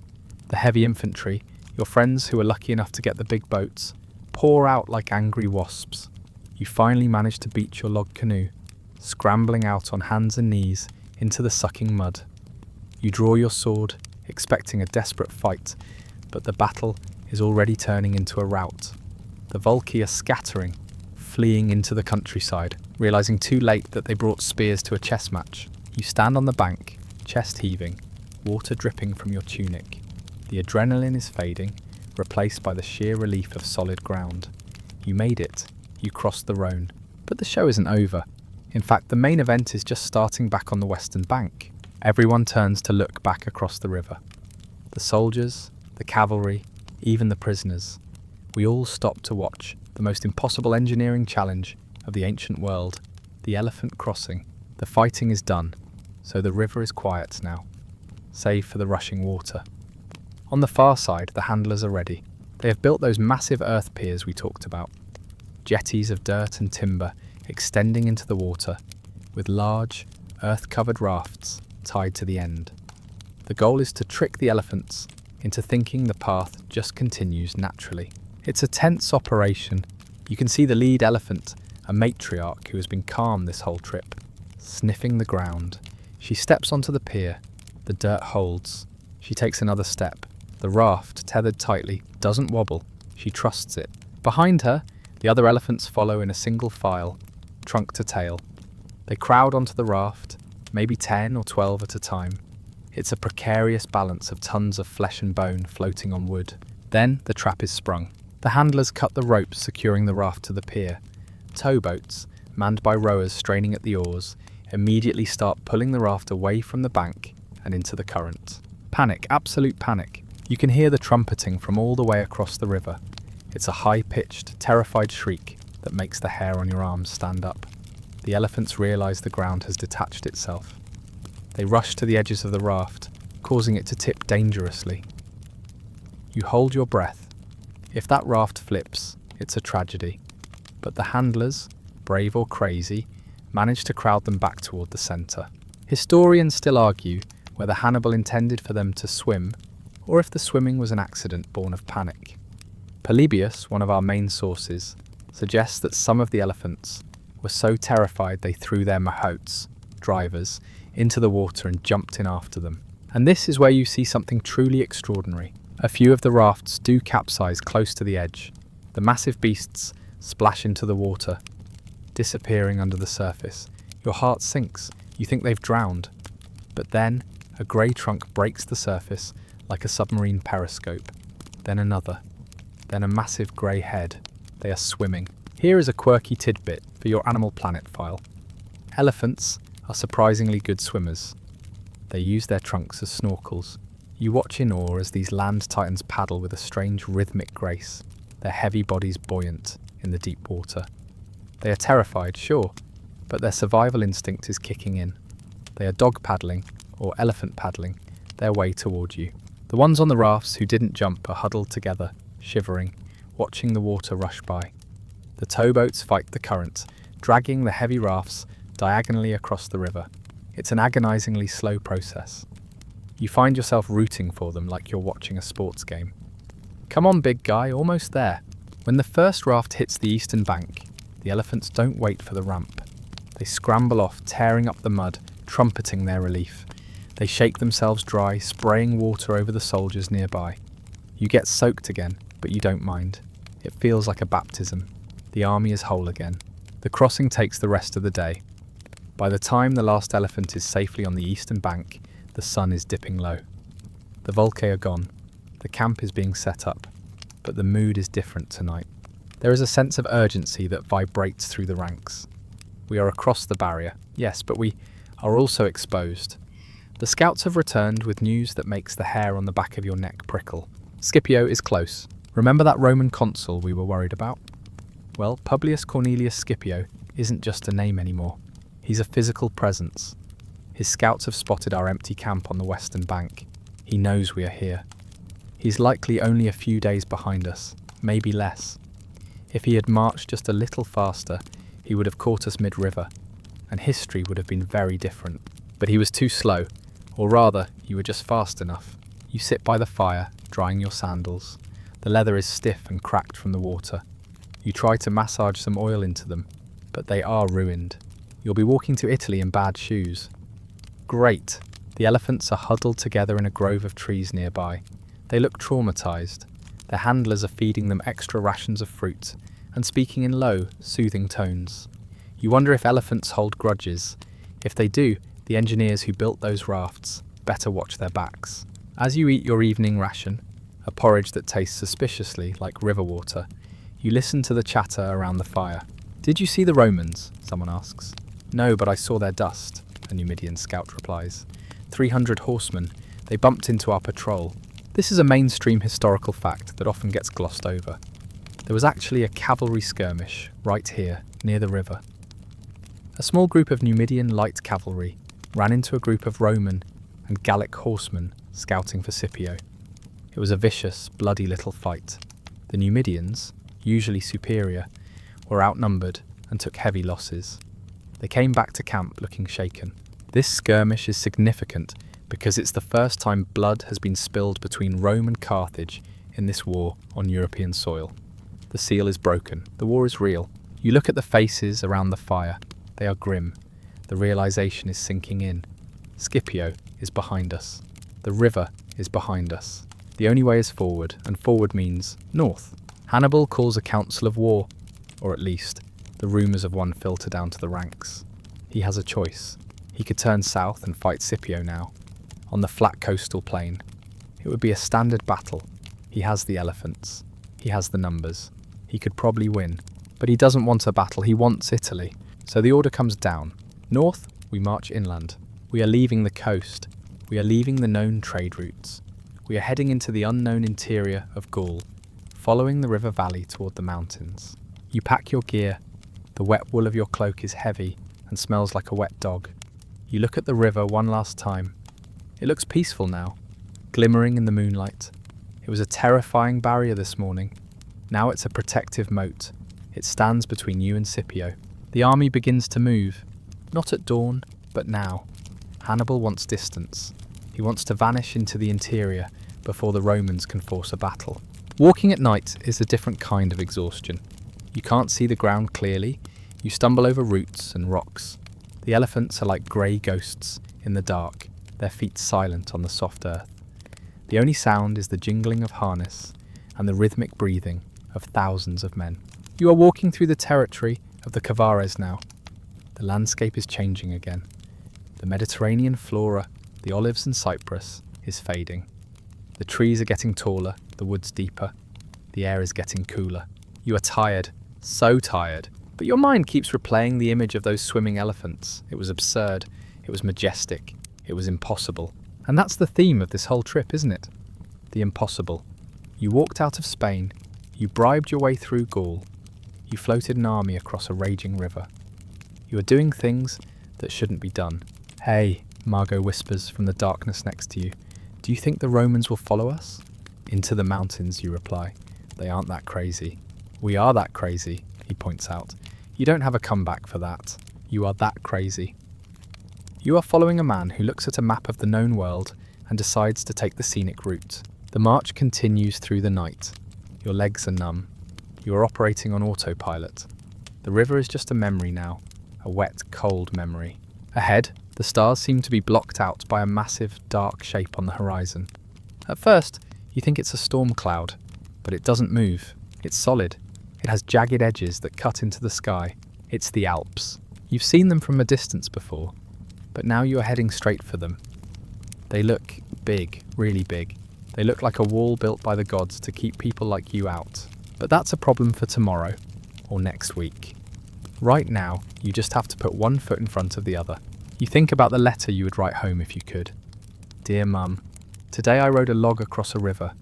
The heavy infantry, your friends who are lucky enough to get the big boats, pour out like angry wasps. You finally manage to beach your log canoe, scrambling out on hands and knees into the sucking mud. You draw your sword, expecting a desperate fight, but the battle is already turning into a rout. The Volki are scattering, fleeing into the countryside, realising too late that they brought spears to a chess match. You stand on the bank, chest heaving, water dripping from your tunic. The adrenaline is fading, replaced by the sheer relief of solid ground. You made it. You crossed the Rhone. But the show isn't over. In fact, the main event is just starting back on the western bank. Everyone turns to look back across the river. The soldiers, the cavalry, even the prisoners. We all stop to watch the most impossible engineering challenge of the ancient world, the elephant crossing. The fighting is done, so the river is quiet now, save for the rushing water. On the far side, the handlers are ready. They have built those massive earth piers we talked about. Jetties of dirt and timber extending into the water, with large, earth-covered rafts tied to the end. The goal is to trick the elephants into thinking the path just continues naturally. It's a tense operation. You can see the lead elephant, a matriarch who has been calm this whole trip, sniffing the ground. She steps onto the pier. The dirt holds. She takes another step. The raft, tethered tightly, doesn't wobble. She trusts it. Behind her, the other elephants follow in a single file, trunk to tail. They crowd onto the raft, maybe 10 or 12 at a time. It's a precarious balance of tons of flesh and bone floating on wood. Then the trap is sprung. The handlers cut the ropes securing the raft to the pier. Towboats, manned by rowers straining at the oars, immediately start pulling the raft away from the bank and into the current. Panic, absolute panic. You can hear the trumpeting from all the way across the river. It's a high-pitched, terrified shriek that makes the hair on your arms stand up. The elephants realize the ground has detached itself. They rush to the edges of the raft, causing it to tip dangerously. You hold your breath. If that raft flips, it's a tragedy. But the handlers, brave or crazy, manage to crowd them back toward the centre. Historians still argue whether Hannibal intended for them to swim, or if the swimming was an accident born of panic. Polybius, one of our main sources, suggests that some of the elephants were so terrified they threw their mahots, drivers, into the water and jumped in after them. And this is where you see something truly extraordinary. A few of the rafts do capsize close to the edge. The massive beasts splash into the water, disappearing under the surface. Your heart sinks. You think they've drowned. But then, a grey trunk breaks the surface like a submarine periscope. Then another. Then a massive grey head. They are swimming. Here is a quirky tidbit for your Animal Planet file. Elephants are surprisingly good swimmers. They use their trunks as snorkels. You watch in awe as these land titans paddle with a strange rhythmic grace, their heavy bodies buoyant in the deep water. They are terrified, sure, but their survival instinct is kicking in. They are dog paddling, or elephant paddling, their way toward you. The ones on the rafts who didn't jump are huddled together, shivering, watching the water rush by. The towboats fight the current, dragging the heavy rafts diagonally across the river. It's an agonizingly slow process. You find yourself rooting for them like you're watching a sports game. Come on, big guy, almost there. When the first raft hits the eastern bank, the elephants don't wait for the ramp. They scramble off, tearing up the mud, trumpeting their relief. They shake themselves dry, spraying water over the soldiers nearby. You get soaked again, but you don't mind. It feels like a baptism. The army is whole again. The crossing takes the rest of the day. By the time the last elephant is safely on the eastern bank, the sun is dipping low. The Volcae are gone. The camp is being set up. But the mood is different tonight. There is a sense of urgency that vibrates through the ranks. We are across the barrier, yes, but we are also exposed. The scouts have returned with news that makes the hair on the back of your neck prickle. Scipio is close. Remember that Roman consul we were worried about? Well, Publius Cornelius Scipio isn't just a name anymore. He's a physical presence. His scouts have spotted our empty camp on the western bank. He knows we are here. He's likely only a few days behind us, maybe less. If he had marched just a little faster, he would have caught us mid-river, and history would have been very different. But he was too slow, or rather, you were just fast enough. You sit by the fire, drying your sandals. The leather is stiff and cracked from the water. You try to massage some oil into them, but they are ruined. You'll be walking to Italy in bad shoes. Great. The elephants are huddled together in a grove of trees nearby. They look traumatized. Their handlers are feeding them extra rations of fruit and speaking in low, soothing tones. You wonder if elephants hold grudges. If they do, The engineers who built those rafts better watch their backs. As you eat your evening ration, a porridge that tastes suspiciously like river water, you listen to the chatter around the fire. "Did you see the Romans?" someone asks. "No, but I saw their dust," a Numidian scout replies. 300 horsemen, they bumped into our patrol. This is a mainstream historical fact that often gets glossed over. There was actually a cavalry skirmish right here, near the river. A small group of Numidian light cavalry ran into a group of Roman and Gallic horsemen scouting for Scipio. It was a vicious, bloody little fight. The Numidians, usually superior, were outnumbered and took heavy losses. They came back to camp looking shaken. This skirmish is significant because it's the first time blood has been spilled between Rome and Carthage in this war on European soil. The seal is broken. The war is real. You look at the faces around the fire. They are grim. The realization is sinking in. Scipio is behind us. The river is behind us. The only way is forward, and forward means north. Hannibal calls a council of war, or at least, the rumours of one filter down to the ranks. He has a choice. He could turn south and fight Scipio now, on the flat coastal plain. It would be a standard battle. He has the elephants. He has the numbers. He could probably win. But he doesn't want a battle, he wants Italy. So the order comes down. North, we march inland. We are leaving the coast. We are leaving the known trade routes. We are heading into the unknown interior of Gaul, following the river valley toward the mountains. You pack your gear. The wet wool of your cloak is heavy and smells like a wet dog. You look at the river one last time. It looks peaceful now, glimmering in the moonlight. It was a terrifying barrier this morning. Now it's a protective moat. It stands between you and Scipio. The army begins to move, not at dawn, but now. Hannibal wants distance. He wants to vanish into the interior before the Romans can force a battle. Walking at night is a different kind of exhaustion. You can't see the ground clearly. You stumble over roots and rocks. The elephants are like grey ghosts in the dark, their feet silent on the soft earth. The only sound is the jingling of harness and the rhythmic breathing of thousands of men. You are walking through the territory of the Cavares now. The landscape is changing again. The Mediterranean flora, the olives and cypress, is fading. The trees are getting taller, the woods deeper. The air is getting cooler. You are tired, so tired. But your mind keeps replaying the image of those swimming elephants. It was absurd. It was majestic. It was impossible. And that's the theme of this whole trip, isn't it? The impossible. You walked out of Spain. You bribed your way through Gaul. You floated an army across a raging river. You are doing things that shouldn't be done. "Hey," Margot whispers from the darkness next to you. "Do you think the Romans will follow us?" "Into the mountains," you reply. "They aren't that crazy." "We are that crazy," he points out. "You don't have a comeback for that. You are that crazy." You are following a man who looks at a map of the known world and decides to take the scenic route. The march continues through the night. Your legs are numb. You are operating on autopilot. The river is just a memory now, a wet, cold memory. Ahead, the stars seem to be blocked out by a massive, dark shape on the horizon. At first, you think it's a storm cloud, but it doesn't move. It's solid. It has jagged edges that cut into the sky. It's the Alps. You've seen them from a distance before, but now you are heading straight for them. They look big, really big. They look like a wall built by the gods to keep people like you out. But that's a problem for tomorrow, or next week. Right now, you just have to put one foot in front of the other. You think about the letter you would write home if you could. "Dear Mum, today I rode a log across a river.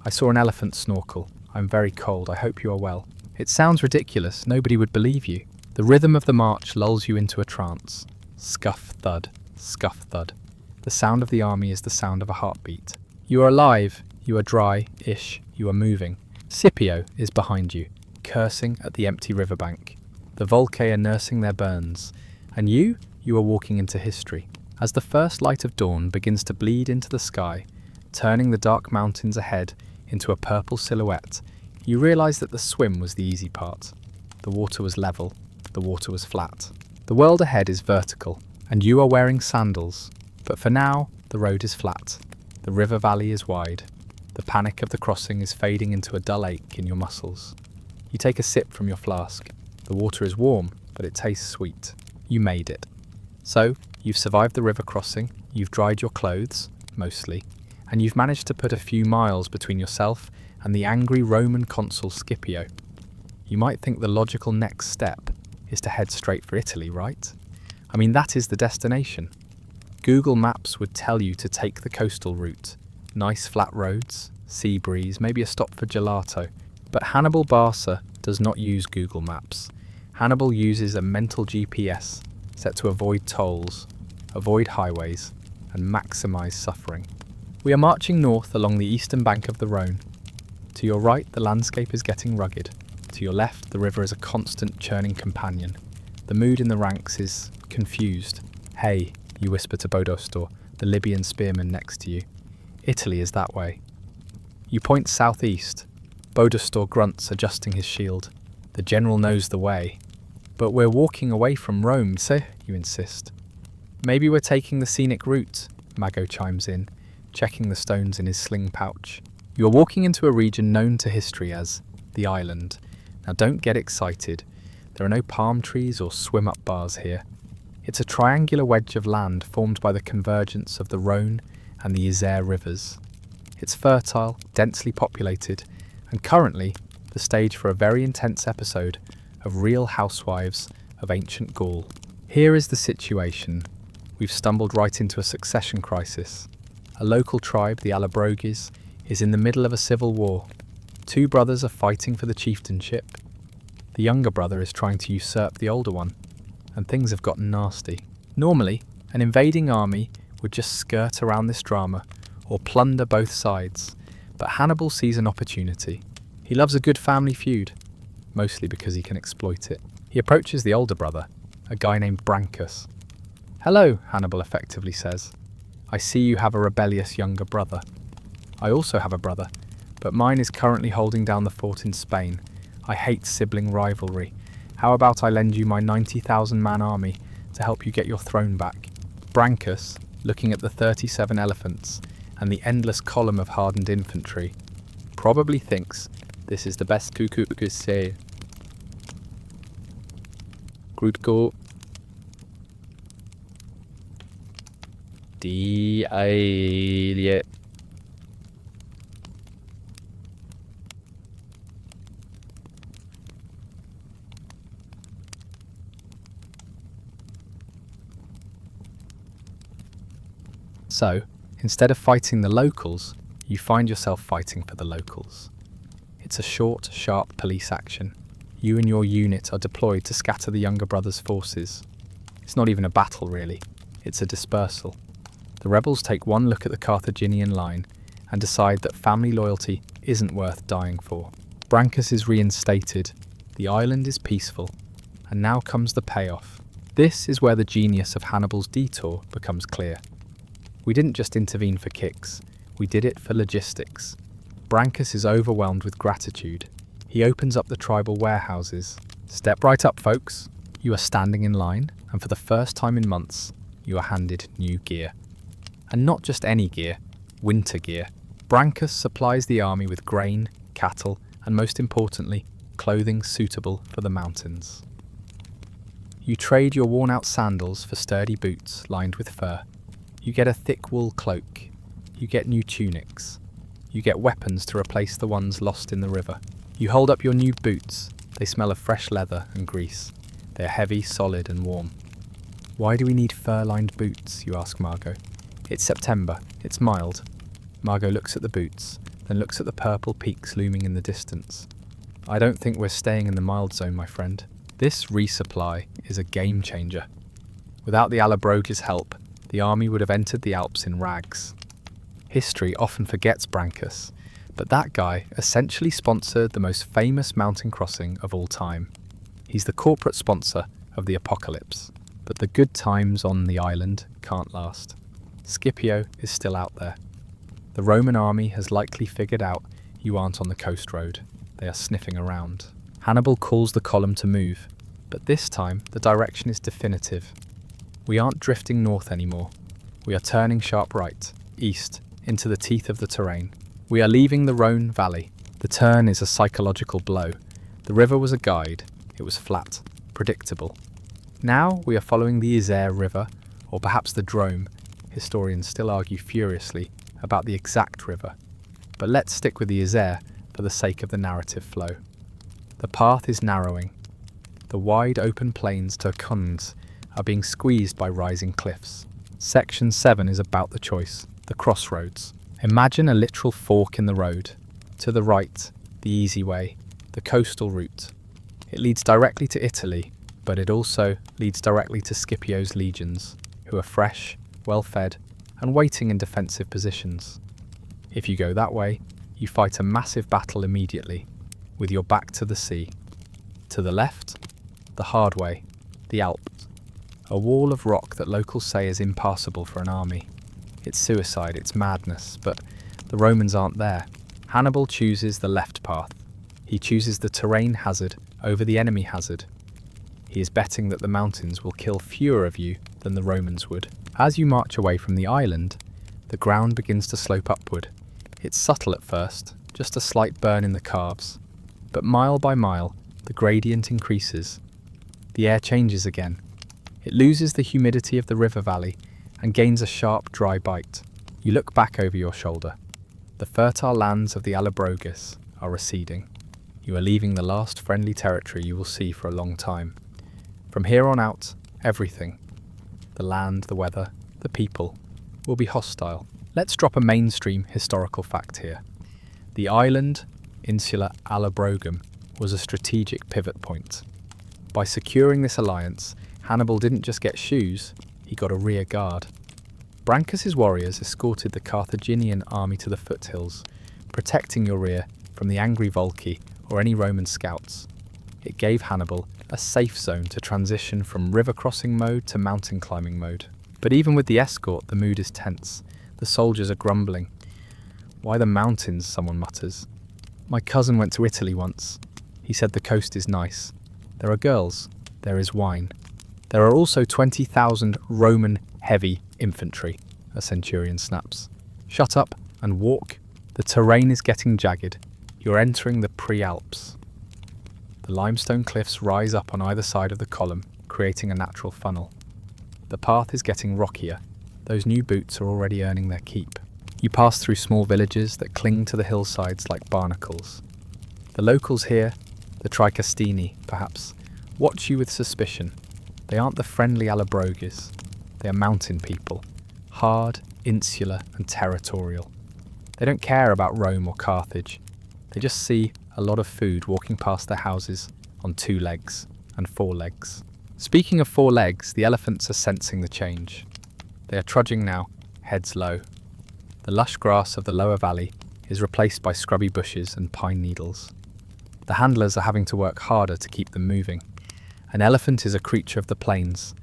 I saw an elephant snorkel. I'm very cold. I hope you are well." It sounds ridiculous. Nobody would believe you. The rhythm of the march lulls you into a trance. Scuff, thud, scuff, thud. The sound of the army is the sound of a heartbeat. You are alive. You are dry-ish. You are moving. Scipio is behind you, cursing at the empty riverbank. The Volcae are nursing their burns, and you are walking into history. As the first light of dawn begins to bleed into the sky, turning the dark mountains ahead into a purple silhouette, you realise that the swim was the easy part. The water was level, the water was flat. The world ahead is vertical, and you are wearing sandals, but for now, the road is flat. The river valley is wide. The panic of the crossing is fading into a dull ache in your muscles. You take a sip from your flask. The water is warm, but it tastes sweet. You made it. So, You've survived the river crossing, you've dried your clothes, mostly, and you've managed to put a few miles between yourself and the angry Roman consul Scipio. You might think the logical next step is to head straight for Italy, right? I mean, that is the destination. Google Maps would tell you to take the coastal route. Nice flat roads, sea breeze, maybe a stop for gelato. But Hannibal Barca does not use Google Maps. Hannibal uses a mental GPS set to avoid tolls, avoid highways, and maximise suffering. We are marching north along the eastern bank of the Rhone. To your right, the landscape is getting rugged. To your left, the river is a constant churning companion. The mood in the ranks is confused. Hey, you whisper to Bodostor, the Libyan spearman next to you. Italy is that way. You point southeast. Bodostor grunts, adjusting his shield. The general knows the way. But we're walking away from Rome, say, you insist. Maybe we're taking the scenic route, Mago chimes in, checking the stones in his sling pouch. You are walking into a region known to history as the island. Now don't get excited. There are no palm trees or swim-up bars here. It's a triangular wedge of land formed by the convergence of the Rhone and the Isère rivers. It's fertile, densely populated, and currently the stage for a very intense episode of Real Housewives of Ancient Gaul. Here is the situation. We've stumbled right into a succession crisis. A local tribe, the Allobroges, is in the middle of a civil war. Two brothers are fighting for the chieftainship. The younger brother is trying to usurp the older one, and things have gotten nasty. Normally, an invading army would just skirt around this drama or plunder both sides, but Hannibal sees an opportunity. He loves a good family feud, mostly because he can exploit it. He approaches the older brother, a guy named Brancus. "Hello," Hannibal effectively says. "I see you have a rebellious younger brother. I also have a brother, but mine is currently holding down the fort in Spain. I hate sibling rivalry. How about I lend you my 90,000-man army to help you get your throne back?" Brancus, looking at the 37 elephants and the endless column of hardened infantry, probably thinks this is the best cuckoo could say. Grutko. Die. So, instead of fighting the locals, you find yourself fighting for the locals. It's a short, sharp police action. You and your unit are deployed to scatter the younger brother's forces. It's not even a battle, really. It's a dispersal. The rebels take one look at the Carthaginian line and decide that family loyalty isn't worth dying for. Brancus is reinstated, the island is peaceful, and now comes the payoff. This is where the genius of Hannibal's detour becomes clear. We didn't just intervene for kicks, we did it for logistics. Brancus is overwhelmed with gratitude. He opens up the tribal warehouses. "Step right up, folks. You are standing in line, and for the first time in months, you are handed new gear. And not just any gear, winter gear. Brancus supplies the army with grain, cattle, and most importantly, clothing suitable for the mountains. You trade your worn-out sandals for sturdy boots lined with fur. You get a thick wool cloak. You get new tunics. You get weapons to replace the ones lost in the river. You hold up your new boots. They smell of fresh leather and grease. They are heavy, solid, and warm. "Why do we need fur-lined boots?" you ask Margot. "It's September. It's mild." Margot looks at the boots, then looks at the purple peaks looming in the distance. "I don't think we're staying in the mild zone, my friend. This resupply is a game changer. Without the Allobroges' help, the army would have entered the Alps in rags." History often forgets Brancus, but that guy essentially sponsored the most famous mountain crossing of all time. He's the corporate sponsor of the apocalypse. But the good times on the island can't last. Scipio is still out there. The Roman army has likely figured out you aren't on the coast road. They are sniffing around. Hannibal calls the column to move, but this time the direction is definitive. We aren't drifting north anymore. We are turning sharp right, east, into the teeth of the terrain. We are leaving the Rhone Valley. The turn is a psychological blow. The river was a guide. It was flat, predictable. Now we are following the Isère River Or perhaps the Drome. Historians still argue furiously about the exact river. But let's stick with the Isère for the sake of the narrative flow. The path is narrowing. The wide open plains to Cons are being squeezed by rising cliffs. Section 7 is about the choice, the crossroads. Imagine a literal fork in the road. To the right, the easy way, the coastal route. It leads directly to Italy, but it also leads directly to Scipio's legions, who are fresh, well-fed, and waiting in defensive positions. If you go that way, you fight a massive battle immediately, with your back to the sea. To the left, the hard way, the Alps, a wall of rock that locals say is impassable for an army. It's suicide, it's madness, but the Romans aren't there. Hannibal chooses the left path. He chooses the terrain hazard over the enemy hazard. He is betting that the mountains will kill fewer of you than the Romans would. As you march away from the island, the ground begins to slope upward. It's subtle at first, just a slight burn in the calves. But mile by mile, the gradient increases. The air changes again. It loses the humidity of the river valley and gains a sharp, dry bite. You look back over your shoulder. The fertile lands of the Allobroges are receding. You are leaving the last friendly territory you will see for a long time. From here on out, everything, the land, the weather, the people, will be hostile. Let's drop a mainstream historical fact here. The island, Insula Allobrogum, was a strategic pivot point. By securing this alliance, Hannibal didn't just get shoes, he got a rear guard. Brancus's warriors escorted the Carthaginian army to the foothills, protecting your rear from the angry Volci or any Roman scouts. It gave Hannibal a safe zone to transition from river crossing mode to mountain climbing mode. But even with the escort, the mood is tense. The soldiers are grumbling. "Why the mountains?" someone mutters. "My cousin went to Italy once. He said the coast is nice. There are girls. There is wine. There are also 20,000 Roman heavy infantry," a centurion snaps. "Shut up and walk. The terrain is getting jagged. You're entering the pre-Alps." The limestone cliffs rise up on either side of the column, creating a natural funnel. The path is getting rockier. Those new boots are already earning their keep. You pass through small villages that cling to the hillsides like barnacles. The locals here, the Tricastini, perhaps, watch you with suspicion. They aren't the friendly Allobroges. They are mountain people, hard, insular and territorial. They don't care about Rome or Carthage. They just see a lot of food walking past their houses on 2 legs and 4 legs. Speaking of 4 legs, the elephants are sensing the change. They are trudging now, heads low. The lush grass of the lower valley is replaced by scrubby bushes and pine needles. The handlers are having to work harder to keep them moving. An elephant is a creature of the plains.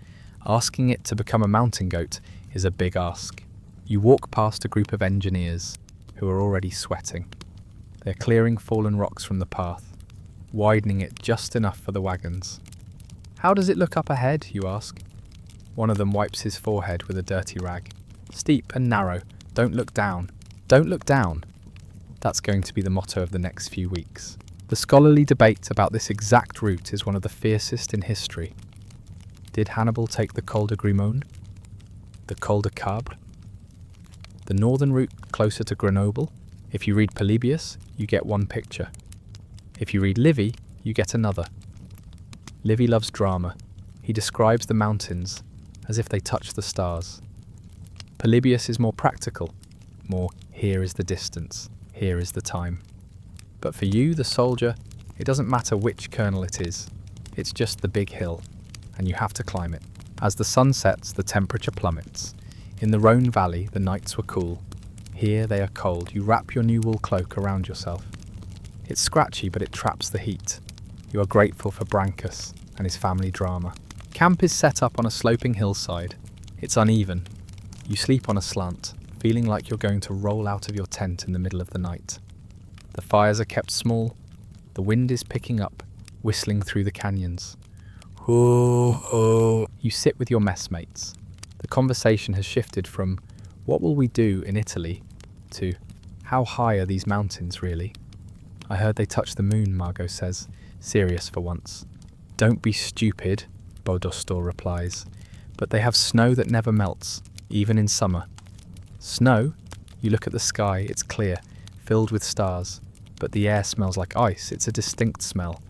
Asking it to become a mountain goat is a big ask. You walk past a group of engineers who are already sweating. They're clearing fallen rocks from the path, widening it just enough for the wagons. "How does it look up ahead?" you ask. One of them wipes his forehead with a dirty rag. "Steep and narrow. Don't look down. Don't look down." That's going to be the motto of the next few weeks. The scholarly debate about this exact route is one of the fiercest in history. Did Hannibal take the Col de Grimone? The Col de Cabre? The northern route closer to Grenoble? If you read Polybius, you get one picture. If you read Livy, you get another. Livy loves drama. He describes the mountains as if they touch the stars. Polybius is more practical, more here is the distance, here is the time. But for you, the soldier, it doesn't matter which kernel it is. It's just the big hill, and you have to climb it. As the sun sets, the temperature plummets. In the Rhone Valley, the nights were cool. Here they are cold. You wrap your new wool cloak around yourself. It's scratchy, but it traps the heat. You are grateful for Brancus and his family drama. Camp is set up on a sloping hillside. It's uneven. You sleep on a slant, feeling like you're going to roll out of your tent in the middle of the night. The fires are kept small. The wind is picking up, whistling through the canyons. Hoo, hoo. You sit with your messmates. The conversation has shifted from, "What will we do in Italy?" to, "How high are these mountains really?" "I heard they touch the moon," Margot says, serious for once. "Don't be stupid," Bodostor replies. But they have snow that never melts, even in summer. Snow? You look at the sky, it's clear, filled with stars, but the air smells like ice. It's a distinct smell.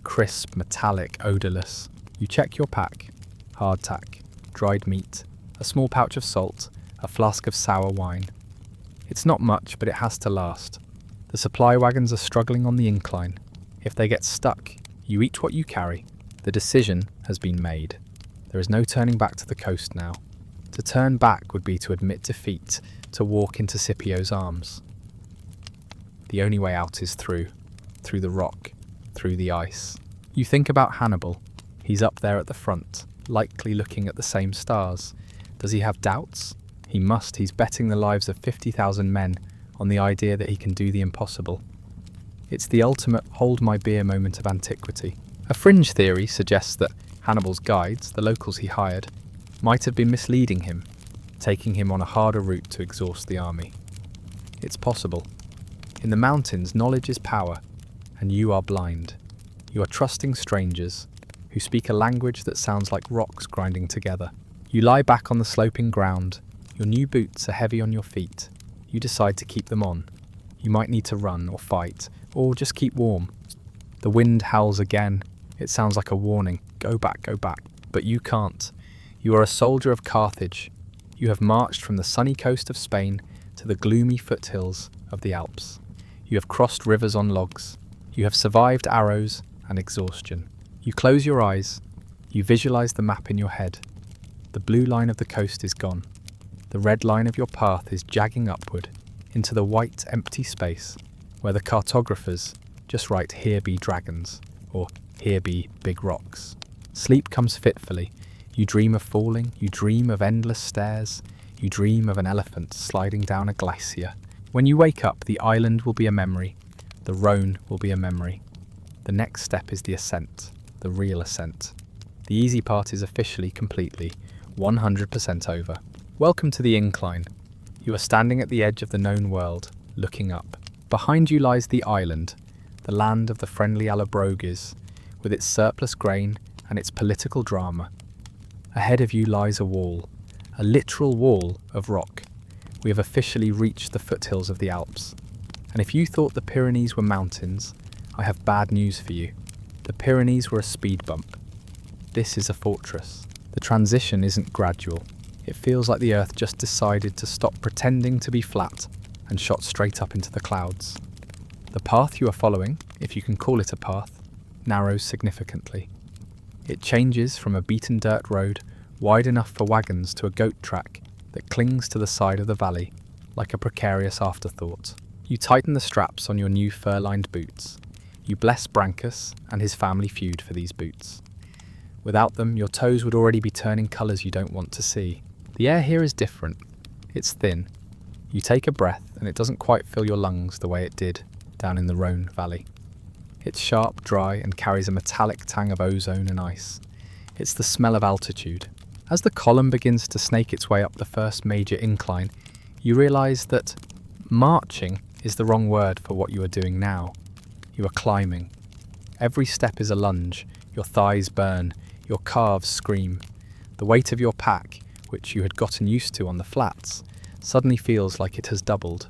Crisp, metallic, odourless. You check your pack. Hardtack, dried meat, a small pouch of salt, a flask of sour wine. It's not much, but it has to last. The supply wagons are struggling on the incline. If they get stuck, you eat what you carry. The decision has been made. There is no turning back to the coast now. To turn back would be to admit defeat, to walk into Scipio's arms. The only way out is through the rock, through the ice. You think about Hannibal. He's up there at the front, likely looking at the same stars. Does he have doubts? He must. He's betting the lives of 50,000 men on the idea that he can do the impossible. It's the ultimate hold my beer moment of antiquity. A fringe theory suggests that Hannibal's guides, the locals he hired, might have been misleading him, taking him on a harder route to exhaust the army. It's possible. In the mountains, knowledge is power, and you are blind. You are trusting strangers who speak a language that sounds like rocks grinding together. You lie back on the sloping ground. Your new boots are heavy on your feet. You decide to keep them on. You might need to run or fight, or just keep warm. The wind howls again. It sounds like a warning. Go back, go back. But you can't. You are a soldier of Carthage. You have marched from the sunny coast of Spain to the gloomy foothills of the Alps. You have crossed rivers on logs. You have survived arrows and exhaustion. You close your eyes. You visualize the map in your head. The blue line of the coast is gone. The red line of your path is jagging upward into the white, empty space where the cartographers just write "Here be dragons" or "Here be big rocks." Sleep comes fitfully. You dream of falling. You dream of endless stairs. You dream of an elephant sliding down a glacier. When you wake up, the island will be a memory. The Rhone will be a memory. The next step is the ascent, the real ascent. The easy part is officially, completely, 100% over. Welcome to the incline. You are standing at the edge of the known world, looking up. Behind you lies the island, the land of the friendly Allobroges, with its surplus grain and its political drama. Ahead of you lies a wall, a literal wall of rock. We have officially reached the foothills of the Alps. And if you thought the Pyrenees were mountains, I have bad news for you. The Pyrenees were a speed bump. This is a fortress. The transition isn't gradual. It feels like the earth just decided to stop pretending to be flat and shot straight up into the clouds. The path you are following, if you can call it a path, narrows significantly. It changes from a beaten dirt road wide enough for wagons to a goat track that clings to the side of the valley like a precarious afterthought. You tighten the straps on your new fur-lined boots. You bless Brancus and his family feud for these boots. Without them, your toes would already be turning colours you don't want to see. The air here is different. It's thin. You take a breath and it doesn't quite fill your lungs the way it did down in the Rhone Valley. It's sharp, dry, and carries a metallic tang of ozone and ice. It's the smell of altitude. As the column begins to snake its way up the first major incline, you realise that marching is the wrong word for what you are doing now. You are climbing. Every step is a lunge. Your thighs burn. Your calves scream. The weight of your pack, which you had gotten used to on the flats, suddenly feels like it has doubled.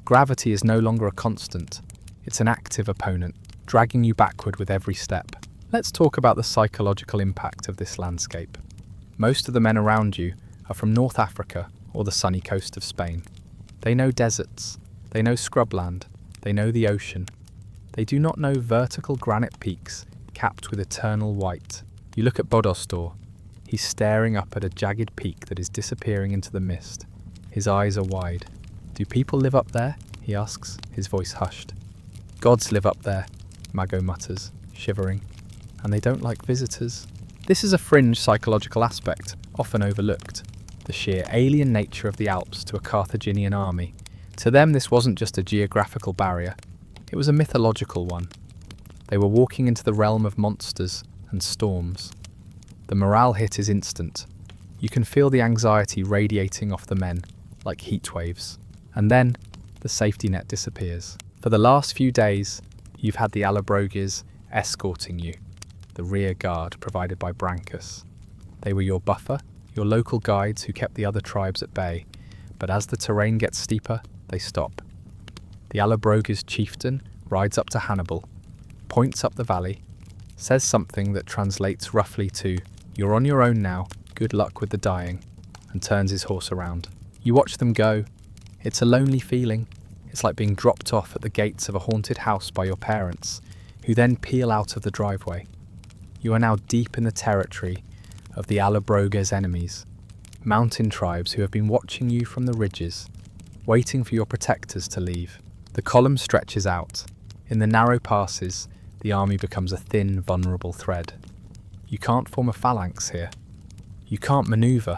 Gravity is no longer a constant. It's an active opponent, dragging you backward with every step. Let's talk about the psychological impact of this landscape. Most of the men around you are from North Africa or the sunny coast of Spain. They know deserts. They know scrubland. They know the ocean. They do not know vertical granite peaks capped with eternal white. You look at Bodostor. He's staring up at a jagged peak that is disappearing into the mist. His eyes are wide. "Do people live up there?" he asks, his voice hushed. "Gods live up there," Mago mutters, shivering. "And they don't like visitors." This is a fringe psychological aspect, often overlooked. The sheer alien nature of the Alps to a Carthaginian army. To them, this wasn't just a geographical barrier. It was a mythological one. They were walking into the realm of monsters and storms. The morale hit is instant. You can feel the anxiety radiating off the men, like heat waves. And then, the safety net disappears. For the last few days, you've had the Allobroges escorting you, the rear guard provided by Brancus. They were your buffer, your local guides who kept the other tribes at bay, but as the terrain gets steeper, they stop. The Allobroges chieftain rides up to Hannibal, points up the valley, says something that translates roughly to, "You're on your own now, good luck with the dying," and turns his horse around. You watch them go. It's a lonely feeling. It's like being dropped off at the gates of a haunted house by your parents, who then peel out of the driveway. You are now deep in the territory of the Allobroges' enemies, mountain tribes who have been watching you from the ridges, waiting for your protectors to leave. The column stretches out. In the narrow passes, the army becomes a thin, vulnerable thread. You can't form a phalanx here. You can't maneuver.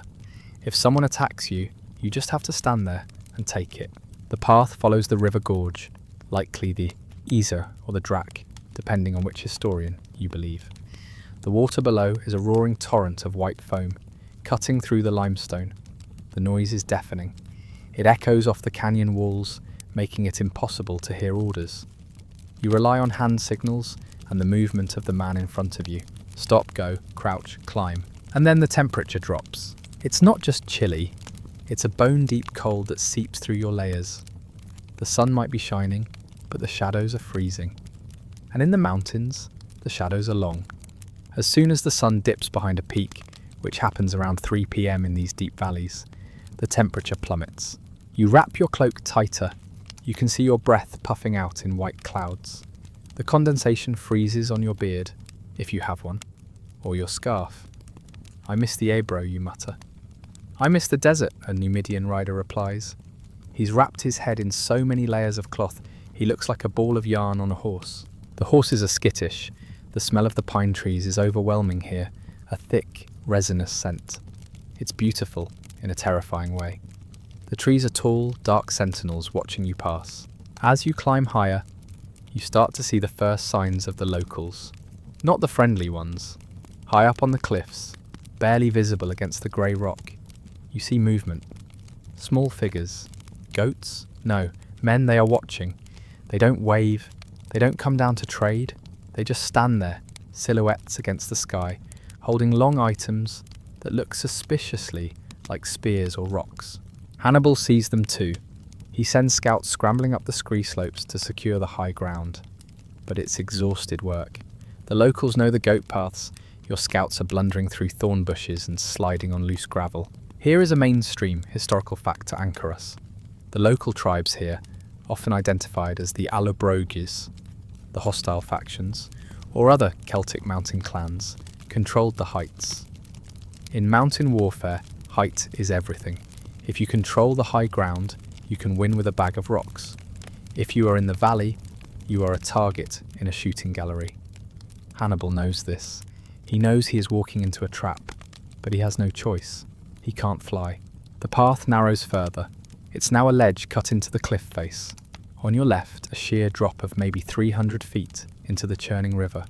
If someone attacks you, you just have to stand there and take it. The path follows the river gorge, likely the Isar or the Drac, depending on which historian you believe. The water below is a roaring torrent of white foam, cutting through the limestone. The noise is deafening. It echoes off the canyon walls, making it impossible to hear orders. You rely on hand signals and the movement of the man in front of you. Stop, go, crouch, climb. And then the temperature drops. It's not just chilly, it's a bone-deep cold that seeps through your layers. The sun might be shining, but the shadows are freezing. And in the mountains, the shadows are long. As soon as the sun dips behind a peak, which happens around 3 p.m. in these deep valleys, the temperature plummets. You wrap your cloak tighter. You can see your breath puffing out in white clouds. The condensation freezes on your beard, if you have one, or your scarf. "I miss the Ebro," you mutter. "I miss the desert," a Numidian rider replies. He's wrapped his head in so many layers of cloth, he looks like a ball of yarn on a horse. The horses are skittish. The smell of the pine trees is overwhelming here, a thick, resinous scent. It's beautiful in a terrifying way. The trees are tall, dark sentinels watching you pass. As you climb higher, you start to see the first signs of the locals. Not the friendly ones. High up on the cliffs, barely visible against the grey rock, you see movement. Small figures. Goats? No, men. They are watching. They don't wave. They don't come down to trade. They just stand there, silhouettes against the sky, holding long items that look suspiciously like spears or rocks. Hannibal sees them too. He sends scouts scrambling up the scree slopes to secure the high ground. But it's exhausted work. The locals know the goat paths. Your scouts are blundering through thorn bushes and sliding on loose gravel. Here is a mainstream historical fact to anchor us. The local tribes here, often identified as the Allobroges, the hostile factions, or other Celtic mountain clans, controlled the heights. In mountain warfare, height is everything. If you control the high ground, you can win with a bag of rocks. If you are in the valley, you are a target in a shooting gallery. Hannibal knows this. He knows he is walking into a trap, but he has no choice. He can't fly. The path narrows further. It's now a ledge cut into the cliff face. On your left, a sheer drop of maybe 300 feet into the churning river.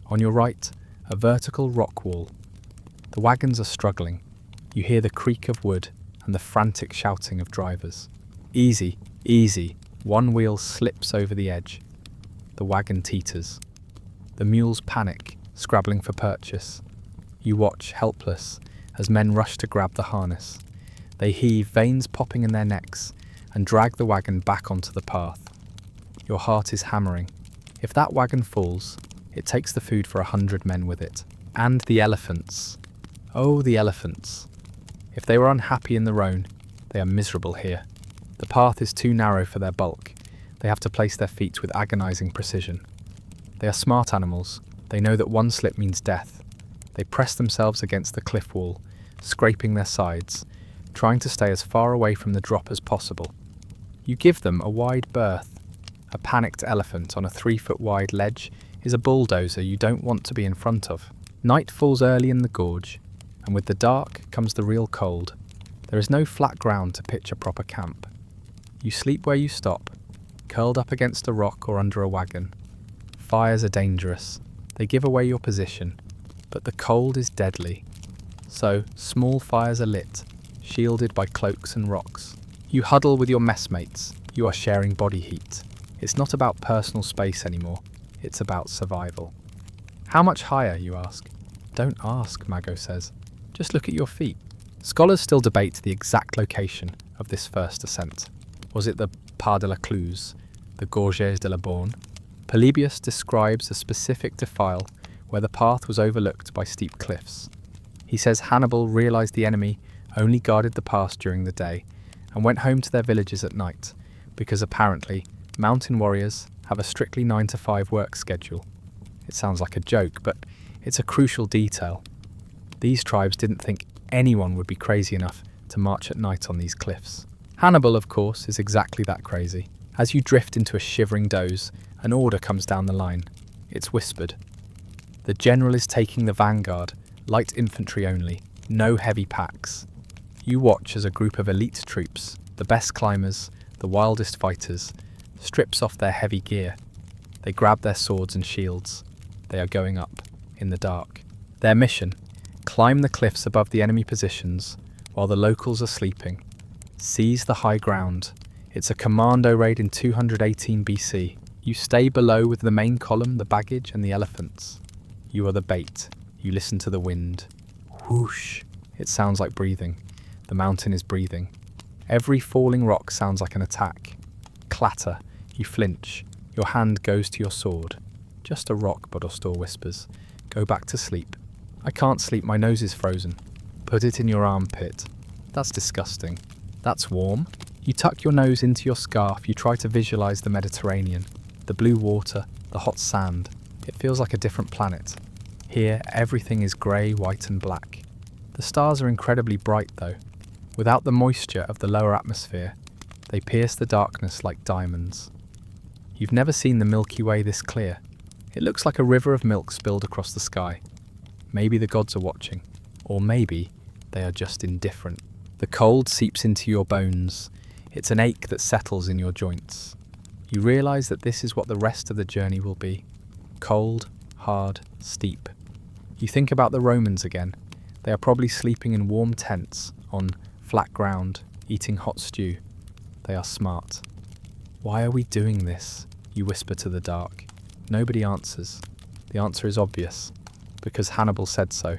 On your right, a vertical rock wall. The wagons are struggling. You hear the creak of wood and the frantic shouting of drivers. Easy, easy. One wheel slips over the edge. The wagon teeters. The mules panic, scrabbling for purchase. You watch, helpless, as men rush to grab the harness. They heave, veins popping in their necks, and drag the wagon back onto the path. Your heart is hammering. If that wagon falls, it takes the food for 100 men with it. And the elephants. Oh, the elephants. If they were unhappy in the roan, they are miserable here. The path is too narrow for their bulk. They have to place their feet with agonizing precision. They are smart animals. They know that one slip means death. They press themselves against the cliff wall, scraping their sides, trying to stay as far away from the drop as possible. You give them a wide berth. A panicked elephant on a 3-foot wide ledge is a bulldozer you don't want to be in front of. Night falls early in the gorge, and with the dark comes the real cold. There is no flat ground to pitch a proper camp. You sleep where you stop, curled up against a rock or under a wagon. Fires are dangerous. They give away your position, but the cold is deadly. So, small fires are lit, shielded by cloaks and rocks. You huddle with your messmates. You are sharing body heat. It's not about personal space anymore. It's about survival. How much higher, you ask? Don't ask, Mago says. Just look at your feet. Scholars still debate the exact location of this first ascent. Was it the Pas de la Cluse, the Gorges de la Borne? Polybius describes a specific defile where the path was overlooked by steep cliffs. He says Hannibal realised the enemy only guarded the pass during the day and went home to their villages at night, because apparently mountain warriors have a strictly 9-to-5 work schedule. It sounds like a joke, but it's a crucial detail. These tribes didn't think anyone would be crazy enough to march at night on these cliffs. Hannibal, of course, is exactly that crazy. As you drift into a shivering doze, an order comes down the line. It's whispered. The general is taking the vanguard, light infantry only, no heavy packs. You watch as a group of elite troops, the best climbers, the wildest fighters, strips off their heavy gear. They grab their swords and shields. They are going up, in the dark. Their mission: climb the cliffs above the enemy positions while the locals are sleeping. Seize the high ground. It's a commando raid in 218 BC. You stay below with the main column, the baggage and the elephants. You are the bait. You listen to the wind. Whoosh. It sounds like breathing. The mountain is breathing. Every falling rock sounds like an attack. Clatter. You flinch. Your hand goes to your sword. Just a rock, Bodostor whispers. Go back to sleep. I can't sleep, my nose is frozen. Put it in your armpit. That's disgusting. That's warm. You tuck your nose into your scarf. You try to visualize the Mediterranean. The blue water, the hot sand. It feels like a different planet. Here, everything is grey, white and black. The stars are incredibly bright though. Without the moisture of the lower atmosphere, they pierce the darkness like diamonds. You've never seen the Milky Way this clear. It looks like a river of milk spilled across the sky. Maybe the gods are watching, or maybe they are just indifferent. The cold seeps into your bones. It's an ache that settles in your joints. You realise that this is what the rest of the journey will be. Cold, hard, steep. You think about the Romans again. They are probably sleeping in warm tents, on flat ground, eating hot stew. They are smart. Why are we doing this? You whisper to the dark. Nobody answers. The answer is obvious. Because Hannibal said so.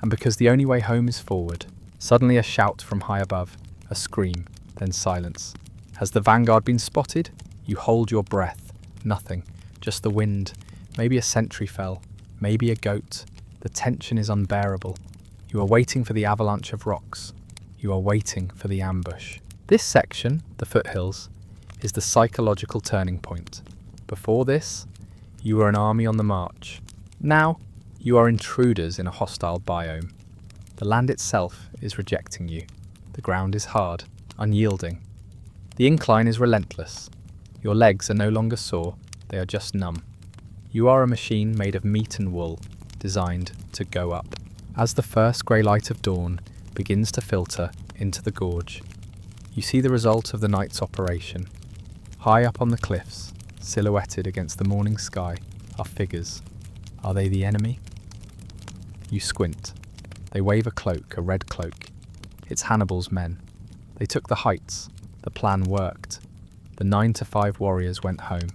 And because the only way home is forward. Suddenly a shout from high above. A scream. Then silence. Has the vanguard been spotted? You hold your breath. Nothing. Just the wind. Maybe a sentry fell. Maybe a goat. The tension is unbearable. You are waiting for the avalanche of rocks. You are waiting for the ambush. This section, the foothills, is the psychological turning point. Before this, you were an army on the march. Now, you are intruders in a hostile biome. The land itself is rejecting you. The ground is hard, unyielding. The incline is relentless. Your legs are no longer sore, they are just numb. You are a machine made of meat and wool, designed to go up. As the first grey light of dawn begins to filter into the gorge, you see the result of the night's operation. High up on the cliffs, silhouetted against the morning sky, are figures. Are they the enemy? You squint. They wave a cloak, a red cloak. It's Hannibal's men. They took the heights. The plan worked. The 9-to-5 warriors went home.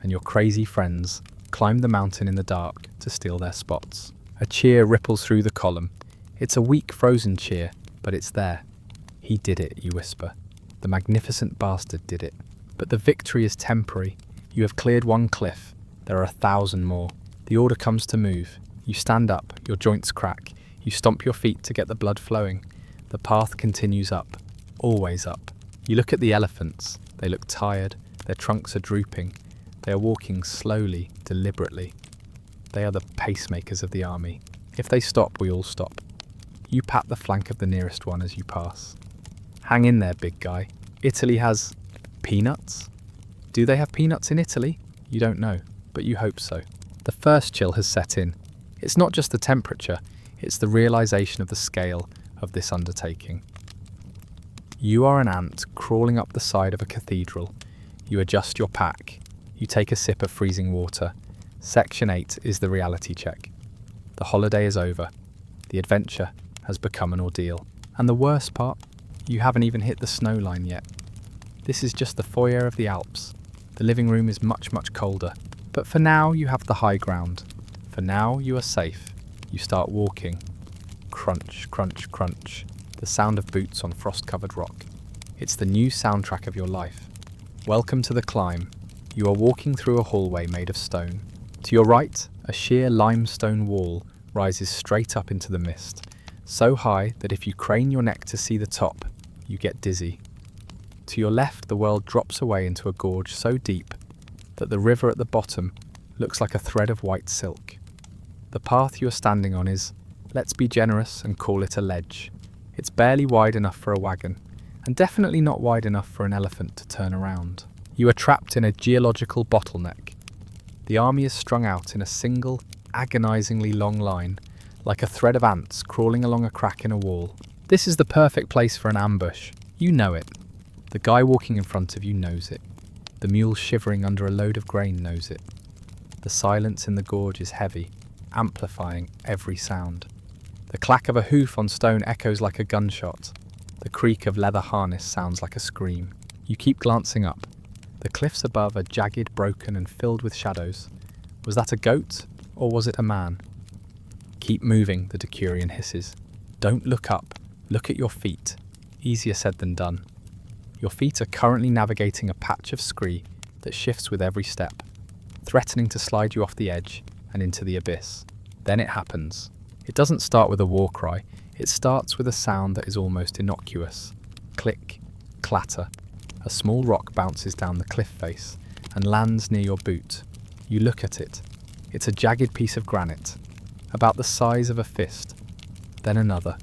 And your crazy friends climbed the mountain in the dark to steal their spots. A cheer ripples through the column. It's a weak, frozen cheer, but it's there. He did it, you whisper. The magnificent bastard did it. But the victory is temporary. You have cleared one cliff. There are 1,000 more. The order comes to move. You stand up, your joints crack. You stomp your feet to get the blood flowing. The path continues up, always up. You look at the elephants. They look tired. Their trunks are drooping. They are walking slowly, deliberately. They are the pacemakers of the army. If they stop, we all stop. You pat the flank of the nearest one as you pass. Hang in there, big guy. Italy has peanuts? Do they have peanuts in Italy? You don't know, but you hope so. The first chill has set in. It's not just the temperature, it's the realization of the scale of this undertaking. You are an ant crawling up the side of a cathedral. You adjust your pack. You take a sip of freezing water. Section 8 is the reality check. The holiday is over. The adventure has become an ordeal. And the worst part, you haven't even hit the snow line yet. This is just the foyer of the Alps. The living room is much, much colder. But for now, you have the high ground. For now, you are safe. You start walking. Crunch, crunch, crunch. The the sound of boots on frost-covered rock. It's the new soundtrack of your life. Welcome to the climb. You are walking through a hallway made of stone. To your right, a sheer limestone wall rises straight up into the mist, so high that if you crane your neck to see the top, you get dizzy. To your left, the world drops away into a gorge so deep that the river at the bottom looks like a thread of white silk. The path you are standing on is, let's be generous and call it a ledge. It's barely wide enough for a wagon, and definitely not wide enough for an elephant to turn around. You are trapped in a geological bottleneck. The army is strung out in a single, agonizingly long line, like a thread of ants crawling along a crack in a wall. This is the perfect place for an ambush. You know it. The guy walking in front of you knows it. The mule shivering under a load of grain knows it. The silence in the gorge is heavy, amplifying every sound. The clack of a hoof on stone echoes like a gunshot. The creak of leather harness sounds like a scream. You keep glancing up. The cliffs above are jagged, broken, and filled with shadows. Was that a goat, or was it a man? Keep moving, the Decurion hisses. Don't look up. Look at your feet. Easier said than done. Your feet are currently navigating a patch of scree that shifts with every step, threatening to slide you off the edge and into the abyss. Then it happens. It doesn't start with a war cry. It starts with a sound that is almost innocuous. Click, clatter. A small rock bounces down the cliff face and lands near your boot. You look at it. It's a jagged piece of granite, about the size of a fist. Then another.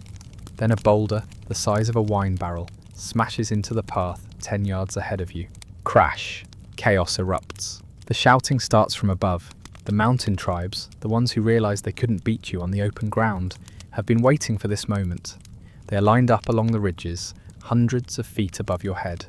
Then a boulder, the size of a wine barrel, smashes into the path 10 yards ahead of you. Crash. Chaos erupts. The shouting starts from above. The mountain tribes, the ones who realized they couldn't beat you on the open ground, have been waiting for this moment. They are lined up along the ridges, hundreds of feet above your head.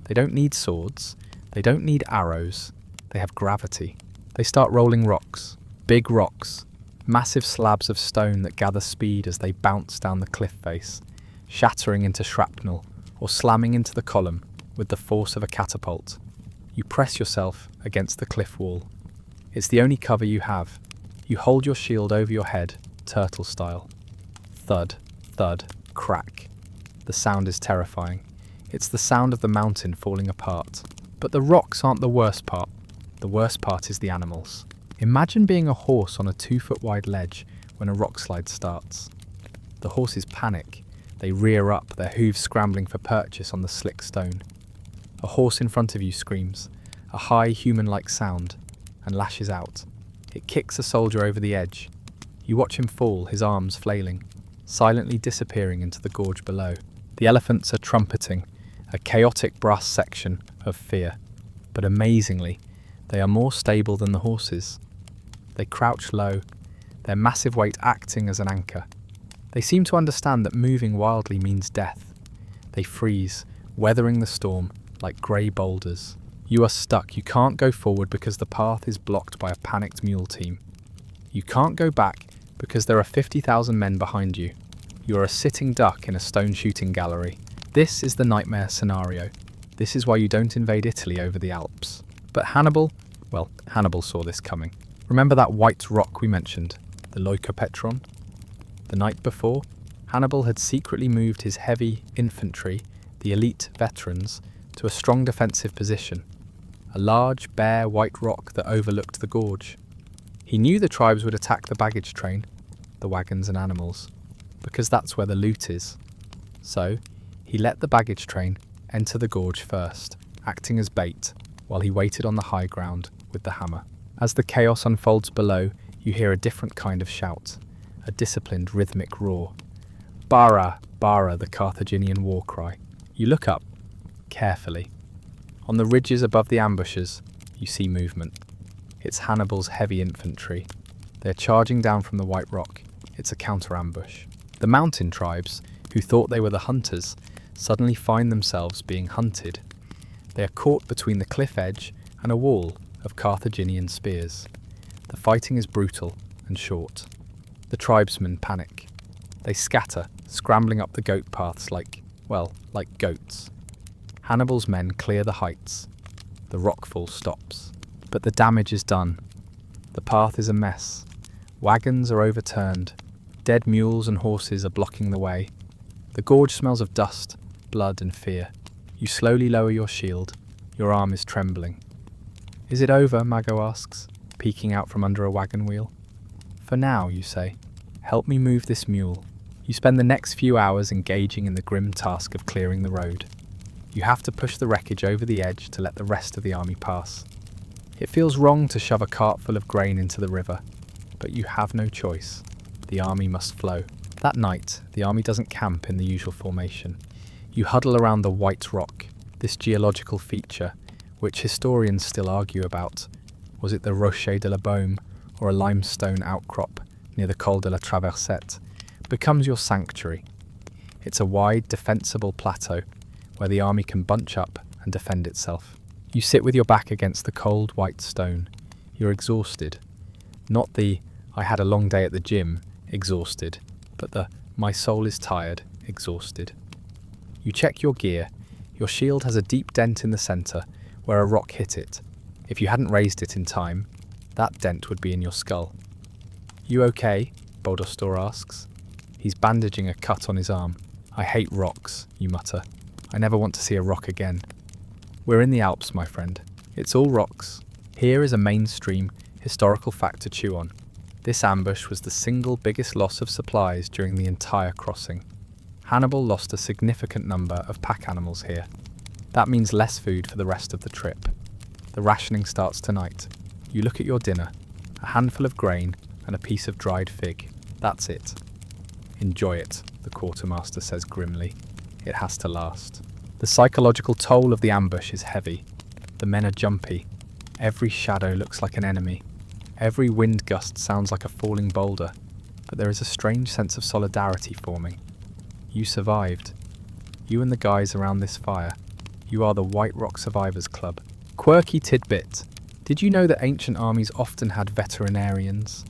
They don't need swords. They don't need arrows. They have gravity. They start rolling rocks. Big rocks. Massive slabs of stone that gather speed as they bounce down the cliff face, shattering into shrapnel or slamming into the column with the force of a catapult. You press yourself against the cliff wall. It's the only cover you have. You hold your shield over your head, turtle style. Thud, thud, crack. The sound is terrifying. It's the sound of the mountain falling apart. But the rocks aren't the worst part. The worst part is the animals. Imagine being a horse on a 2-foot wide ledge when a rock slide starts. The horses panic. They rear up, their hooves scrambling for purchase on the slick stone. A horse in front of you screams, a high human-like sound, and lashes out. It kicks a soldier over the edge. You watch him fall, his arms flailing, silently disappearing into the gorge below. The elephants are trumpeting, a chaotic brass section of fear. But amazingly, they are more stable than the horses. They crouch low, their massive weight acting as an anchor. They seem to understand that moving wildly means death. They freeze, weathering the storm like grey boulders. You are stuck. You can't go forward because the path is blocked by a panicked mule team. You can't go back because there are 50,000 men behind you. You are a sitting duck in a stone shooting gallery. This is the nightmare scenario. This is why you don't invade Italy over the Alps. But Hannibal saw this coming. Remember that white rock we mentioned, the Leucopetron? The night before, Hannibal had secretly moved his heavy infantry, the elite veterans, to a strong defensive position, a large, bare white rock that overlooked the gorge. He knew the tribes would attack the baggage train, the wagons and animals, because that's where the loot is. So, he let the baggage train enter the gorge first, acting as bait, while he waited on the high ground with the hammer. As the chaos unfolds below, you hear a different kind of shout, a disciplined rhythmic roar. Bara, Bara, the Carthaginian war cry. You look up, carefully. On the ridges above the ambushes, you see movement. It's Hannibal's heavy infantry. They're charging down from the white rock. It's a counter-ambush. The mountain tribes, who thought they were the hunters, suddenly find themselves being hunted. They are caught between the cliff edge and a wall of Carthaginian spears. The fighting is brutal and short. The tribesmen panic. They scatter, scrambling up the goat paths like goats. Hannibal's men clear the heights. The rockfall stops. But the damage is done. The path is a mess. Wagons are overturned. Dead mules and horses are blocking the way. The gorge smells of dust, blood and fear. You slowly lower your shield. Your arm is trembling. "Is it over?" Mago asks, peeking out from under a wagon wheel. "For now," you say. "Help me move this mule." You spend the next few hours engaging in the grim task of clearing the road. You have to push the wreckage over the edge to let the rest of the army pass. It feels wrong to shove a cart full of grain into the river, but you have no choice. The army must flow. That night, the army doesn't camp in the usual formation. You huddle around the White Rock, this geological feature, which historians still argue about. Was it the Rocher de la Baume, or a limestone outcrop near the Col de la Traversette? Becomes your sanctuary. It's a wide, defensible plateau where the army can bunch up and defend itself. You sit with your back against the cold, white stone. You're exhausted. Not the "I had a long day at the gym" exhausted, but the "my soul is tired" exhausted. You check your gear. Your shield has a deep dent in the centre where a rock hit it. If you hadn't raised it in time, that dent would be in your skull. "You okay?" Bodostor asks. He's bandaging a cut on his arm. "I hate rocks," you mutter. "I never want to see a rock again." We're in the Alps, my friend. It's all rocks. Here is a mainstream historical fact to chew on. This ambush was the single biggest loss of supplies during the entire crossing. Hannibal lost a significant number of pack animals here. That means less food for the rest of the trip. The rationing starts tonight. You look at your dinner, a handful of grain and a piece of dried fig. That's it. "Enjoy it," the quartermaster says grimly. "It has to last." The psychological toll of the ambush is heavy. The men are jumpy. Every shadow looks like an enemy. Every wind gust sounds like a falling boulder. But there is a strange sense of solidarity forming. You survived. You and the guys around this fire. You are the White Rock Survivors Club. Quirky tidbit. Did you know that ancient armies often had veterinarians?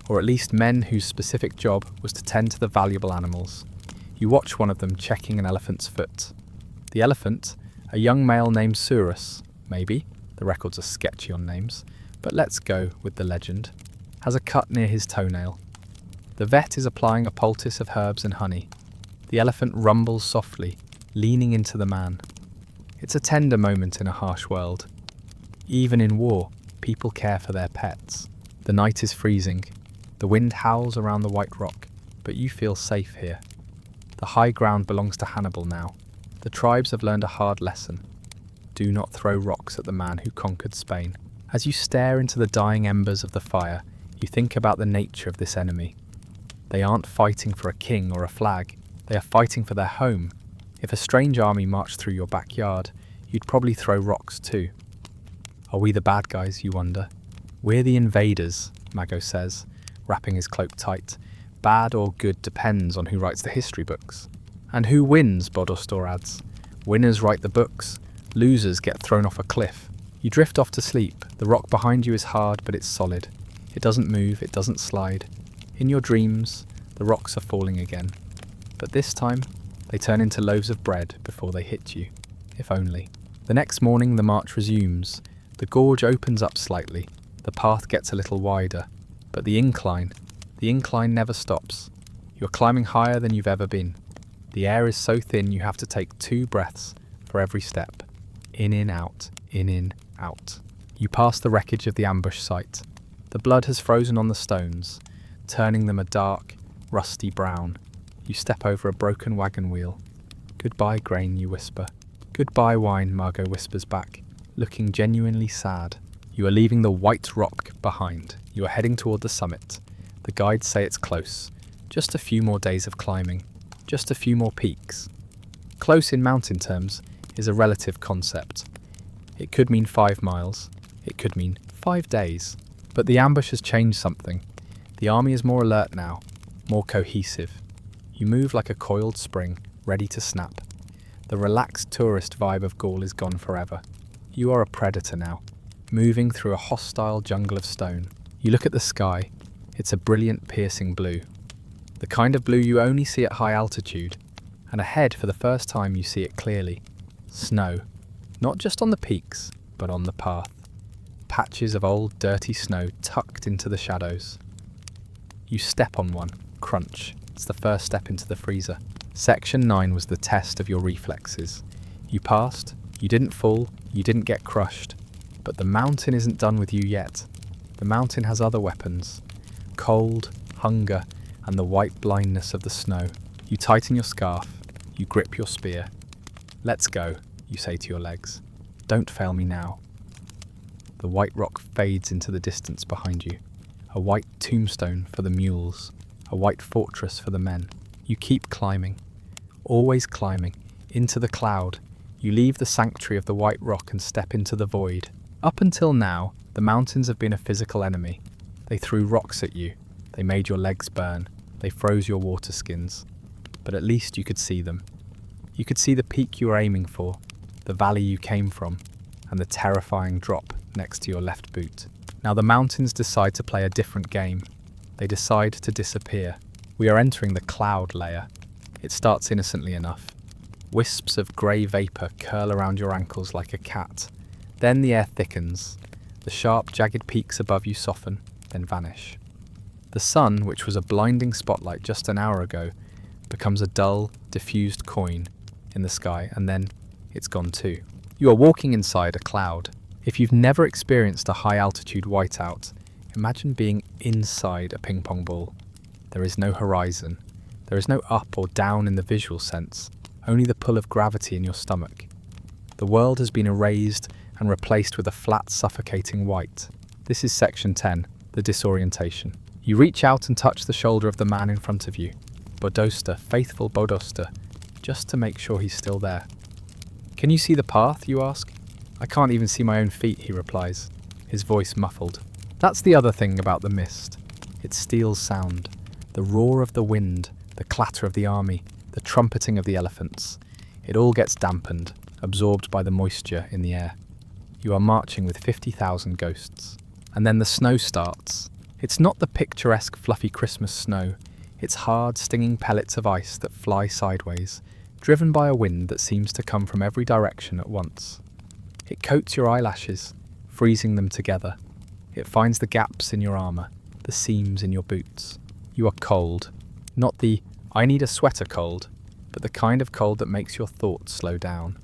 Or at least men whose specific job was to tend to the valuable animals. You watch one of them checking an elephant's foot. The elephant, a young male named Surus, maybe, the records are sketchy on names, but let's go with the legend, has a cut near his toenail. The vet is applying a poultice of herbs and honey. The elephant rumbles softly, leaning into the man. It's a tender moment in a harsh world. Even in war, people care for their pets. The night is freezing. The wind howls around the White Rock, but you feel safe here. The high ground belongs to Hannibal now. The tribes have learned a hard lesson. Do not throw rocks at the man who conquered Spain. As you stare into the dying embers of the fire, you think about the nature of this enemy. They aren't fighting for a king or a flag. They are fighting for their home. If a strange army marched through your backyard, you'd probably throw rocks too. Are we the bad guys, you wonder? We're the invaders, Mago says, wrapping his cloak tight. Bad or good depends on who writes the history books. And who wins, Bodostor adds. Winners write the books. Losers get thrown off a cliff. You drift off to sleep. The rock behind you is hard, but it's solid. It doesn't move, it doesn't slide. In your dreams, the rocks are falling again. But this time, they turn into loaves of bread before they hit you. If only. The next morning, the march resumes. The gorge opens up slightly. The path gets a little wider. But the incline never stops. You're climbing higher than you've ever been. The air is so thin you have to take 2 breaths for every step. In, out, in, out. You pass the wreckage of the ambush site. The blood has frozen on the stones, turning them a dark, rusty brown. You step over a broken wagon wheel. "Goodbye, grain," you whisper. "Goodbye, wine," Margot whispers back, looking genuinely sad. You are leaving the White Rock behind. You are heading toward the summit. The guides say it's close. Just a few more days of climbing. Just a few more peaks. Close in mountain terms is a relative concept. It could mean 5 miles. It could mean 5 days. But the ambush has changed something. The army is more alert now, more cohesive. You move like a coiled spring, ready to snap. The relaxed tourist vibe of Gaul is gone forever. You are a predator now, moving through a hostile jungle of stone. You look at the sky. It's a brilliant, piercing blue. The kind of blue you only see at high altitude. And ahead, for the first time, you see it clearly. Snow. Not just on the peaks, but on the path. Patches of old, dirty snow tucked into the shadows. You step on one. Crunch. It's the first step into the freezer. Section 9 was the test of your reflexes. You passed, you didn't fall, you didn't get crushed. But the mountain isn't done with you yet. The mountain has other weapons. Cold, hunger, and the white blindness of the snow. You tighten your scarf, you grip your spear. Let's go, you say to your legs. Don't fail me now. The white rock fades into the distance behind you. A white tombstone for the mules, a white fortress for the men. You keep climbing, always climbing, into the cloud. You leave the sanctuary of the white rock and step into the void. Up until now, the mountains have been a physical enemy. They threw rocks at you. They made your legs burn. They froze your water skins. But at least you could see them. You could see the peak you were aiming for, the valley you came from, and the terrifying drop next to your left boot. Now the mountains decide to play a different game. They decide to disappear. We are entering the cloud layer. It starts innocently enough. Wisps of grey vapour curl around your ankles like a cat. Then the air thickens. The sharp, jagged peaks above you soften, then vanish. The sun, which was a blinding spotlight just an hour ago, becomes a dull, diffused coin in the sky, and then it's gone too. You are walking inside a cloud. If you've never experienced a high-altitude whiteout, imagine being inside a ping-pong ball. There is no horizon. There is no up or down in the visual sense, only the pull of gravity in your stomach. The world has been erased and replaced with a flat, suffocating white. This is section 10, the disorientation. You reach out and touch the shoulder of the man in front of you. Bodosta, faithful Bodosta, just to make sure he's still there. Can you see the path, you ask? I can't even see my own feet, he replies, his voice muffled. That's the other thing about the mist. It steals sound. The roar of the wind, the clatter of the army, the trumpeting of the elephants. It all gets dampened, absorbed by the moisture in the air. You are marching with 50,000 ghosts. And then the snow starts. It's not the picturesque fluffy Christmas snow. It's hard, stinging pellets of ice that fly sideways, driven by a wind that seems to come from every direction at once. It coats your eyelashes, freezing them together. It finds the gaps in your armour, the seams in your boots. You are cold. Not the "I need a sweater" cold, but the kind of cold that makes your thoughts slow down.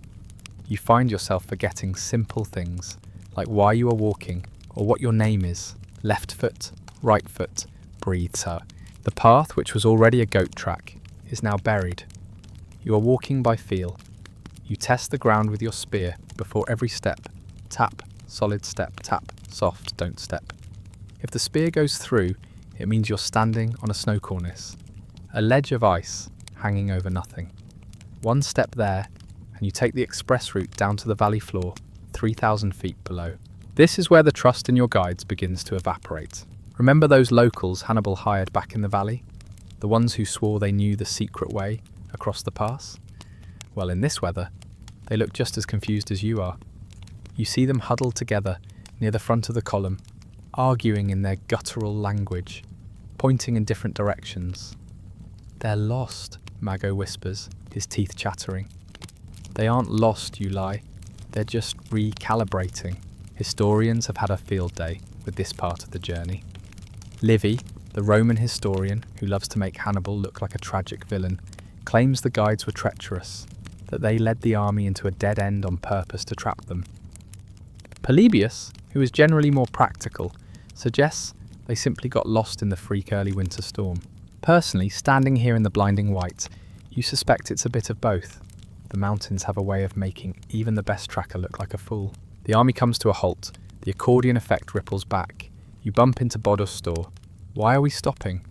You find yourself forgetting simple things, like why you are walking, or what your name is. Left foot, right foot, breathes her. The path, which was already a goat track, is now buried. You are walking by feel. You test the ground with your spear before every step. Tap, solid step, tap, soft, don't step. If the spear goes through, it means you're standing on a snow cornice, a ledge of ice hanging over nothing. One step there, and you take the express route down to the valley floor, 3,000 feet below. This is where the trust in your guides begins to evaporate. Remember those locals Hannibal hired back in the valley? The ones who swore they knew the secret way across the pass? Well, in this weather, they look just as confused as you are. You see them huddled together near the front of the column, arguing in their guttural language, pointing in different directions. They're lost, Mago whispers, his teeth chattering. They aren't lost, you lie. They're just recalibrating. Historians have had a field day with this part of the journey. Livy, the Roman historian who loves to make Hannibal look like a tragic villain, claims the guides were treacherous, that they led the army into a dead end on purpose to trap them. Polybius, who is generally more practical, suggests they simply got lost in the freak early winter storm. Personally, standing here in the blinding white, you suspect it's a bit of both. The mountains have a way of making even the best tracker look like a fool. The army comes to a halt. The accordion effect ripples back. You bump into Bodo's store. Why are we stopping?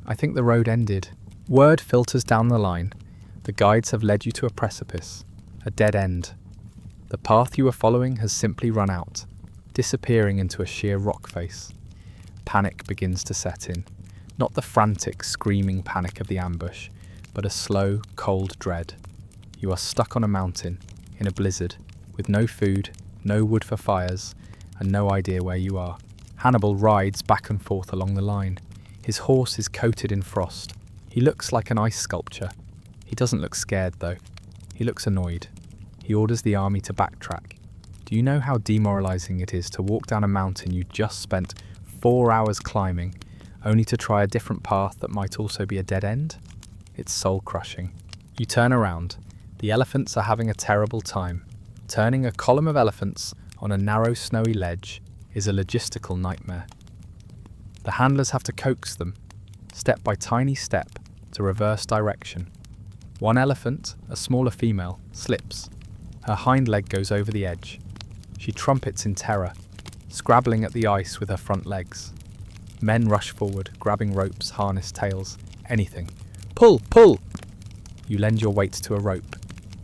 I think the road ended. Word filters down the line. The guides have led you to a precipice, a dead end. The path you were following has simply run out, disappearing into a sheer rock face. Panic begins to set in. Not the frantic, screaming panic of the ambush, but a slow, cold dread. You are stuck on a mountain, in a blizzard, with no food, no wood for fires, and no idea where you are. Hannibal rides back and forth along the line. His horse is coated in frost. He looks like an ice sculpture. He doesn't look scared, though. He looks annoyed. He orders the army to backtrack. Do you know how demoralizing it is to walk down a mountain you just spent 4 hours climbing, only to try a different path that might also be a dead end? It's soul-crushing. You turn around. The elephants are having a terrible time. Turning a column of elephants on a narrow snowy ledge is a logistical nightmare. The handlers have to coax them, step by tiny step, to reverse direction. One elephant, a smaller female, slips. Her hind leg goes over the edge. She trumpets in terror, scrabbling at the ice with her front legs. Men rush forward, grabbing ropes, harness, tails, anything. Pull! Pull! You lend your weight to a rope.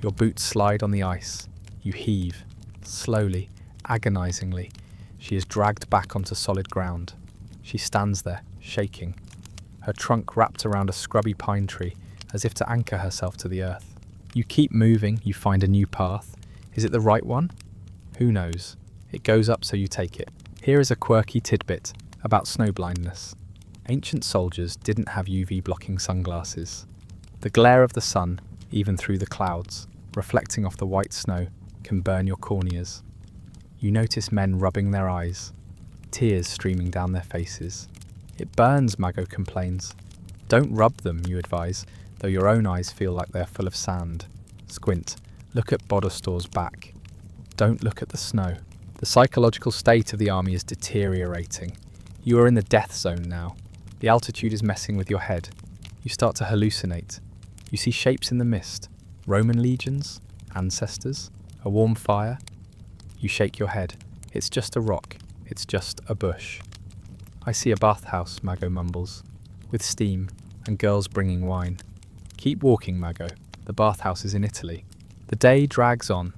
Your boots slide on the ice. You heave. Slowly, agonizingly, she is dragged back onto solid ground. She stands there, shaking, her trunk wrapped around a scrubby pine tree, as if to anchor herself to the earth. You keep moving, you find a new path. Is it the right one? Who knows? It goes up, so you take it. Here is a quirky tidbit about snow blindness. Ancient soldiers didn't have UV-blocking sunglasses. The glare of the sun, even through the clouds, reflecting off the white snow, can burn your corneas. You notice men rubbing their eyes, tears streaming down their faces. It burns, Mago complains. Don't rub them, you advise, though your own eyes feel like they're full of sand. Squint. Look at Bodostor's back. Don't look at the snow. The psychological state of the army is deteriorating. You are in the death zone now. The altitude is messing with your head. You start to hallucinate. You see shapes in the mist. Roman legions? Ancestors? A warm fire? You shake your head. It's just a rock. It's just a bush. I see a bathhouse, Mago mumbles, with steam and girls bringing wine. Keep walking, Mago. The bathhouse is in Italy. The day drags on.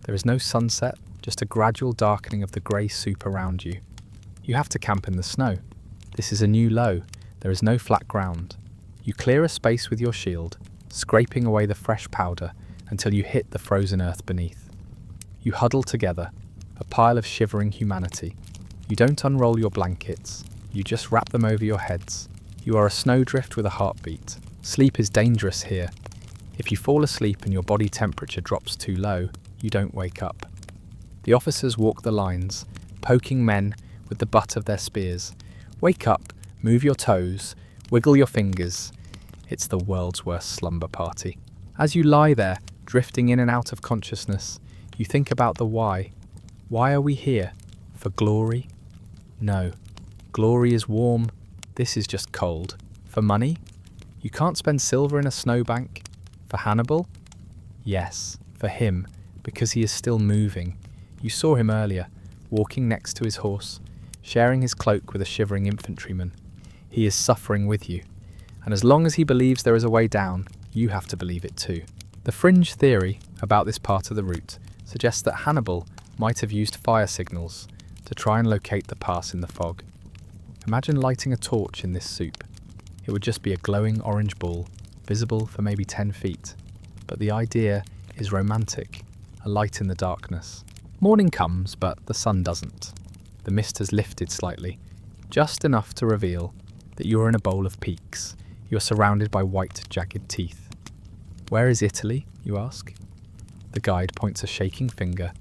There is no sunset, just a gradual darkening of the grey soup around you. You have to camp in the snow. This is a new low. There is no flat ground. You clear a space with your shield, scraping away the fresh powder until you hit the frozen earth beneath. You huddle together, a pile of shivering humanity. You don't unroll your blankets, you just wrap them over your heads. You are a snowdrift with a heartbeat. Sleep is dangerous here. If you fall asleep and your body temperature drops too low, you don't wake up. The officers walk the lines, poking men with the butt of their spears. Wake up, move your toes, wiggle your fingers. It's the world's worst slumber party. As you lie there, drifting in and out of consciousness, you think about the why. Why are we here? For glory? No. Glory is warm. This is just cold. For money? You can't spend silver in a snowbank. For Hannibal? Yes, for him, because he is still moving. You saw him earlier, walking next to his horse, sharing his cloak with a shivering infantryman. He is suffering with you, and as long as he believes there is a way down, you have to believe it too. The fringe theory about this part of the route suggests that Hannibal might have used fire signals to try and locate the pass in the fog. Imagine lighting a torch in this soup. It would just be a glowing orange ball, visible for maybe 10 feet. But the idea is romantic, a light in the darkness. Morning comes, but the sun doesn't. The mist has lifted slightly, just enough to reveal that you are in a bowl of peaks. You are surrounded by white, jagged teeth. Where is Italy, you ask? The guide points a shaking finger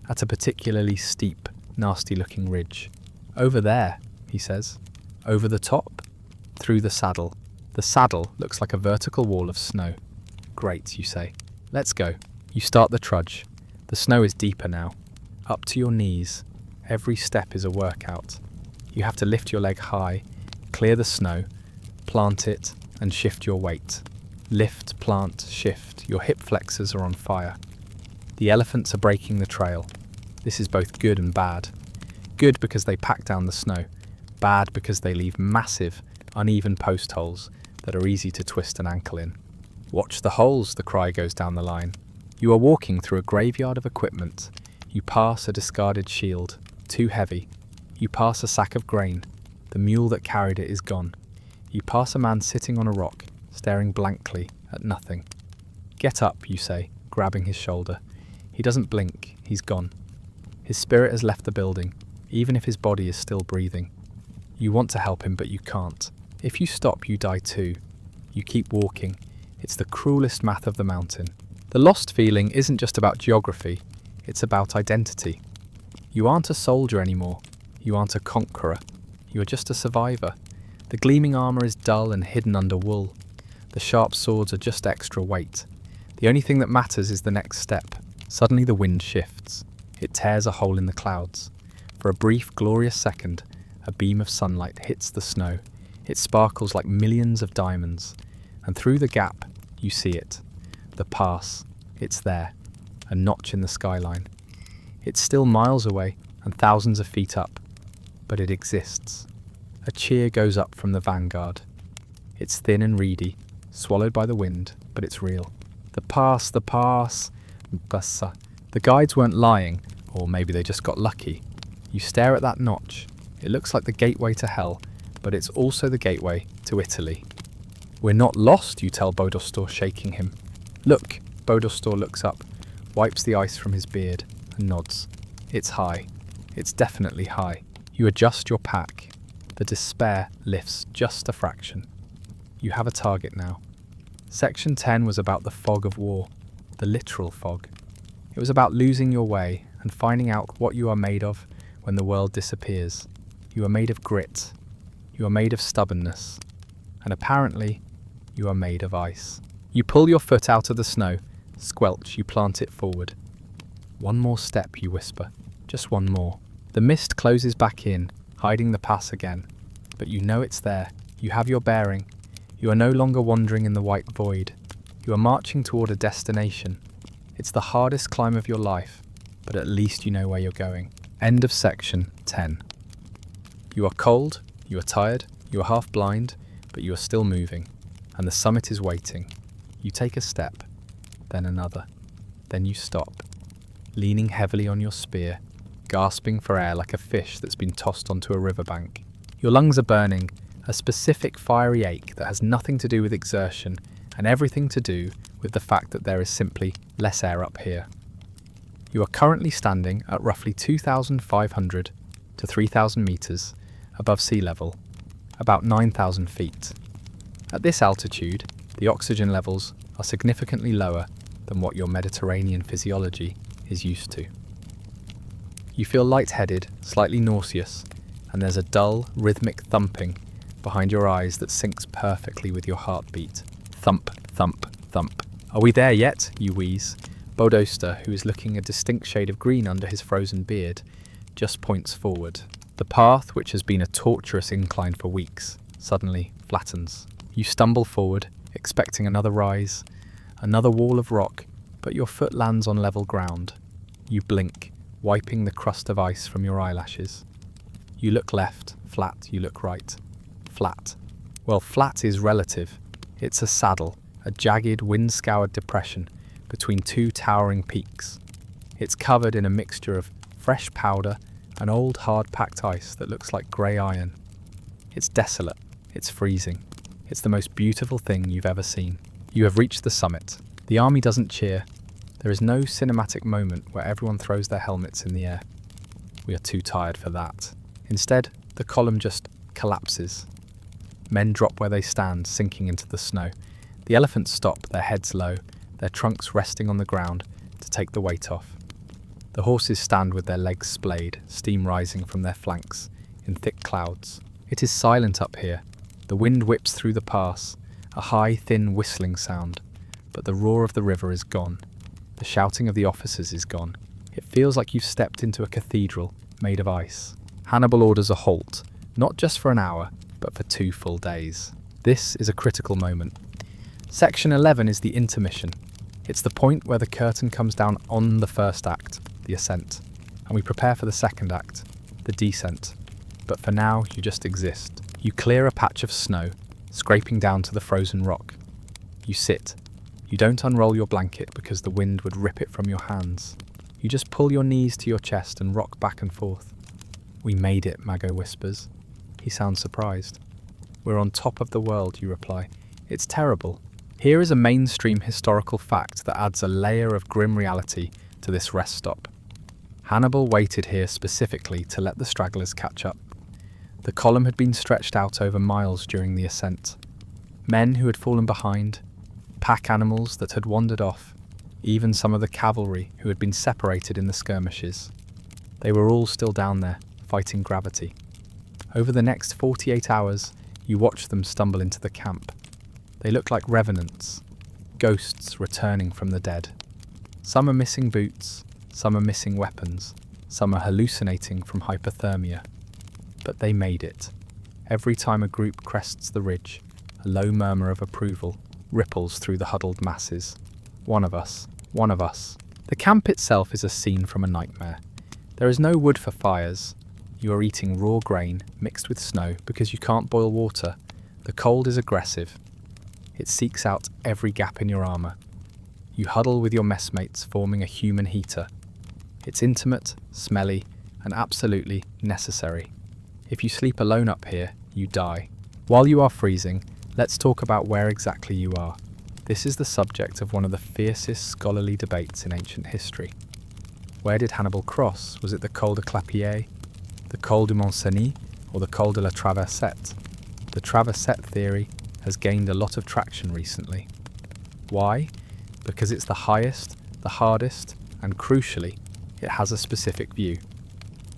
at a particularly steep, nasty-looking ridge. Over there, he says. Over the top? Through the saddle. The saddle looks like a vertical wall of snow. Great, you say. Let's go. You start the trudge. The snow is deeper now. Up to your knees. Every step is a workout. You have to lift your leg high, clear the snow, plant it, and shift your weight. Lift, plant, shift. Your hip flexors are on fire. The elephants are breaking the trail. This is both good and bad. Good because they pack down the snow. Bad because they leave massive, uneven post holes that are easy to twist an ankle in. Watch the holes, the cry goes down the line. You are walking through a graveyard of equipment. You pass a discarded shield, too heavy. You pass a sack of grain. The mule that carried it is gone. You pass a man sitting on a rock, staring blankly at nothing. Get up, you say, grabbing his shoulder. He doesn't blink, he's gone. His spirit has left the building, even if his body is still breathing. You want to help him, but you can't. If you stop, you die too. You keep walking. It's the cruelest math of the mountain. The lost feeling isn't just about geography, it's about identity. You aren't a soldier anymore. You aren't a conqueror. You are just a survivor. The gleaming armour is dull and hidden under wool. The sharp swords are just extra weight. The only thing that matters is the next step. Suddenly the wind shifts. It tears a hole in the clouds. For a brief, glorious second, a beam of sunlight hits the snow. It sparkles like millions of diamonds. And through the gap, you see it. The pass. It's there. A notch in the skyline. It's still miles away and thousands of feet up. But it exists. A cheer goes up from the vanguard. It's thin and reedy, swallowed by the wind, but it's real. The pass, the pass. Bassa. The guides weren't lying, or maybe they just got lucky. You stare at that notch. It looks like the gateway to hell, but it's also the gateway to Italy. We're not lost, you tell Bodostor, shaking him. Look, Bodostor looks up, wipes the ice from his beard, and nods. It's high. It's definitely high. You adjust your pack. The despair lifts just a fraction. You have a target now. Section 10 was about the fog of war, the literal fog. It was about losing your way and finding out what you are made of when the world disappears. You are made of grit. You are made of stubbornness. And apparently, you are made of ice. You pull your foot out of the snow. Squelch, you plant it forward. One more step, you whisper. Just one more. The mist closes back in, hiding the pass again. But you know it's there. You have your bearing. You are no longer wandering in the white void. You are marching toward a destination. It's the hardest climb of your life, but at least you know where you're going. End of section 10. You are cold, you are tired, you are half blind, but you are still moving, and the summit is waiting. You take a step, then another. Then you stop, leaning heavily on your spear, gasping for air like a fish that's been tossed onto a riverbank. Your lungs are burning, a specific fiery ache that has nothing to do with exertion and everything to do with the fact that there is simply less air up here. You are currently standing at roughly 2,500 to 3,000 meters above sea level, about 9,000 feet. At this altitude, the oxygen levels are significantly lower than what your Mediterranean physiology is used to. You feel lightheaded, slightly nauseous, and there's a dull, rhythmic thumping behind your eyes that syncs perfectly with your heartbeat. Thump, thump, thump. Are we there yet? You wheeze. Bodoster, who is looking a distinct shade of green under his frozen beard, just points forward. The path, which has been a torturous incline for weeks, suddenly flattens. You stumble forward, expecting another rise, another wall of rock, but your foot lands on level ground. You blink, wiping the crust of ice from your eyelashes. You look left, flat. You look right, flat. Well, flat is relative. It's a saddle, a jagged, wind-scoured depression between two towering peaks. It's covered in a mixture of fresh powder and old hard-packed ice that looks like grey iron. It's desolate. It's freezing. It's the most beautiful thing you've ever seen. You have reached the summit. The army doesn't cheer. There is no cinematic moment where everyone throws their helmets in the air. We are too tired for that. Instead, the column just collapses. Men drop where they stand, sinking into the snow. The elephants stop, their heads low, their trunks resting on the ground to take the weight off. The horses stand with their legs splayed, steam rising from their flanks in thick clouds. It is silent up here. The wind whips through the pass, a high, thin whistling sound, but the roar of the river is gone. The shouting of the officers is gone. It feels like you've stepped into a cathedral made of ice. Hannibal orders a halt, not just for an hour, but for 2 full days. This is a critical moment. Section 11 is the intermission. It's the point where the curtain comes down on the first act, the ascent, and we prepare for the second act, the descent. But for now, you just exist. You clear a patch of snow, scraping down to the frozen rock. You sit. You don't unroll your blanket because the wind would rip it from your hands. You just pull your knees to your chest and rock back and forth. We made it, Mago whispers. He sounds surprised. We're on top of the world, you reply. It's terrible. Here is a mainstream historical fact that adds a layer of grim reality to this rest stop. Hannibal waited here specifically to let the stragglers catch up. The column had been stretched out over miles during the ascent. Men who had fallen behind, pack animals that had wandered off, even some of the cavalry who had been separated in the skirmishes. They were all still down there, fighting gravity. Over the next 48 hours, you watch them stumble into the camp. They look like revenants, ghosts returning from the dead. Some are missing boots, some are missing weapons, some are hallucinating from hypothermia. But they made it. Every time a group crests the ridge, a low murmur of approval ripples through the huddled masses. One of us, one of us. The camp itself is a scene from a nightmare. There is no wood for fires. You are eating raw grain mixed with snow because you can't boil water. The cold is aggressive. It seeks out every gap in your armour. You huddle with your messmates, forming a human heater. It's intimate, smelly, and absolutely necessary. If you sleep alone up here, you die. While you are freezing, let's talk about where exactly you are. This is the subject of one of the fiercest scholarly debates in ancient history. Where did Hannibal cross? Was it the Col de Clapier, the Col du Mont-Cenis, or the Col de la Traversette? The Traversette theory has gained a lot of traction recently. Why? Because it's the highest, the hardest, and crucially, it has a specific view.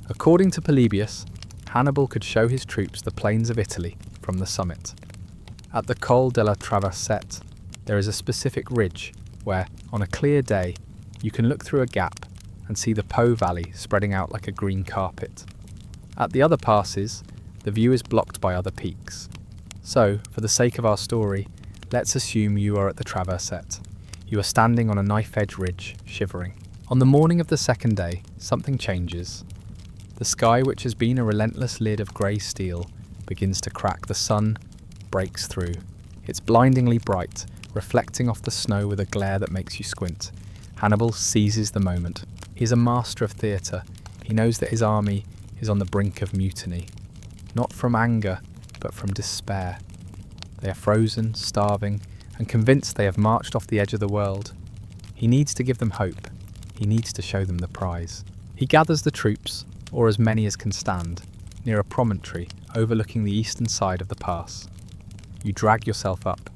According to Polybius, Hannibal could show his troops the plains of Italy from the summit. At the Col de la Traversette, there is a specific ridge where, on a clear day, you can look through a gap and see the Po Valley spreading out like a green carpet. At the other passes, the view is blocked by other peaks. So, for the sake of our story, let's assume you are at the Traversette. You are standing on a knife-edge ridge, shivering. On the morning of the second day, something changes. The sky, which has been a relentless lid of grey steel, begins to crack. The sun breaks through. It's blindingly bright, reflecting off the snow with a glare that makes you squint. Hannibal seizes the moment. He's a master of theatre. He knows that his army is on the brink of mutiny. Not from anger, but from despair. They are frozen, starving, and convinced they have marched off the edge of the world. He needs to give them hope. He needs to show them the prize. He gathers the troops, or as many as can stand, near a promontory overlooking the eastern side of the pass. You drag yourself up.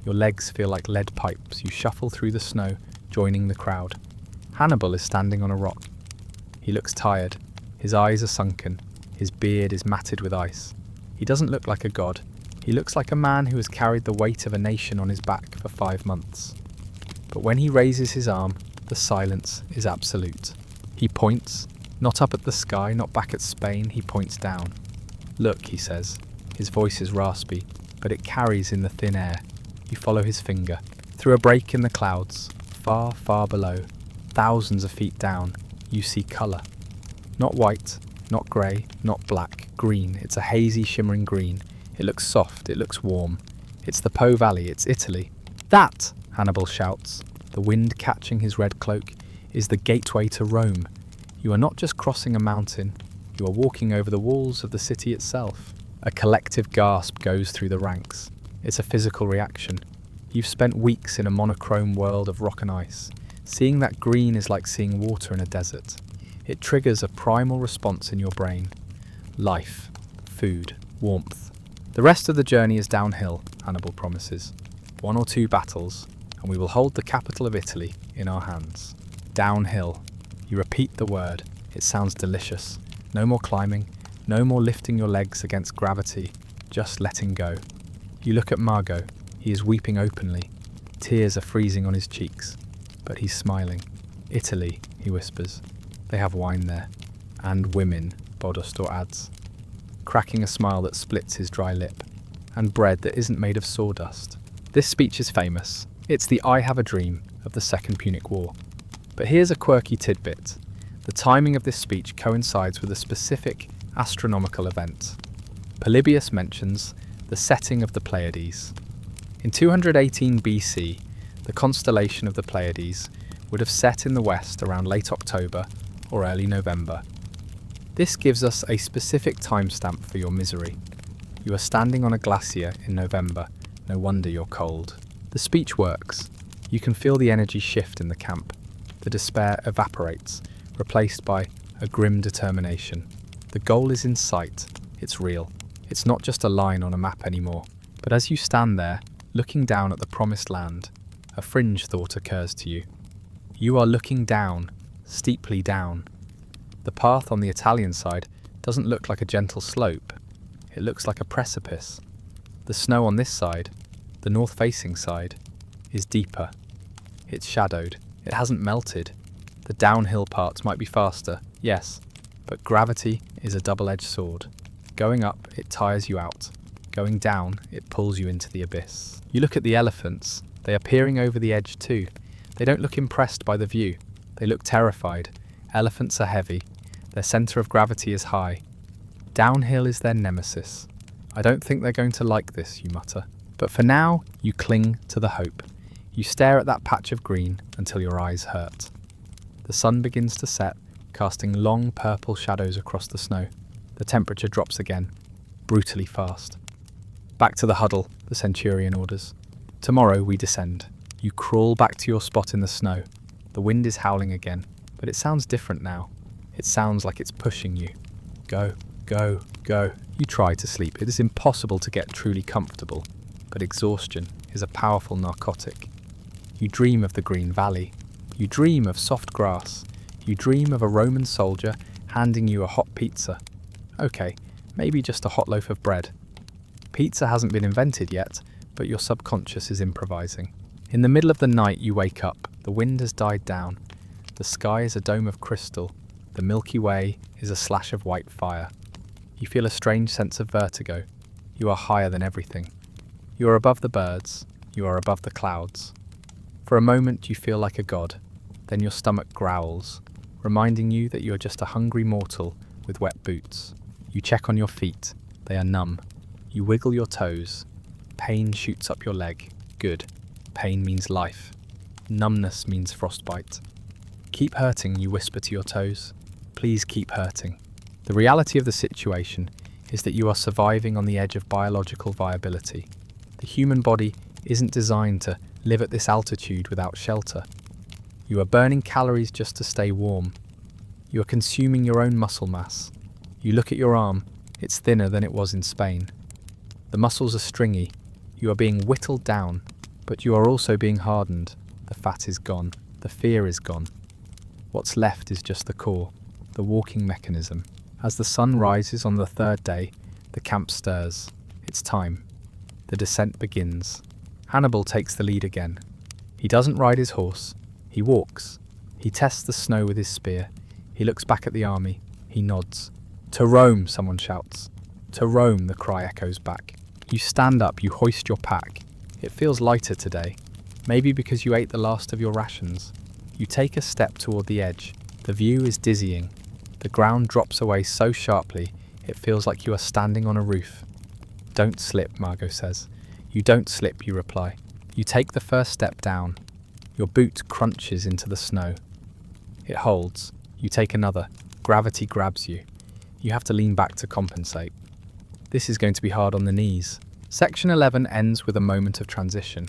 Your legs feel like lead pipes. You shuffle through the snow, joining the crowd. Hannibal is standing on a rock. He looks tired. His eyes are sunken. His beard is matted with ice. He doesn't look like a god. He looks like a man who has carried the weight of a nation on his back for 5 months. But when he raises his arm, the silence is absolute. He points, not up at the sky, not back at Spain, he points down. Look, he says. His voice is raspy, but it carries in the thin air. You follow his finger. Through a break in the clouds, far, far below, thousands of feet down, you see colour. Not white, not grey, not black, green. It's a hazy, shimmering green. It looks soft, it looks warm. It's the Po Valley, it's Italy. That, Hannibal shouts, the wind catching his red cloak, is the gateway to Rome. You are not just crossing a mountain, you are walking over the walls of the city itself. A collective gasp goes through the ranks. It's a physical reaction. You've spent weeks in a monochrome world of rock and ice. Seeing that green is like seeing water in a desert. It triggers a primal response in your brain. Life, food, warmth. The rest of the journey is downhill, Hannibal promises. 1 or 2 battles, and we will hold the capital of Italy in our hands. Downhill. You repeat the word. It sounds delicious. No more climbing, no more lifting your legs against gravity, just letting go. You look at Margot. He is weeping openly. Tears are freezing on his cheeks, but he's smiling. Italy, he whispers. They have wine there. And women, Bodostor adds, cracking a smile that splits his dry lip. And bread that isn't made of sawdust. This speech is famous. It's the I have a dream of the Second Punic War. But here's a quirky tidbit. The timing of this speech coincides with a specific astronomical event. Polybius mentions the setting of the Pleiades. In 218 BC, the constellation of the Pleiades would have set in the west around late October or early November. This gives us a specific timestamp for your misery. You are standing on a glacier in November, no wonder you're cold. The speech works. You can feel the energy shift in the camp. The despair evaporates, replaced by a grim determination. The goal is in sight. It's real. It's not just a line on a map anymore. But as you stand there, looking down at the promised land, a fringe thought occurs to you. You are looking down, steeply down. The path on the Italian side doesn't look like a gentle slope. It looks like a precipice. The snow on this side, the north-facing side, is deeper. It's shadowed. It hasn't melted. The downhill parts might be faster, yes, but gravity is a double-edged sword. Going up, it tires you out. Going down, it pulls you into the abyss. You look at the elephants. They are peering over the edge too. They don't look impressed by the view. They look terrified. Elephants are heavy. Their centre of gravity is high. Downhill is their nemesis. I don't think they're going to like this, you mutter. But for now, you cling to the hope. You stare at that patch of green until your eyes hurt. The sun begins to set, casting long purple shadows across the snow. The temperature drops again, brutally fast. Back to the huddle, the centurion orders. Tomorrow we descend. You crawl back to your spot in the snow. The wind is howling again, but it sounds different now. It sounds like it's pushing you. Go, go, go. You try to sleep. It is impossible to get truly comfortable, but exhaustion is a powerful narcotic. You dream of the green valley. You dream of soft grass. You dream of a Roman soldier handing you a hot pizza. Okay, maybe just a hot loaf of bread. Pizza hasn't been invented yet, but your subconscious is improvising. In the middle of the night you wake up. The wind has died down. The sky is a dome of crystal. The Milky Way is a slash of white fire. You feel a strange sense of vertigo. You are higher than everything. You are above the birds. You are above the clouds. For a moment you feel like a god. Then your stomach growls, reminding you that you are just a hungry mortal with wet boots. You check on your feet. They are numb. You wiggle your toes. Pain shoots up your leg. Good. Pain means life. Numbness means frostbite. Keep hurting, you whisper to your toes. Please keep hurting. The reality of the situation is that you are surviving on the edge of biological viability. The human body isn't designed to live at this altitude without shelter. You are burning calories just to stay warm. You are consuming your own muscle mass. You look at your arm. It's thinner than it was in Spain. The muscles are stringy. You are being whittled down, but you are also being hardened. The fat is gone. The fear is gone. What's left is just the core, the walking mechanism. As the sun rises on the third day, the camp stirs. It's time. The descent begins. Hannibal takes the lead again. He doesn't ride his horse. He walks. He tests the snow with his spear. He looks back at the army. He nods. To Rome, someone shouts. To Rome, the cry echoes back. You stand up, you hoist your pack. It feels lighter today. Maybe because you ate the last of your rations. You take a step toward the edge. The view is dizzying. The ground drops away so sharply, it feels like you are standing on a roof. Don't slip, Margot says. You don't slip, you reply. You take the first step down. Your boot crunches into the snow. It holds. You take another. Gravity grabs you. You have to lean back to compensate. This is going to be hard on the knees. Section 11 ends with a moment of transition.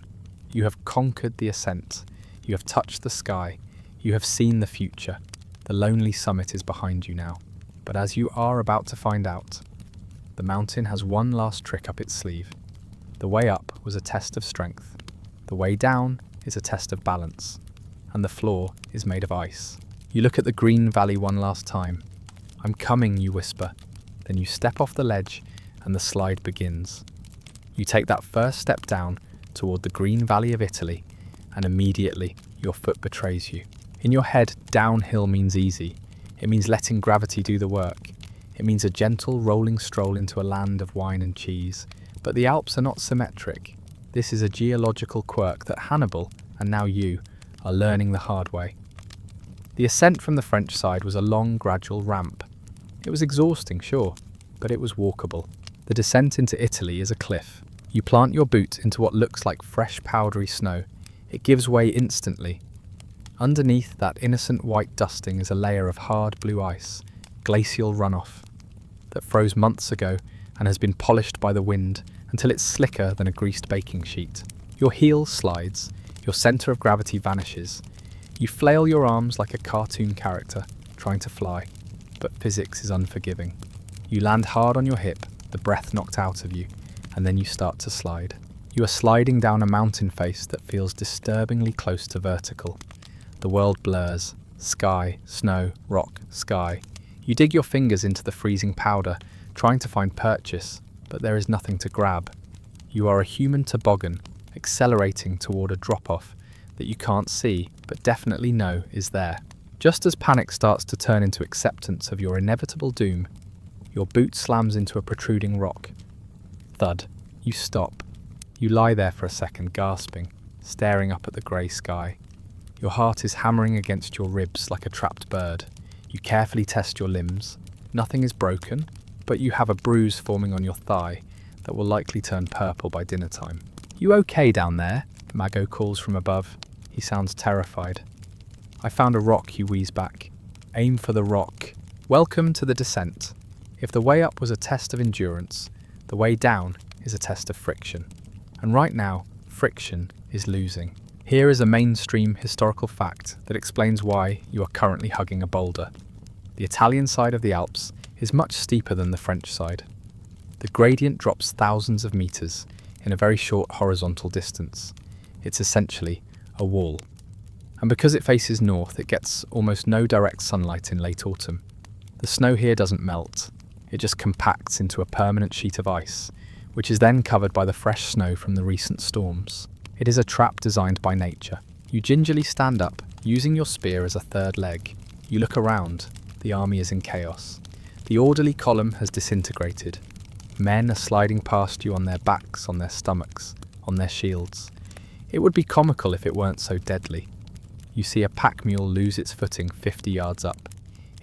You have conquered the ascent. You have touched the sky. You have seen the future. The lonely summit is behind you now. But as you are about to find out, the mountain has one last trick up its sleeve. The way up was a test of strength. The way down is a test of balance. And the floor is made of ice. You look at the green valley one last time. I'm coming, you whisper. Then you step off the ledge and the slide begins. You take that first step down toward the green valley of Italy, and immediately your foot betrays you. In your head, downhill means easy. It means letting gravity do the work. It means a gentle rolling stroll into a land of wine and cheese. But the Alps are not symmetric. This is a geological quirk that Hannibal, and now you, are learning the hard way. The ascent from the French side was a long, gradual ramp. It was exhausting, sure, but it was walkable. The descent into Italy is a cliff. You plant your boot into what looks like fresh, powdery snow. It gives way instantly. Underneath that innocent white dusting is a layer of hard blue ice, glacial runoff, that froze months ago and has been polished by the wind until it's slicker than a greased baking sheet. Your heel slides, your centre of gravity vanishes. You flail your arms like a cartoon character, trying to fly, but physics is unforgiving. You land hard on your hip, the breath knocked out of you, and then you start to slide. You are sliding down a mountain face that feels disturbingly close to vertical. The world blurs. Sky, snow, rock, sky. You dig your fingers into the freezing powder, trying to find purchase, but there is nothing to grab. You are a human toboggan, accelerating toward a drop-off that you can't see but definitely know is there. Just as panic starts to turn into acceptance of your inevitable doom, your boot slams into a protruding rock. Thud. You stop. You lie there for a second, gasping, staring up at the grey sky. Your heart is hammering against your ribs like a trapped bird. You carefully test your limbs. Nothing is broken, but you have a bruise forming on your thigh that will likely turn purple by dinner time. "You okay down there?" Mago calls from above. He sounds terrified. "I found a rock," you wheeze back. "Aim for the rock." Welcome to the descent. If the way up was a test of endurance, the way down is a test of friction. And right now, friction is losing. Here is a mainstream historical fact that explains why you are currently hugging a boulder. The Italian side of the Alps is much steeper than the French side. The gradient drops thousands of meters in a very short horizontal distance. It's essentially a wall. And because it faces north, it gets almost no direct sunlight in late autumn. The snow here doesn't melt. It just compacts into a permanent sheet of ice, which is then covered by the fresh snow from the recent storms. It is a trap designed by nature. You gingerly stand up, using your spear as a third leg. You look around. The army is in chaos. The orderly column has disintegrated. Men are sliding past you on their backs, on their stomachs, on their shields. It would be comical if it weren't so deadly. You see a pack mule lose its footing 50 yards up.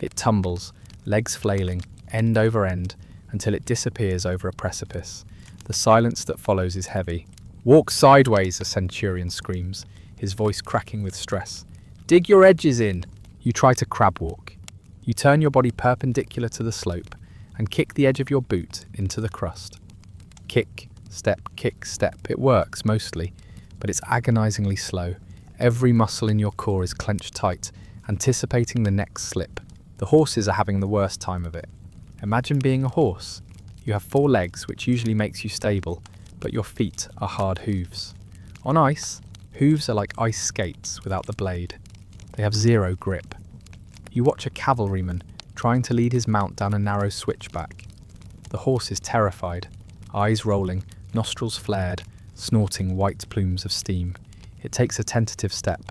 It tumbles, legs flailing, end over end, until it disappears over a precipice. The silence that follows is heavy. "Walk sideways," a centurion screams, his voice cracking with stress. "Dig your edges in." You try to crab walk. You turn your body perpendicular to the slope and kick the edge of your boot into the crust. Kick, step. It works, mostly, but it's agonizingly slow. Every muscle in your core is clenched tight, anticipating the next slip. The horses are having the worst time of it. Imagine being a horse. You have 4 legs, which usually makes you stable, but your feet are hard hooves. On ice, hooves are like ice skates without the blade. They have 0 grip. You watch a cavalryman trying to lead his mount down a narrow switchback. The horse is terrified, eyes rolling, nostrils flared, snorting white plumes of steam. It takes a tentative step.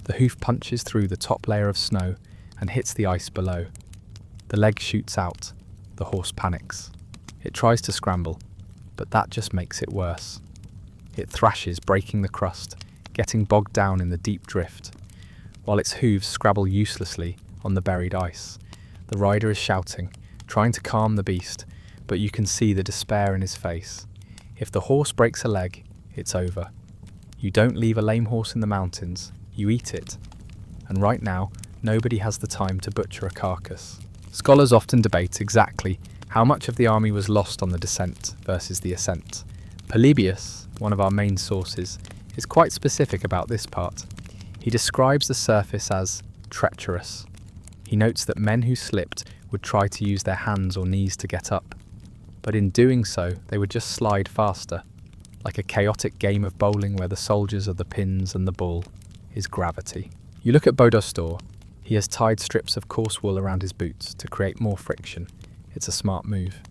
The hoof punches through the top layer of snow and hits the ice below. The leg shoots out. The horse panics. It tries to scramble, but that just makes it worse. It thrashes, breaking the crust, getting bogged down in the deep drift, while its hooves scrabble uselessly on the buried ice. The rider is shouting, trying to calm the beast, but you can see the despair in his face. If the horse breaks a leg, it's over. You don't leave a lame horse in the mountains, you eat it. And right now, nobody has the time to butcher a carcass. Scholars often debate exactly how much of the army was lost on the descent versus the ascent. Polybius, one of our main sources, is quite specific about this part. He describes the surface as treacherous. He notes that men who slipped would try to use their hands or knees to get up, but in doing so, they would just slide faster. Like a chaotic game of bowling where the soldiers are the pins and the ball is gravity. You look at Bodostor. He has tied strips of coarse wool around his boots to create more friction. It's a smart move.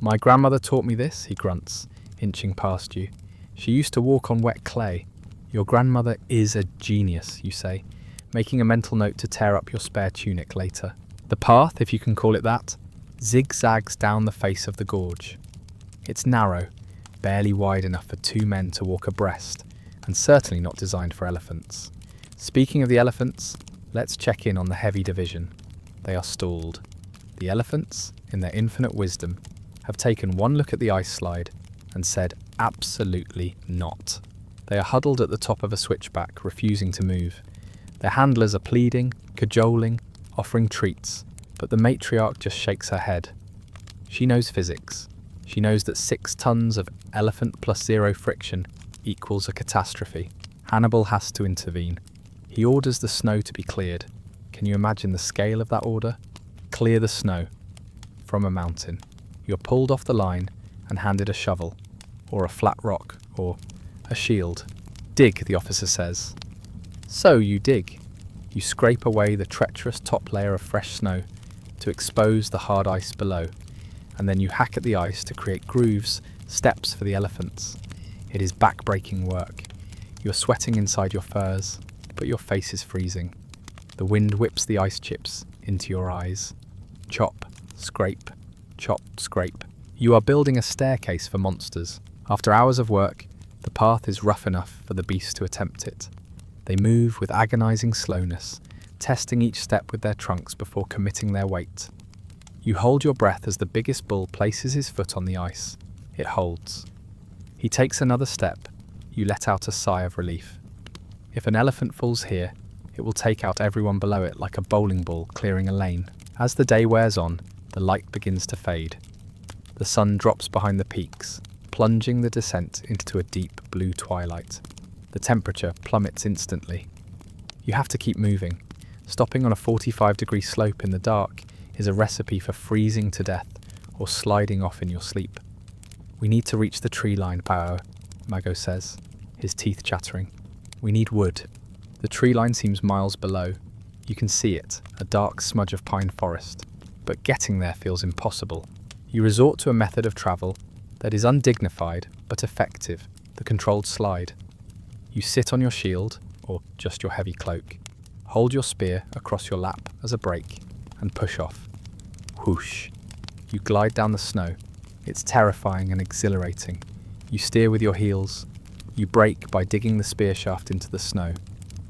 "My grandmother taught me this," he grunts, inching past you. "She used to walk on wet clay." Your grandmother is a genius, you say, making a mental note to tear up your spare tunic later. The path, if you can call it that, zigzags down the face of the gorge. It's narrow, barely wide enough for 2 men to walk abreast, and certainly not designed for elephants. Speaking of the elephants, let's check in on the heavy division. They are stalled. The elephants, in their infinite wisdom, have taken one look at the ice slide and said absolutely not. They are huddled at the top of a switchback, refusing to move. Their handlers are pleading, cajoling, offering treats, but the matriarch just shakes her head. She knows physics. She knows that 6 tons of elephant plus 0 friction equals a catastrophe. Hannibal has to intervene. He orders the snow to be cleared. Can you imagine the scale of that order? Clear the snow from a mountain. You're pulled off the line and handed a shovel, or a flat rock, or a shield. "Dig," the officer says. So you dig. You scrape away the treacherous top layer of fresh snow to expose the hard ice below, and then you hack at the ice to create grooves, steps for the elephants. It is back-breaking work. You are sweating inside your furs, but your face is freezing. The wind whips the ice chips into your eyes. Chop, scrape, chop, scrape. You are building a staircase for monsters. After hours of work, the path is rough enough for the beasts to attempt it. They move with agonizing slowness, testing each step with their trunks before committing their weight. You hold your breath as the biggest bull places his foot on the ice. It holds. He takes another step. You let out a sigh of relief. If an elephant falls here, it will take out everyone below it like a bowling ball clearing a lane. As the day wears on, the light begins to fade. The sun drops behind the peaks, plunging the descent into a deep blue twilight. The temperature plummets instantly. You have to keep moving. Stopping on a 45-degree slope in the dark is a recipe for freezing to death or sliding off in your sleep. We need to reach the tree line, Bao, Mago says, his teeth chattering. We need wood. The tree line seems miles below. You can see it, a dark smudge of pine forest. But getting there feels impossible. You resort to a method of travel that is undignified but effective, the controlled slide. You sit on your shield, or just your heavy cloak, hold your spear across your lap as a brake, and push off. Whoosh. You glide down the snow. It's terrifying and exhilarating. You steer with your heels. You brake by digging the spear shaft into the snow.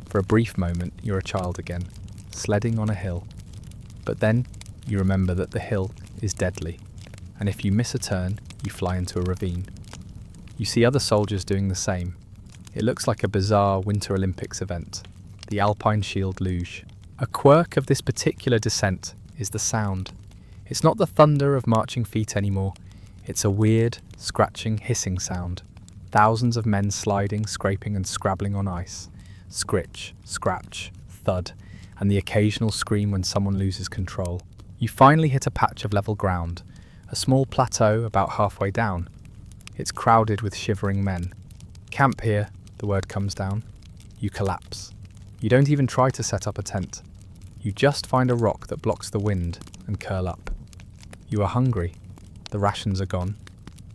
For a brief moment, you're a child again, sledding on a hill. But then, you remember that the hill is deadly, and if you miss a turn, you fly into a ravine. You see other soldiers doing the same. It looks like a bizarre Winter Olympics event, the Alpine Shield Luge. A quirk of this particular descent is the sound. It's not the thunder of marching feet anymore. It's a weird, scratching, hissing sound. Thousands of men sliding, scraping and scrabbling on ice. Scritch, scratch, thud, and the occasional scream when someone loses control. You finally hit a patch of level ground, a small plateau about halfway down. It's crowded with shivering men. Camp here, the word comes down. You collapse. You don't even try to set up a tent. You just find a rock that blocks the wind and curl up. You are hungry. The rations are gone.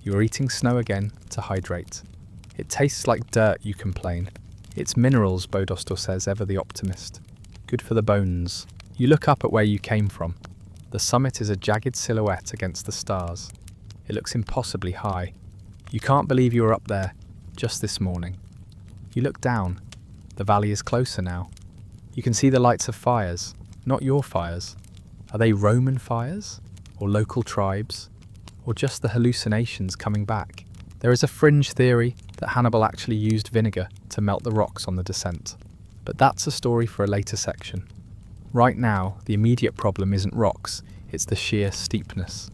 You are eating snow again to hydrate. It tastes like dirt, you complain. It's minerals, Bodostor says, ever the optimist. Good for the bones. You look up at where you came from. The summit is a jagged silhouette against the stars. It looks impossibly high. You can't believe you were up there just this morning. You look down. The valley is closer now. You can see the lights of fires, not your fires. Are they Roman fires? Or local tribes? Or just the hallucinations coming back? There is a fringe theory that Hannibal actually used vinegar to melt the rocks on the descent. But that's a story for a later section. Right now, the immediate problem isn't rocks, it's the sheer steepness.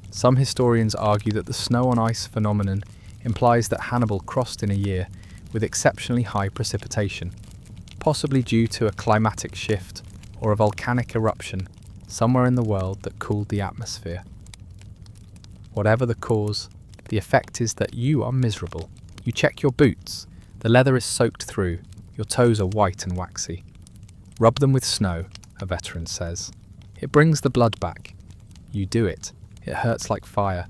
Some historians argue that the snow on ice phenomenon implies that Hannibal crossed in a year with exceptionally high precipitation, possibly due to a climatic shift or a volcanic eruption somewhere in the world that cooled the atmosphere. Whatever the cause, the effect is that you are miserable. You check your boots. The leather is soaked through. Your toes are white and waxy. Rub them with snow, a veteran says. It brings the blood back. You do it. It hurts like fire,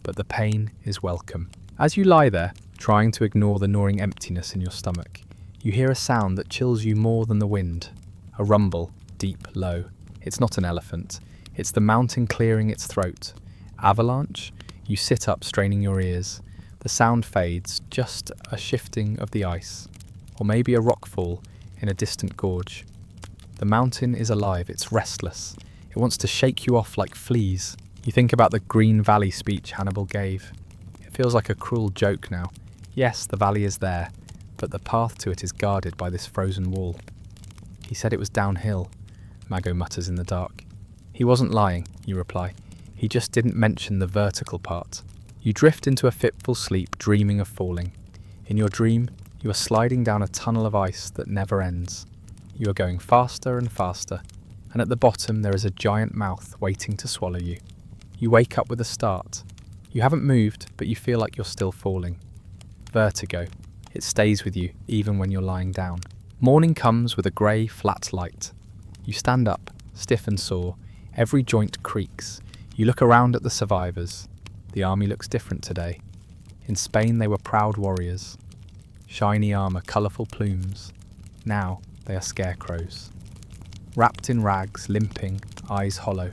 but the pain is welcome. As you lie there, trying to ignore the gnawing emptiness in your stomach, you hear a sound that chills you more than the wind. A rumble, deep, low. It's not an elephant. It's the mountain clearing its throat. Avalanche? You sit up, straining your ears. The sound fades, just a shifting of the ice. Or maybe a rockfall in a distant gorge. The mountain is alive, it's restless. It wants to shake you off like fleas. You think about the Green Valley speech Hannibal gave. It feels like a cruel joke now. Yes, the valley is there, but the path to it is guarded by this frozen wall. He said it was downhill, Mago mutters in the dark. He wasn't lying, you reply. He just didn't mention the vertical part. You drift into a fitful sleep, dreaming of falling. In your dream, you are sliding down a tunnel of ice that never ends. You are going faster and faster, and at the bottom there is a giant mouth waiting to swallow you. You wake up with a start. You haven't moved, but you feel like you're still falling. Vertigo. It stays with you, even when you're lying down. Morning comes with a grey, flat light. You stand up, stiff and sore. Every joint creaks. You look around at the survivors. The army looks different today. In Spain they were proud warriors. Shiny armour, colourful plumes. Now they are scarecrows. Wrapped in rags, limping, eyes hollow,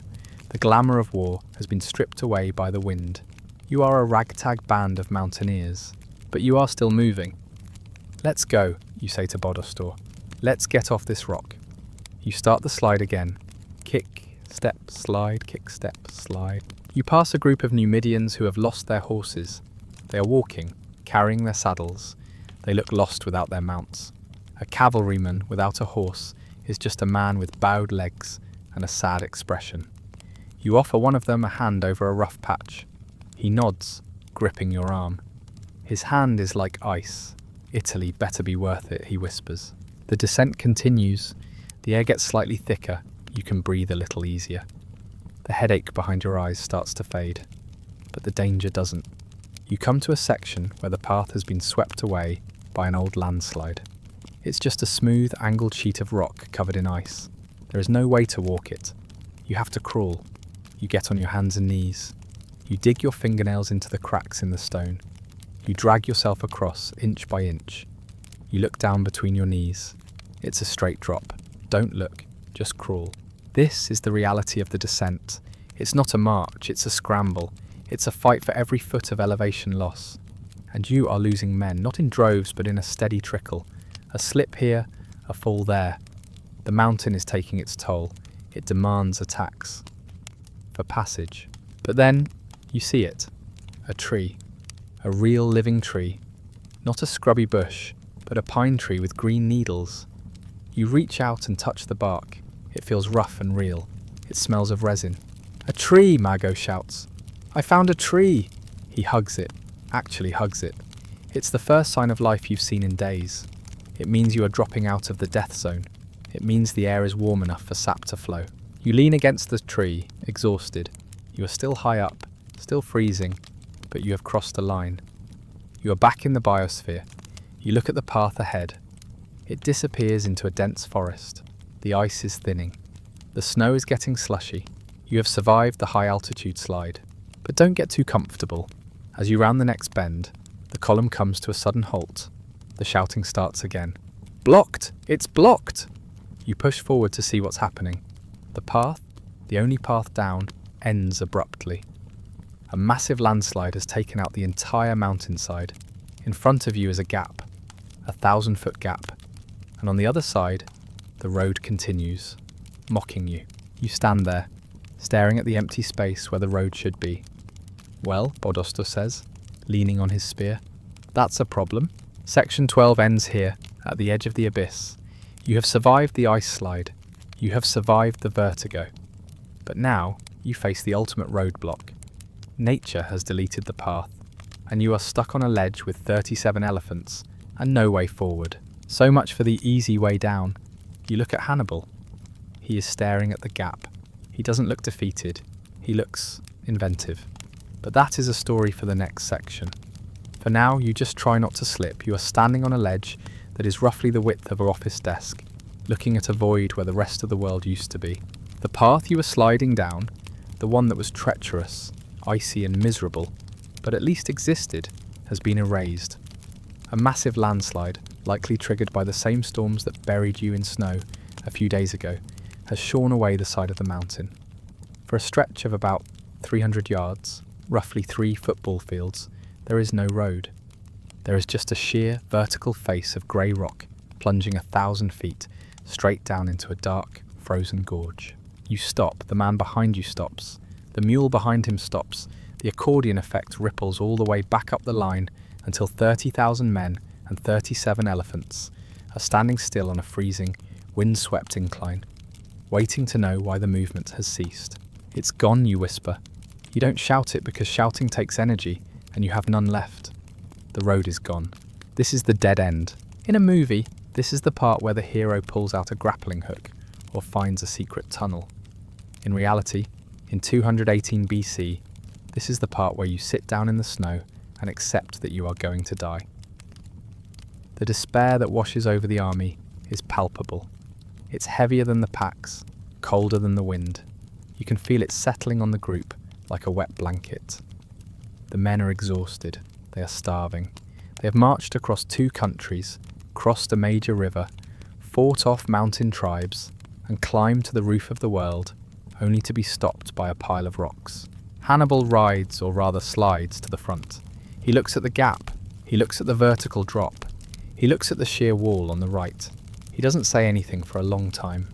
the glamour of war has been stripped away by the wind. You are a ragtag band of mountaineers, but you are still moving. Let's go, you say to Bodostor. Let's get off this rock. You start the slide again. Kick, step, slide, kick, step, slide. You pass a group of Numidians who have lost their horses. They are walking, carrying their saddles. They look lost without their mounts. A cavalryman without a horse is just a man with bowed legs and a sad expression. You offer one of them a hand over a rough patch. He nods, gripping your arm. His hand is like ice. Italy better be worth it, he whispers. The descent continues. The air gets slightly thicker. You can breathe a little easier. The headache behind your eyes starts to fade, but the danger doesn't. You come to a section where the path has been swept away by an old landslide. It's just a smooth, angled sheet of rock covered in ice. There is no way to walk it. You have to crawl. You get on your hands and knees. You dig your fingernails into the cracks in the stone. You drag yourself across, inch by inch. You look down between your knees. It's a straight drop. Don't look, just crawl. This is the reality of the descent. It's not a march, it's a scramble. It's a fight for every foot of elevation loss. And you are losing men, not in droves, but in a steady trickle. A slip here, a fall there. The mountain is taking its toll. It demands attacks for passage. But then, you see it. A tree. A real living tree. Not a scrubby bush, but a pine tree with green needles. You reach out and touch the bark. It feels rough and real. It smells of resin. A tree, Mago shouts. I found a tree. He hugs it, actually hugs it. It's the first sign of life you've seen in days. It means you are dropping out of the death zone. It means the air is warm enough for sap to flow. You lean against the tree, exhausted. You are still high up, still freezing, but you have crossed a line. You are back in the biosphere. You look at the path ahead. It disappears into a dense forest. The ice is thinning. The snow is getting slushy. You have survived the high altitude slide. But don't get too comfortable. As you round the next bend, the column comes to a sudden halt. The shouting starts again. Blocked! It's blocked! You push forward to see what's happening. The path, the only path down, ends abruptly. A massive landslide has taken out the entire mountainside. In front of you is a gap, a 1,000-foot gap. And on the other side, the road continues, mocking you. You stand there, staring at the empty space where the road should be. Well, Bodostor says, leaning on his spear, that's a problem. Section 12 ends here, at the edge of the abyss. You have survived the ice slide. You have survived the vertigo. But now, you face the ultimate roadblock. Nature has deleted the path, and you are stuck on a ledge with 37 elephants, and no way forward. So much for the easy way down. You look at Hannibal. He is staring at the gap. He doesn't look defeated. He looks inventive. But that is a story for the next section. For now, you just try not to slip. You are standing on a ledge that is roughly the width of an office desk, looking at a void where the rest of the world used to be. The path you were sliding down, the one that was treacherous, icy and miserable, but at least existed, has been erased. A massive landslide, likely triggered by the same storms that buried you in snow a few days ago, has shorn away the side of the mountain. For a stretch of about 300 yards, roughly 3 football fields, there is no road. There is just a sheer, vertical face of grey rock plunging 1,000 feet straight down into a dark, frozen gorge. You stop, the man behind you stops, the mule behind him stops, the accordion effect ripples all the way back up the line until 30,000 men and 37 elephants are standing still on a freezing, wind-swept incline, waiting to know why the movement has ceased. It's gone, you whisper. You don't shout it because shouting takes energy, and you have none left. The road is gone. This is the dead end. In a movie, this is the part where the hero pulls out a grappling hook or finds a secret tunnel. In reality, in 218 BC, this is the part where you sit down in the snow and accept that you are going to die. The despair that washes over the army is palpable. It's heavier than the packs, colder than the wind. You can feel it settling on the group like a wet blanket. The men are exhausted. They are starving. They have marched across 2 countries, crossed a major river, fought off mountain tribes, and climbed to the roof of the world, only to be stopped by a pile of rocks. Hannibal rides, or rather slides, to the front. He looks at the gap. He looks at the vertical drop. He looks at the sheer wall on the right. He doesn't say anything for a long time.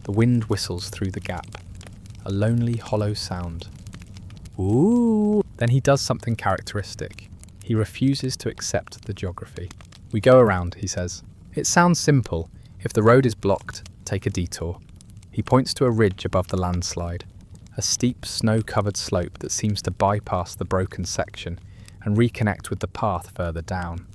The wind whistles through the gap. A lonely, hollow sound. Ooh! Then he does something characteristic. He refuses to accept the geography. We go around, he says. It sounds simple. If the road is blocked, take a detour. He points to a ridge above the landslide, a steep, snow-covered slope that seems to bypass the broken section and reconnect with the path further down.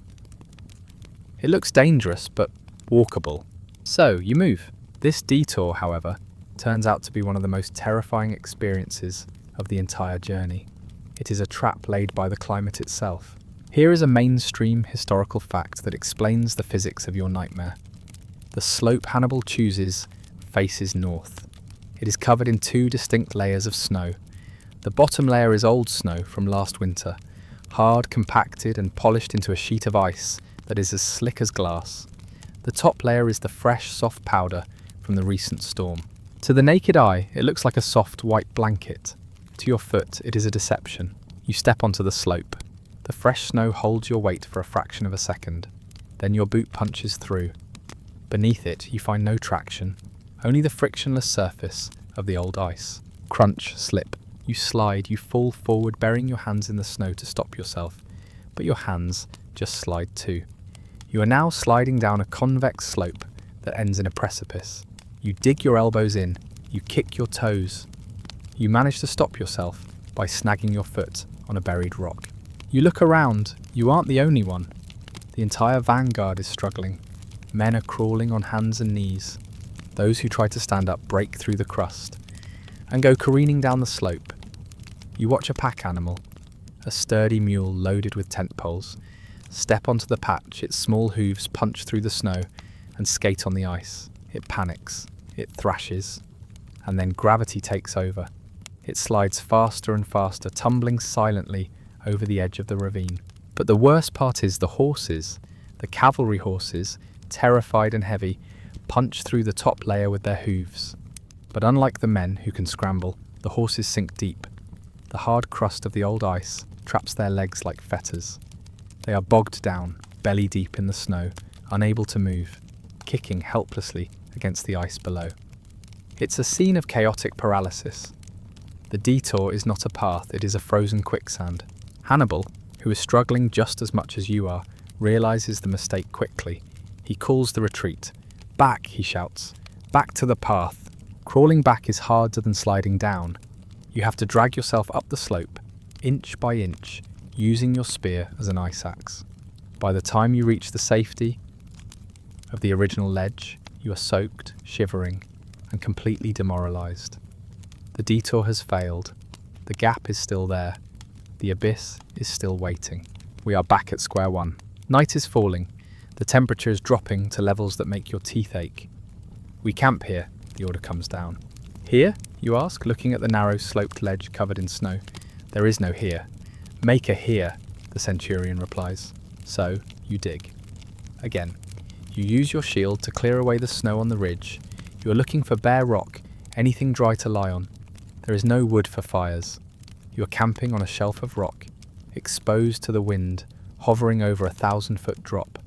It looks dangerous, but walkable. So, you move. This detour, however, turns out to be one of the most terrifying experiences of the entire journey. It is a trap laid by the climate itself. Here is a mainstream historical fact that explains the physics of your nightmare. The slope Hannibal chooses faces north. It is covered in 2 distinct layers of snow. The bottom layer is old snow from last winter, hard, compacted and polished into a sheet of ice that is as slick as glass. The top layer is the fresh, soft powder from the recent storm. To the naked eye, it looks like a soft, white blanket. To your foot, it is a deception. You step onto the slope. The fresh snow holds your weight for a fraction of a second. Then your boot punches through. Beneath it, you find no traction, only the frictionless surface of the old ice. Crunch, slip. You slide, you fall forward, burying your hands in the snow to stop yourself. But your hands just slide too. You are now sliding down a convex slope that ends in a precipice. You dig your elbows in, you kick your toes. You manage to stop yourself by snagging your foot on a buried rock. You look around, you aren't the only one. The entire vanguard is struggling. Men are crawling on hands and knees. Those who try to stand up break through the crust and go careening down the slope. You watch a pack animal, a sturdy mule loaded with tent poles, step onto the patch, its small hooves punch through the snow and skate on the ice. It panics, it thrashes, and then gravity takes over. It slides faster and faster, tumbling silently over the edge of the ravine. But the worst part is the horses, the cavalry horses, terrified and heavy, punch through the top layer with their hooves. But unlike the men who can scramble, the horses sink deep. The hard crust of the old ice traps their legs like fetters. They are bogged down, belly deep in the snow, unable to move, kicking helplessly against the ice below. It's a scene of chaotic paralysis. The detour is not a path, it is a frozen quicksand. Hannibal, who is struggling just as much as you are, realizes the mistake quickly. He calls the retreat. Back, he shouts. Back to the path. Crawling back is harder than sliding down. You have to drag yourself up the slope, inch by inch, using your spear as an ice axe. By the time you reach the safety of the original ledge, you are soaked, shivering, and completely demoralized. The detour has failed. The gap is still there. The abyss is still waiting. We are back at square one. Night is falling. The temperature is dropping to levels that make your teeth ache. We camp here, the order comes down. Here, you ask, looking at the narrow sloped ledge covered in snow. There is no here. Make a here, the centurion replies. So, you dig. Again, you use your shield to clear away the snow on the ridge. You are looking for bare rock, anything dry to lie on. There is no wood for fires. You are camping on a shelf of rock, exposed to the wind, hovering over 1,000-foot drop.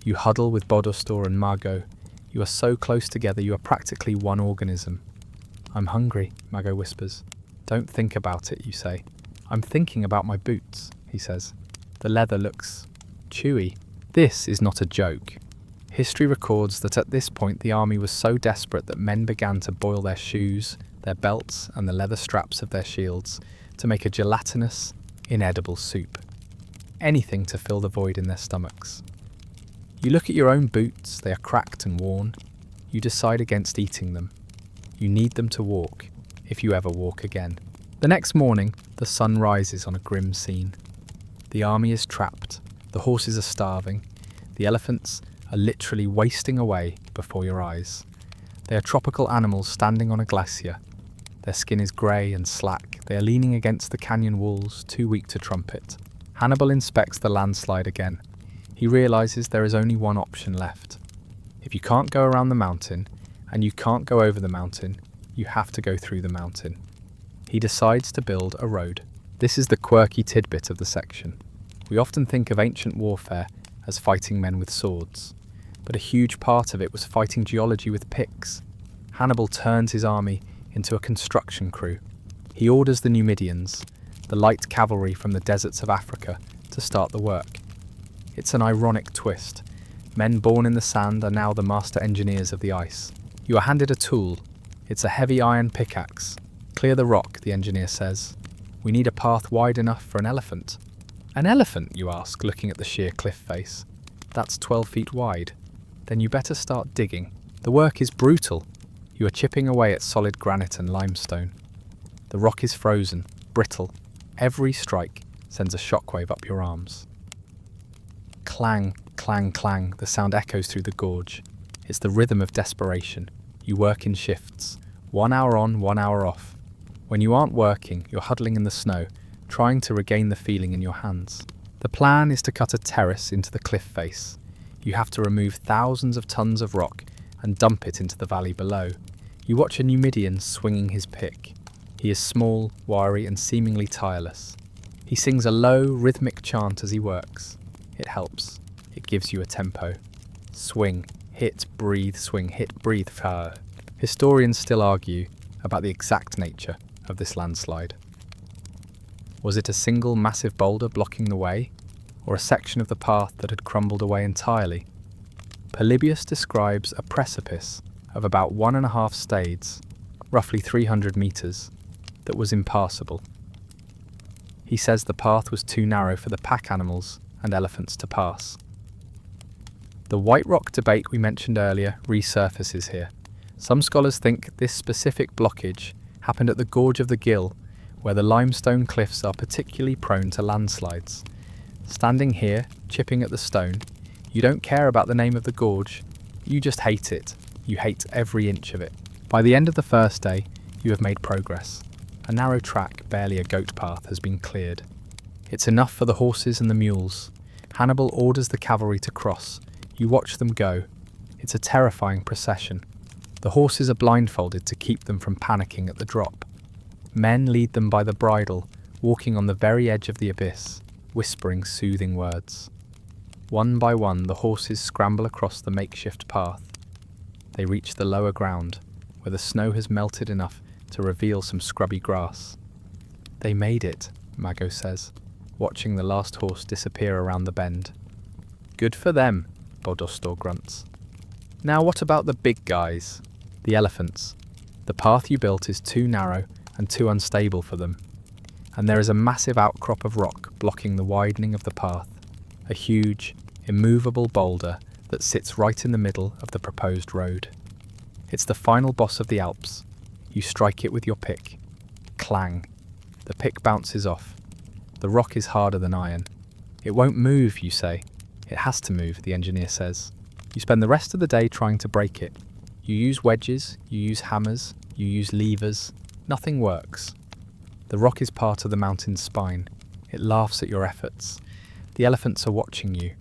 You huddle with Bodostor and Margot. You are so close together you are practically one organism. I'm hungry, Margot whispers. Don't think about it, you say. I'm thinking about my boots, he says. The leather looks chewy. This is not a joke. History records that at this point the army was so desperate that men began to boil their shoes, their belts, and the leather straps of their shields to make a gelatinous, inedible soup. Anything to fill the void in their stomachs. You look at your own boots, they are cracked and worn. You decide against eating them. You need them to walk, if you ever walk again. The next morning, the sun rises on a grim scene. The army is trapped, the horses are starving, the elephants are literally wasting away before your eyes. They are tropical animals standing on a glacier. Their skin is grey and slack, they are leaning against the canyon walls, too weak to trumpet. Hannibal inspects the landslide again. He realizes there is only one option left. If you can't go around the mountain, and you can't go over the mountain, you have to go through the mountain. He decides to build a road. This is the quirky tidbit of the section. We often think of ancient warfare as fighting men with swords, but a huge part of it was fighting geology with picks. Hannibal turns his army into a construction crew. He orders the Numidians, the light cavalry from the deserts of Africa, to start the work. It's an ironic twist. Men born in the sand are now the master engineers of the ice. You are handed a tool. It's a heavy iron pickaxe. Clear the rock, the engineer says. We need a path wide enough for an elephant. An elephant, you ask, looking at the sheer cliff face. That's 12 feet wide. Then you better start digging. The work is brutal. You are chipping away at solid granite and limestone. The rock is frozen, brittle. Every strike sends a shockwave up your arms. Clang, clang, clang, the sound echoes through the gorge. It's the rhythm of desperation. You work in shifts, 1 hour on, 1 hour off. When you aren't working, you're huddling in the snow, trying to regain the feeling in your hands. The plan is to cut a terrace into the cliff face. You have to remove thousands of tons of rock and dump it into the valley below. You watch a Numidian swinging his pick. He is small, wiry, and seemingly tireless. He sings a low, rhythmic chant as he works. It helps. It gives you a tempo. Swing, hit, breathe, swing, hit, breathe. Historians still argue about the exact nature of this landslide. Was it a single massive boulder blocking the way, or a section of the path that had crumbled away entirely? Polybius describes a precipice of about 1.5 stades, roughly 300 metres, that was impassable. He says the path was too narrow for the pack animals and elephants to pass. The White Rock debate we mentioned earlier resurfaces here. Some scholars think this specific blockage happened at the gorge of the Gill, where the limestone cliffs are particularly prone to landslides. Standing here, chipping at the stone, you don't care about the name of the gorge, you just hate it. You hate every inch of it. By the end of the first day, you have made progress. A narrow track, barely a goat path, has been cleared. It's enough for the horses and the mules. Hannibal orders the cavalry to cross. You watch them go. It's a terrifying procession. The horses are blindfolded to keep them from panicking at the drop. Men lead them by the bridle, walking on the very edge of the abyss, whispering soothing words. One by one, the horses scramble across the makeshift path. They reach the lower ground, where the snow has melted enough to reveal some scrubby grass. They made it, Mago says, watching the last horse disappear around the bend. Good for them, Bodostor grunts. Now what about the big guys? The elephants. The path you built is too narrow and too unstable for them, and there is a massive outcrop of rock blocking the widening of the path, a huge, immovable boulder that sits right in the middle of the proposed road. It's the final boss of the Alps. You strike it with your pick. Clang. The pick bounces off. The rock is harder than iron. It won't move, you say. It has to move, the engineer says. You spend the rest of the day trying to break it. You use wedges, you use hammers, you use levers. Nothing works. The rock is part of the mountain's spine. It laughs at your efforts. The elephants are watching you.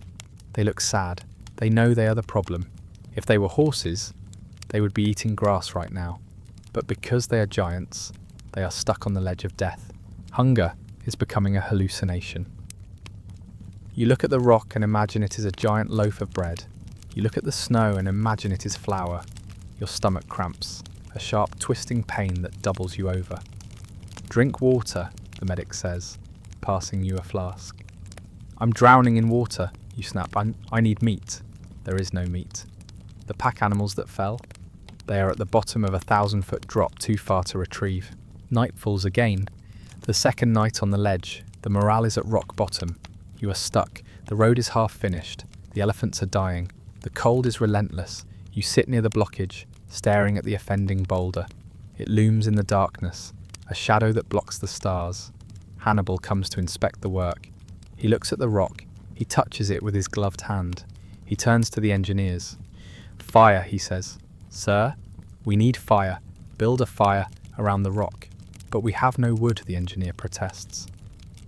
They look sad. They know they are the problem. If they were horses, they would be eating grass right now. But because they are giants, they are stuck on the ledge of death. Hunger is becoming a hallucination. You look at the rock and imagine it is a giant loaf of bread. You look at the snow and imagine it is flour. Your stomach cramps, a sharp twisting pain that doubles you over. Drink water, the medic says, passing you a flask. I'm drowning in water, you snap. I need meat. There is no meat. The pack animals that fell? They are at the bottom of a 1,000-foot drop too far to retrieve. Night falls again. The second night on the ledge. The morale is at rock bottom. You are stuck. The road is half finished. The elephants are dying. The cold is relentless. You sit near the blockage, staring at the offending boulder. It looms in the darkness, a shadow that blocks the stars. Hannibal comes to inspect the work. He looks at the rock. He touches it with his gloved hand. He turns to the engineers. Fire, he says. Sir, we need fire. Build a fire around the rock. But we have no wood, the engineer protests.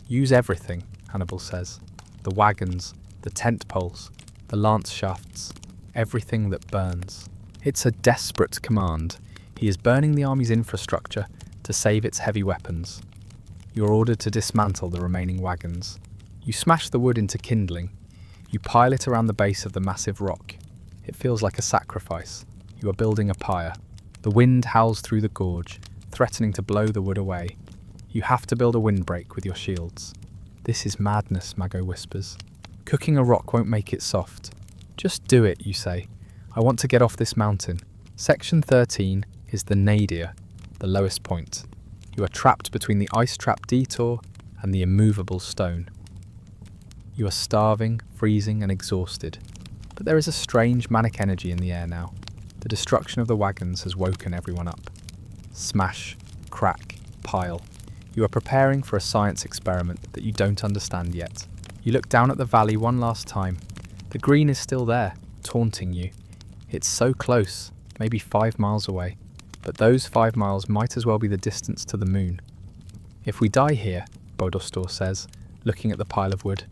Use everything, Hannibal says. The wagons, the tent poles, the lance shafts, everything that burns. It's a desperate command. He is burning the army's infrastructure to save its heavy weapons. You're ordered to dismantle the remaining wagons. You smash the wood into kindling. You pile it around the base of the massive rock. It feels like a sacrifice. You are building a pyre. The wind howls through the gorge, threatening to blow the wood away. You have to build a windbreak with your shields. This is madness, Mago whispers. Cooking a rock won't make it soft. Just do it, you say. I want to get off this mountain. Section 13 is the nadir, the lowest point. You are trapped between the ice trap detour and the immovable stone. You are starving, freezing, and exhausted. But there is a strange manic energy in the air now. The destruction of the wagons has woken everyone up. Smash, crack, pile. You are preparing for a science experiment that you don't understand yet. You look down at the valley one last time. The green is still there, taunting you. It's so close, maybe 5 miles away. But those 5 miles might as well be the distance to the moon. If we die here, Bodostor says, looking at the pile of wood,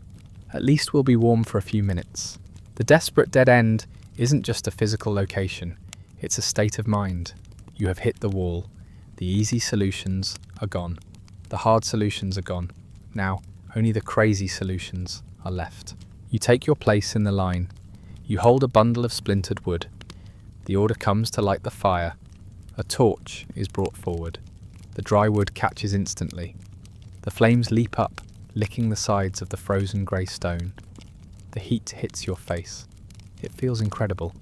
at least we'll be warm for a few minutes. The desperate dead end isn't just a physical location, it's a state of mind. You have hit the wall. The easy solutions are gone. The hard solutions are gone. Now, only the crazy solutions are left. You take your place in the line. You hold a bundle of splintered wood. The order comes to light the fire. A torch is brought forward. The dry wood catches instantly. The flames leap up, licking the sides of the frozen grey stone. The heat hits your face. It feels incredible.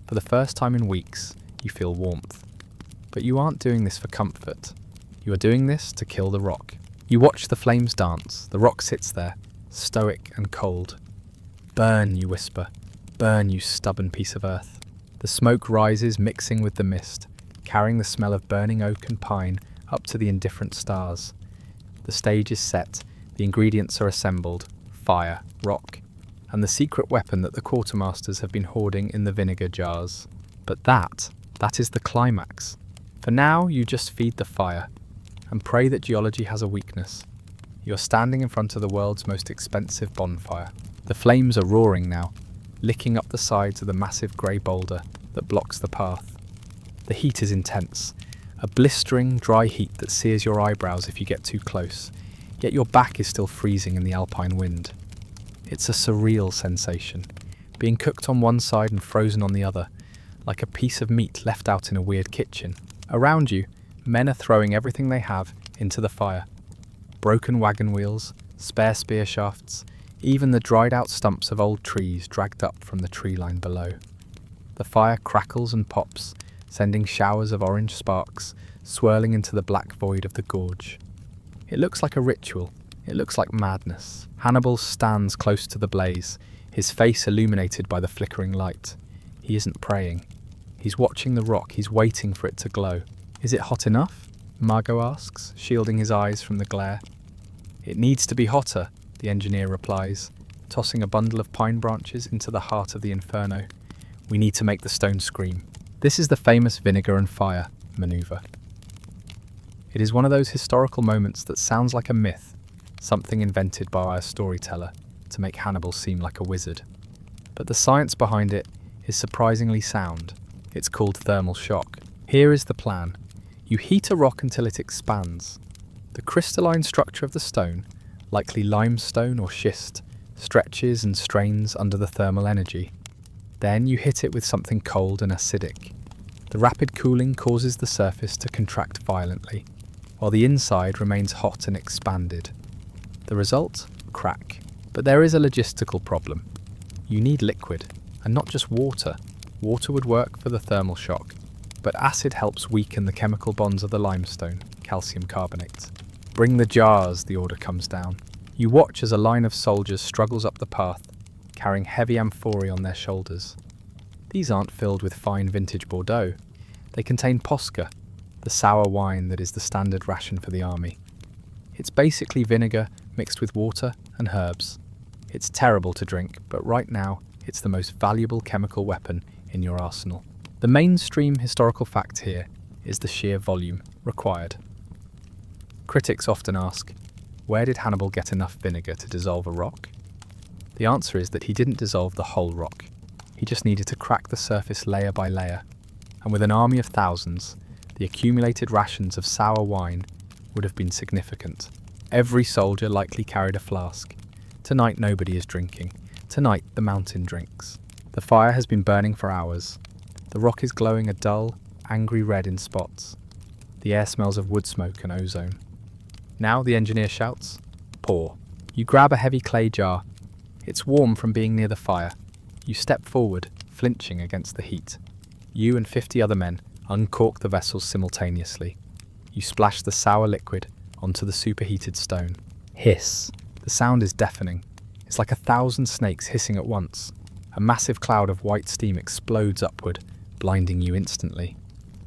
For the first time in weeks, you feel warmth. But you aren't doing this for comfort. You are doing this to kill the rock. You watch the flames dance. The rock sits there, stoic and cold. Burn, you whisper. Burn, you stubborn piece of earth. The smoke rises, mixing with the mist, carrying the smell of burning oak and pine up to the indifferent stars. The stage is set. The ingredients are assembled. Fire, rock, and the secret weapon that the quartermasters have been hoarding in the vinegar jars. But that is the climax. For now, you just feed the fire and pray that geology has a weakness. You're standing in front of the world's most expensive bonfire. The flames are roaring now, licking up the sides of the massive grey boulder that blocks the path. The heat is intense, a blistering, dry heat that sears your eyebrows if you get too close, yet your back is still freezing in the alpine wind. It's a surreal sensation, being cooked on one side and frozen on the other, like a piece of meat left out in a weird kitchen. Around you, men are throwing everything they have into the fire. Broken wagon wheels, spare spear shafts, even the dried out stumps of old trees dragged up from the tree line below. The fire crackles and pops, sending showers of orange sparks swirling into the black void of the gorge. It looks like a ritual. It looks like madness. Hannibal stands close to the blaze, his face illuminated by the flickering light. He isn't praying. He's watching the rock. He's waiting for it to glow. Is it hot enough? Margot asks, shielding his eyes from the glare. It needs to be hotter, the engineer replies, tossing a bundle of pine branches into the heart of the inferno. We need to make the stone scream. This is the famous vinegar and fire maneuver. It is one of those historical moments that sounds like a myth, something invented by a storyteller to make Hannibal seem like a wizard. But the science behind it is surprisingly sound. It's called thermal shock. Here is the plan. You heat a rock until it expands. The crystalline structure of the stone, likely limestone or schist, stretches and strains under the thermal energy. Then you hit it with something cold and acidic. The rapid cooling causes the surface to contract violently, while the inside remains hot and expanded. The result? Crack. But there is a logistical problem. You need liquid, and not just water. Water would work for the thermal shock, but acid helps weaken the chemical bonds of the limestone, calcium carbonate. Bring the jars, the order comes down. You watch as a line of soldiers struggles up the path, carrying heavy amphorae on their shoulders. These aren't filled with fine vintage Bordeaux. They contain posca, the sour wine that is the standard ration for the army. It's basically vinegar mixed with water and herbs. It's terrible to drink, but right now it's the most valuable chemical weapon in your arsenal. The mainstream historical fact here is the sheer volume required. Critics often ask, Where did Hannibal get enough vinegar to dissolve a rock? The answer is that he didn't dissolve the whole rock. He just needed to crack the surface layer by layer. And with an army of thousands, the accumulated rations of sour wine would have been significant. Every soldier likely carried a flask. Tonight nobody is drinking. Tonight the mountain drinks. The fire has been burning for hours. The rock is glowing a dull, angry red in spots. The air smells of wood smoke and ozone. Now the engineer shouts, "Pour." You grab a heavy clay jar. It's warm from being near the fire. You step forward, flinching against the heat. You and 50 other men uncork the vessels simultaneously. You splash the sour liquid onto the superheated stone. Hiss. The sound is deafening. It's like 1,000 snakes hissing at once. A massive cloud of white steam explodes upward, blinding you instantly.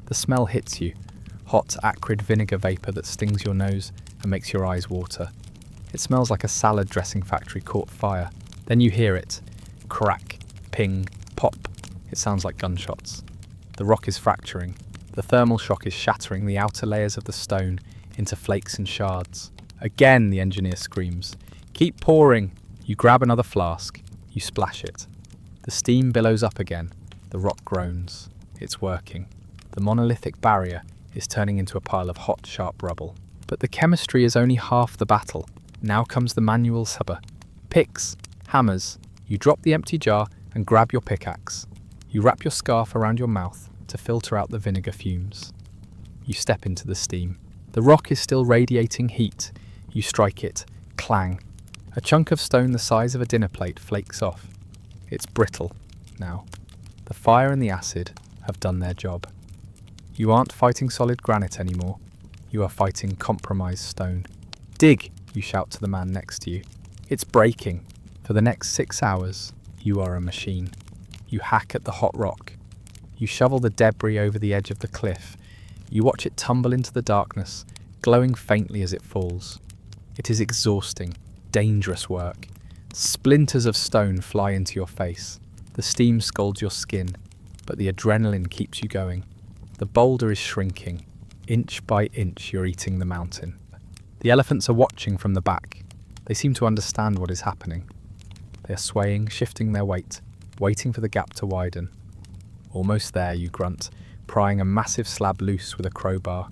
The smell hits you, hot, acrid vinegar vapor that stings your nose and makes your eyes water. It smells like a salad dressing factory caught fire. Then you hear it. Crack, ping, pop. It sounds like gunshots. The rock is fracturing. The thermal shock is shattering the outer layers of the stone into flakes and shards. Again, the engineer screams. Keep pouring. You grab another flask. You splash it. The steam billows up again. The rock groans. It's working. The monolithic barrier is turning into a pile of hot, sharp rubble. But the chemistry is only half the battle. Now comes the manual supper. Picks, hammers. You drop the empty jar and grab your pickaxe. You wrap your scarf around your mouth to filter out the vinegar fumes. You step into the steam. The rock is still radiating heat. You strike it. Clang. A chunk of stone the size of a dinner plate flakes off. It's brittle now. The fire and the acid have done their job. You aren't fighting solid granite anymore. You are fighting compromised stone. Dig, you shout to the man next to you. It's breaking. For the next 6 hours, you are a machine. You hack at the hot rock. You shovel the debris over the edge of the cliff. You watch it tumble into the darkness, glowing faintly as it falls. It is exhausting, dangerous work. Splinters of stone fly into your face. The steam scalds your skin, but the adrenaline keeps you going. The boulder is shrinking. Inch by inch, you're eating the mountain. The elephants are watching from the back. They seem to understand what is happening. They are swaying, shifting their weight, waiting for the gap to widen. Almost there, you grunt, prying a massive slab loose with a crowbar.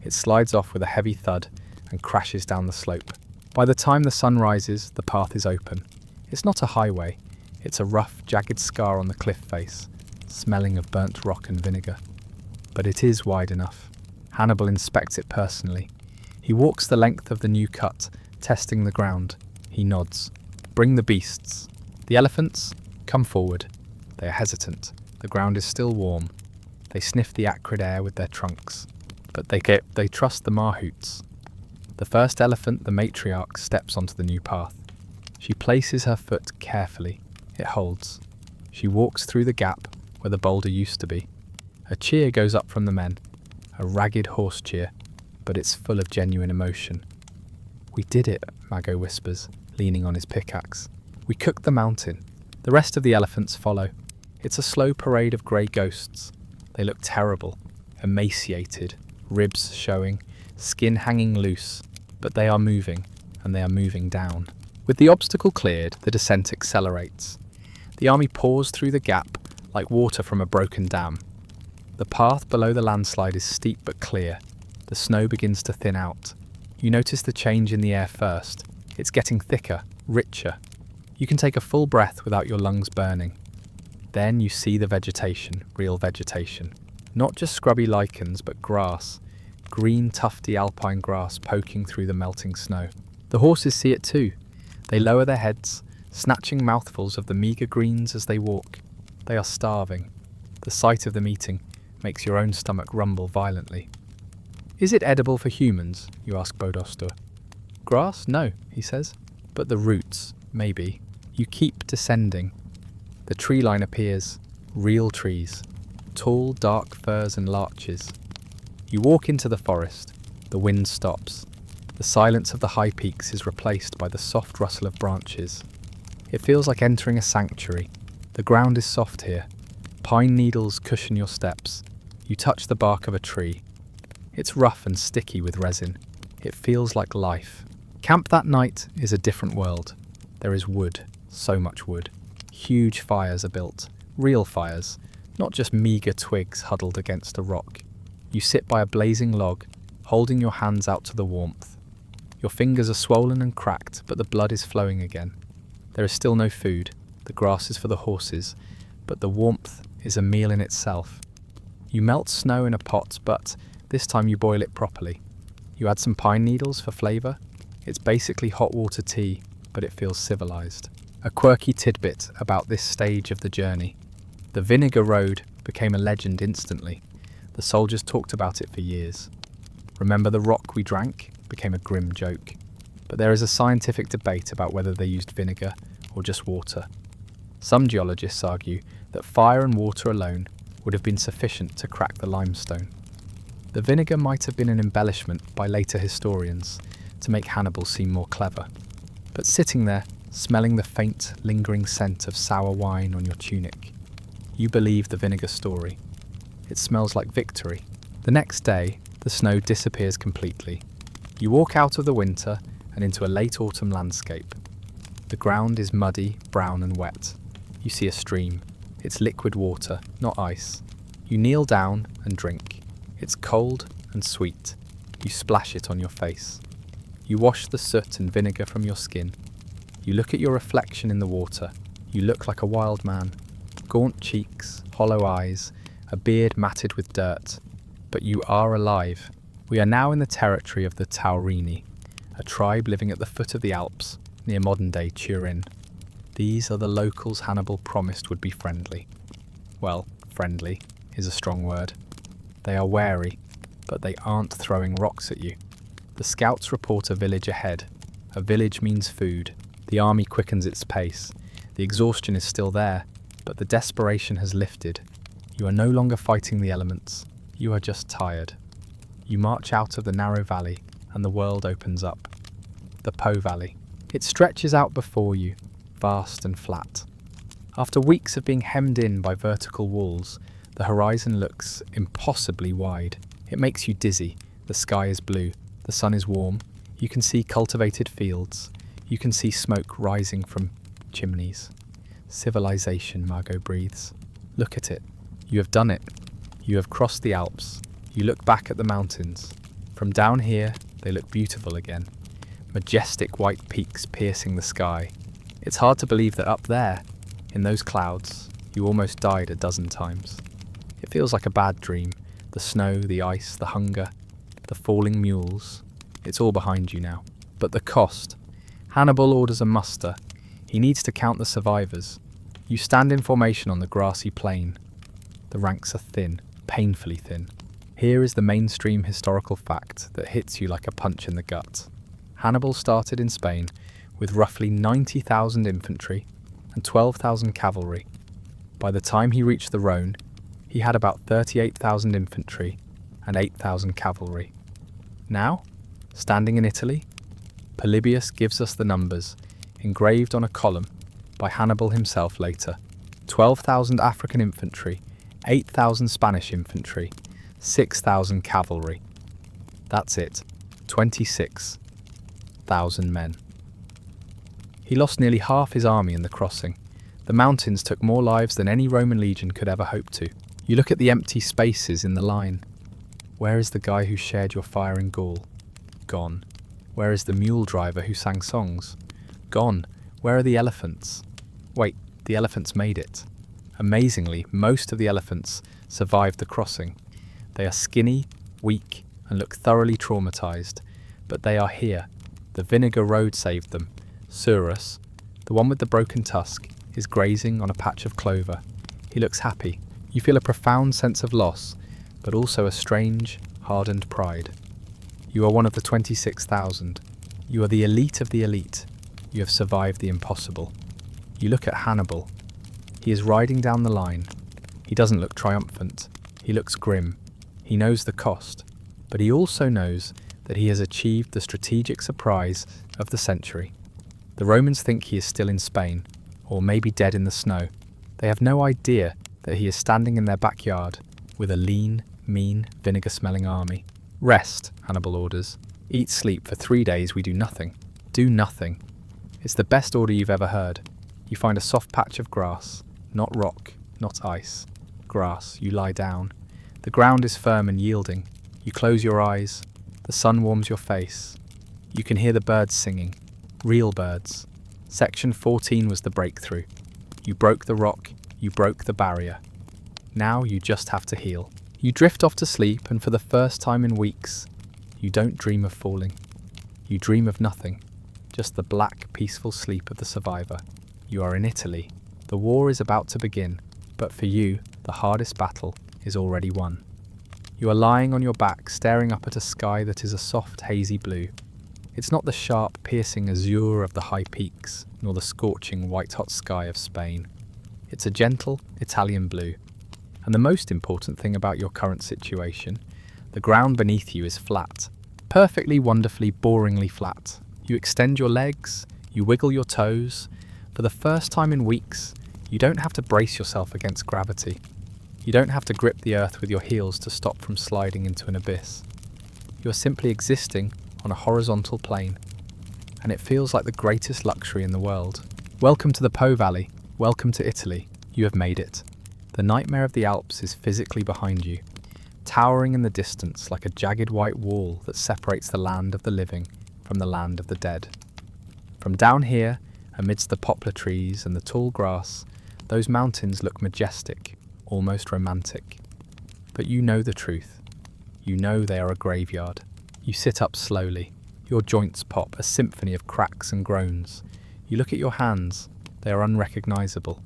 It slides off with a heavy thud and crashes down the slope. By the time the sun rises, the path is open. It's not a highway. It's a rough, jagged scar on the cliff face, smelling of burnt rock and vinegar. But it is wide enough. Hannibal inspects it personally. He walks the length of the new cut, testing the ground. He nods. Bring the beasts. The elephants come forward. They are hesitant. The ground is still warm. They sniff the acrid air with their trunks. But they trust the mahouts. The first elephant, the matriarch, steps onto the new path. She places her foot carefully. It holds. She walks through the gap where the boulder used to be. A cheer goes up from the men. A ragged horse cheer, but it's full of genuine emotion. We did it, Mago whispers, leaning on his pickaxe. We cooked the mountain. The rest of the elephants follow. It's a slow parade of grey ghosts. They look terrible, emaciated, ribs showing, skin hanging loose, but they are moving, and they are moving down. With the obstacle cleared, the descent accelerates. The army pours through the gap like water from a broken dam. The path below the landslide is steep but clear. The snow begins to thin out. You notice the change in the air first. It's getting thicker, richer. You can take a full breath without your lungs burning. Then you see the vegetation, real vegetation. Not just scrubby lichens, but grass. Green, tufty alpine grass poking through the melting snow. The horses see it too. They lower their heads, snatching mouthfuls of the meagre greens as they walk. They are starving. The sight of them eating makes your own stomach rumble violently. Is it edible for humans? You ask Bodostor. Grass? No, he says. But the roots, maybe. You keep descending. The tree line appears. Real trees. Tall, dark firs and larches. You walk into the forest. The wind stops. The silence of the high peaks is replaced by the soft rustle of branches. It feels like entering a sanctuary. The ground is soft here. Pine needles cushion your steps. You touch the bark of a tree. It's rough and sticky with resin. It feels like life. Camp that night is a different world. There is wood, so much wood. Huge fires are built, real fires, not just meagre twigs huddled against a rock. You sit by a blazing log, holding your hands out to the warmth. Your fingers are swollen and cracked, but the blood is flowing again. There is still no food, the grass is for the horses, but the warmth is a meal in itself. You melt snow in a pot, but this time you boil it properly. You add some pine needles for flavour. It's basically hot water tea, but it feels civilised. A quirky tidbit about this stage of the journey. The Vinegar Road became a legend instantly. The soldiers talked about it for years. Remember the rock we drank? Became a grim joke. But there is a scientific debate about whether they used vinegar or just water. Some geologists argue that fire and water alone would have been sufficient to crack the limestone. The vinegar might have been an embellishment by later historians to make Hannibal seem more clever. But sitting there, smelling the faint, lingering scent of sour wine on your tunic, you believe the vinegar story. It smells like victory. The next day, the snow disappears completely. You walk out of the winter and into a late autumn landscape. The ground is muddy, brown and wet. You see a stream. It's liquid water, not ice. You kneel down and drink. It's cold and sweet. You splash it on your face. You wash the soot and vinegar from your skin. You look at your reflection in the water. You look like a wild man. Gaunt cheeks, hollow eyes, a beard matted with dirt. But you are alive. We are now in the territory of the Taurini, a tribe living at the foot of the Alps, near modern-day Turin. These are the locals Hannibal promised would be friendly. Well, friendly is a strong word. They are wary, but they aren't throwing rocks at you. The scouts report a village ahead. A village means food. The army quickens its pace. The exhaustion is still there, but the desperation has lifted. You are no longer fighting the elements. You are just tired. You march out of the narrow valley, and the world opens up. The Po Valley. It stretches out before you, vast and flat. After weeks of being hemmed in by vertical walls, the horizon looks impossibly wide. It makes you dizzy. The sky is blue. The sun is warm. You can see cultivated fields. You can see smoke rising from chimneys. Civilization, Margot breathes. Look at it. You have done it. You have crossed the Alps. You look back at the mountains. From down here, they look beautiful again. Majestic white peaks piercing the sky. It's hard to believe that up there, in those clouds, you almost died a dozen times. It feels like a bad dream. The snow, the ice, the hunger, the falling mules. It's all behind you now. But the cost. Hannibal orders a muster. He needs to count the survivors. You stand in formation on the grassy plain. The ranks are thin, painfully thin. Here is the mainstream historical fact that hits you like a punch in the gut. Hannibal started in Spain with roughly 90,000 infantry and 12,000 cavalry. By the time he reached the Rhone, he had about 38,000 infantry and 8,000 cavalry. Now, standing in Italy, Polybius gives us the numbers, engraved on a column by Hannibal himself later. 12,000 African infantry, 8,000 Spanish infantry, 6,000 cavalry. That's it, 26,000 men. He lost nearly half his army in the crossing. The mountains took more lives than any Roman legion could ever hope to. You look at the empty spaces in the line. Where is the guy who shared your fire in Gaul? Gone. Where is the mule driver who sang songs? Gone. Where are the elephants? Wait, the elephants made it. Amazingly, most of the elephants survived the crossing. They are skinny, weak, and look thoroughly traumatized. But they are here. The Vinegar Road saved them. Surus, the one with the broken tusk, is grazing on a patch of clover. He looks happy. You feel a profound sense of loss, but also a strange, hardened pride. You are one of the 26,000. You are the elite of the elite. You have survived the impossible. You look at Hannibal. He is riding down the line. He doesn't look triumphant. He looks grim. He knows the cost, but he also knows that he has achieved the strategic surprise of the century. The Romans think he is still in Spain, or maybe dead in the snow. They have no idea that he is standing in their backyard with a lean, mean, vinegar-smelling army. Rest, Hannibal orders. Eat, sleep. For 3 days we do nothing. Do nothing. It's the best order you've ever heard. You find a soft patch of grass, not rock, not ice. Grass, you lie down. The ground is firm and yielding. You close your eyes. The sun warms your face. You can hear the birds singing. Real birds. Section 14 was the breakthrough. You broke the rock. You broke the barrier. Now you just have to heal. You drift off to sleep, and for the first time in weeks, you don't dream of falling. You dream of nothing. Just the black, peaceful sleep of the survivor. You are in Italy. The war is about to begin, but for you, the hardest battle is already won. You are lying on your back, staring up at a sky that is a soft, hazy blue. It's not the sharp, piercing azure of the high peaks, nor the scorching, white-hot sky of Spain. It's a gentle, Italian blue. And the most important thing about your current situation, the ground beneath you is flat. Perfectly, wonderfully, boringly flat. You extend your legs, you wiggle your toes. For the first time in weeks, you don't have to brace yourself against gravity. You don't have to grip the earth with your heels to stop from sliding into an abyss. You are simply existing on a horizontal plane, and it feels like the greatest luxury in the world. Welcome to the Po Valley. Welcome to Italy. You have made it. The nightmare of the Alps is physically behind you, towering in the distance like a jagged white wall that separates the land of the living from the land of the dead. From down here, amidst the poplar trees and the tall grass, those mountains look majestic, almost romantic. But you know the truth. You know they are a graveyard. You sit up slowly. Your joints pop, a symphony of cracks and groans. You look at your hands. They are unrecognizable.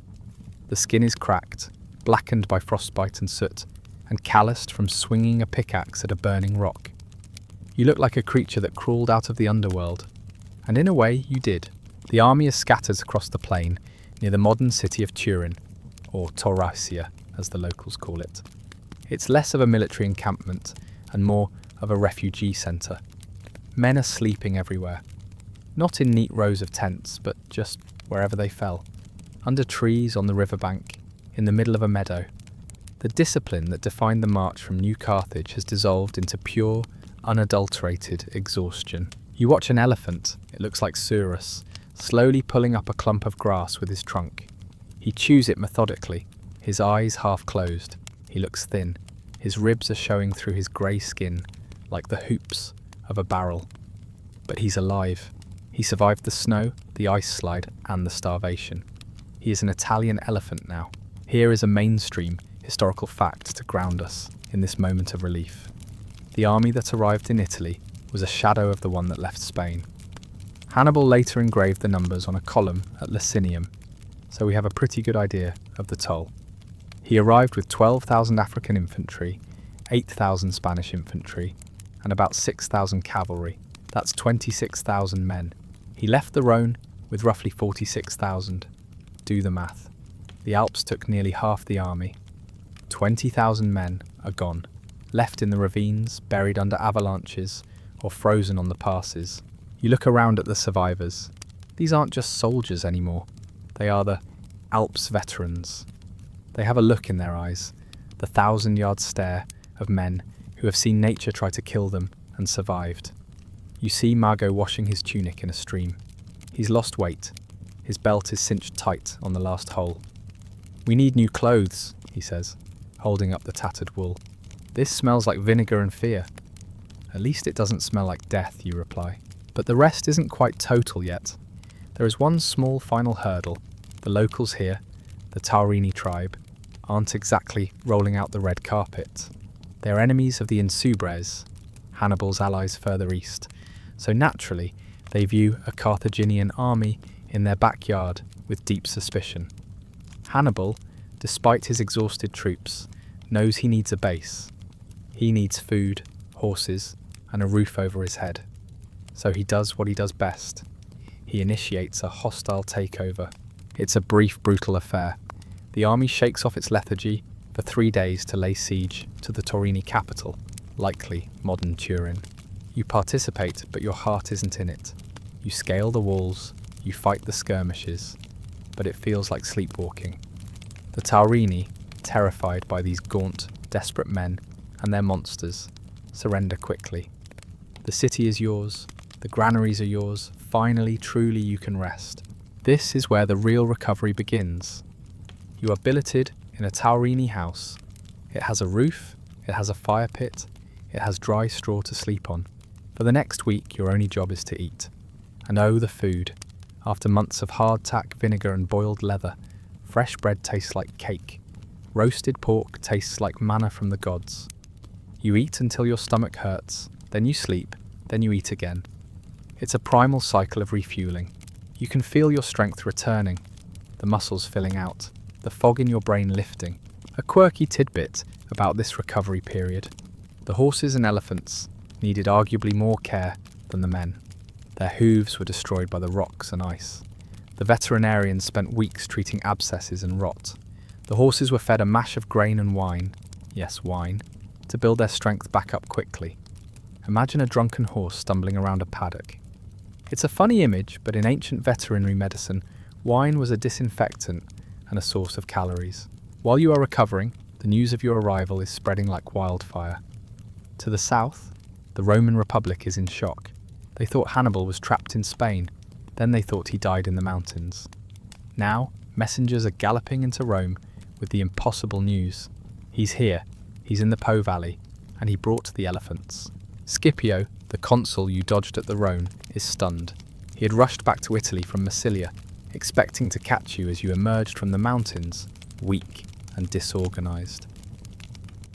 The skin is cracked, blackened by frostbite and soot, and calloused from swinging a pickaxe at a burning rock. You look like a creature that crawled out of the underworld. And in a way, you did. The army is scattered across the plain near the modern city of Turin, or Taurussia, as the locals call it. It's less of a military encampment and more of a refugee centre. Men are sleeping everywhere. Not in neat rows of tents, but just wherever they fell. Under trees, on the riverbank, in the middle of a meadow. The discipline that defined the march from New Carthage has dissolved into pure, unadulterated exhaustion. You watch an elephant, it looks like Surus, slowly pulling up a clump of grass with his trunk. He chews it methodically, his eyes half closed. He looks thin. His ribs are showing through his grey skin like the hoops of a barrel. But he's alive. He survived the snow, the ice slide, and the starvation. He is an Italian elephant now. Here is a mainstream historical fact to ground us in this moment of relief. The army that arrived in Italy was a shadow of the one that left Spain. Hannibal later engraved the numbers on a column at Licinium, so we have a pretty good idea of the toll. He arrived with 12,000 African infantry, 8,000 Spanish infantry, and about 6,000 cavalry. That's 26,000 men. He left the Rhone with roughly 46,000. Do the math. The Alps took nearly half the army. 20,000 men are gone, left in the ravines, buried under avalanches, or frozen on the passes. You look around at the survivors. These aren't just soldiers anymore. They are the Alps veterans. They have a look in their eyes, the 1,000-yard stare of men who have seen nature try to kill them and survived. You see Mago washing his tunic in a stream. He's lost weight. His belt is cinched tight on the last hole. "We need new clothes," he says, holding up the tattered wool. "This smells like vinegar and fear." "At least it doesn't smell like death," you reply. But the rest isn't quite total yet. There is one small final hurdle. The locals here, the Taurini tribe, aren't exactly rolling out the red carpet. They are enemies of the Insubres, Hannibal's allies further east, so naturally they view a Carthaginian army in their backyard with deep suspicion. Hannibal, despite his exhausted troops, knows he needs a base. He needs food, horses, and a roof over his head. So he does what he does best. He initiates a hostile takeover. It's a brief, brutal affair. The army shakes off its lethargy for 3 days to lay siege to the Taurini capital, likely modern Turin. You participate, but your heart isn't in it. You scale the walls, you fight the skirmishes, but it feels like sleepwalking. The Taurini, terrified by these gaunt, desperate men and their monsters, surrender quickly. The city is yours, the granaries are yours, finally, truly you can rest. This is where the real recovery begins. You are billeted in a Taurini house. It has a roof, it has a fire pit, it has dry straw to sleep on. For the next week, your only job is to eat. And oh, the food. After months of hardtack, vinegar and boiled leather, fresh bread tastes like cake. Roasted pork tastes like manna from the gods. You eat until your stomach hurts, then you sleep, then you eat again. It's a primal cycle of refueling. You can feel your strength returning, the muscles filling out, the fog in your brain lifting. A quirky tidbit about this recovery period. The horses and elephants needed arguably more care than the men. Their hooves were destroyed by the rocks and ice. The veterinarians spent weeks treating abscesses and rot. The horses were fed a mash of grain and wine, yes, wine, to build their strength back up quickly. Imagine a drunken horse stumbling around a paddock. It's a funny image, but in ancient veterinary medicine, wine was a disinfectant and a source of calories. While you are recovering, the news of your arrival is spreading like wildfire. To the south, the Roman Republic is in shock. They thought Hannibal was trapped in Spain, then they thought he died in the mountains. Now, messengers are galloping into Rome with the impossible news. He's here, he's in the Po Valley, and he brought the elephants. Scipio, the consul you dodged at the Rhone, is stunned. He had rushed back to Italy from Massilia, expecting to catch you as you emerged from the mountains, weak and disorganized.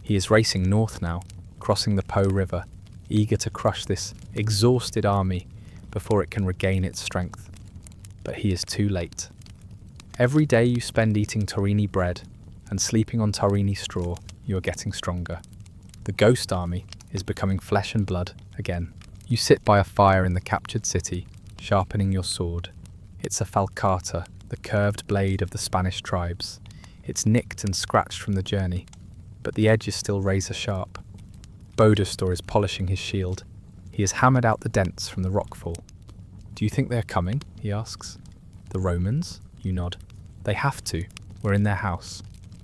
He is racing north now, crossing the Po River, eager to crush this exhausted army before it can regain its strength. But he is too late. Every day you spend eating Taurini bread and sleeping on Taurini straw, you are getting stronger. The ghost army is becoming flesh and blood again. You sit by a fire in the captured city, sharpening your sword. It's a falcata, the curved blade of the Spanish tribes. It's nicked and scratched from the journey, but the edge is still razor sharp. Bodastor is polishing his shield. He has hammered out the dents from the rockfall. Do you think they are coming? He asks. The Romans? You nod. They have to. We're in their house.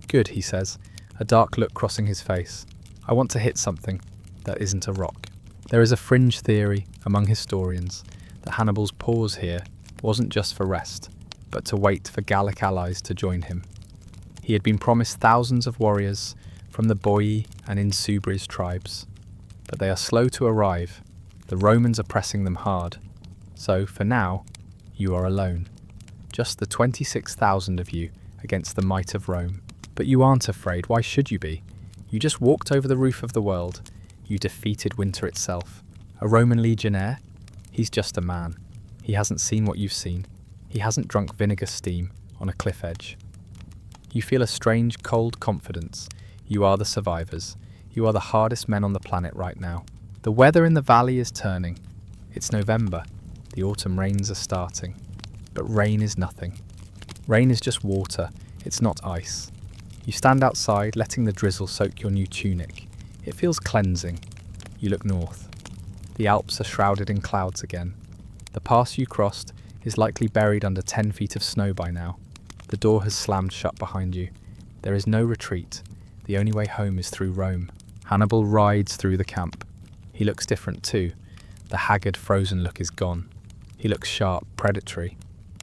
Good, he says, a dark look crossing his face. I want to hit something that isn't a rock. There is a fringe theory among historians that Hannibal's pause here wasn't just for rest, but to wait for Gallic allies to join him. He had been promised thousands of warriors from the Boii and Insubres tribes, but they are slow to arrive. The Romans are pressing them hard. So, for now, you are alone. Just the 26,000 of you against the might of Rome. But you aren't afraid. Why should you be? You just walked over the roof of the world. You defeated winter itself. A Roman legionnaire? He's just a man. He hasn't seen what you've seen. He hasn't drunk vinegar steam on a cliff edge. You feel a strange, cold confidence. You are the survivors. You are the hardest men on the planet right now. The weather in the valley is turning. It's November. The autumn rains are starting. But rain is nothing. Rain is just water. It's not ice. You stand outside, letting the drizzle soak your new tunic. It feels cleansing. You look north. The Alps are shrouded in clouds again. The pass you crossed is likely buried under 10 feet of snow by now. The door has slammed shut behind you. There is no retreat. The only way home is through Rome. Hannibal rides through the camp. He looks different too. The haggard, frozen look is gone. He looks sharp, predatory.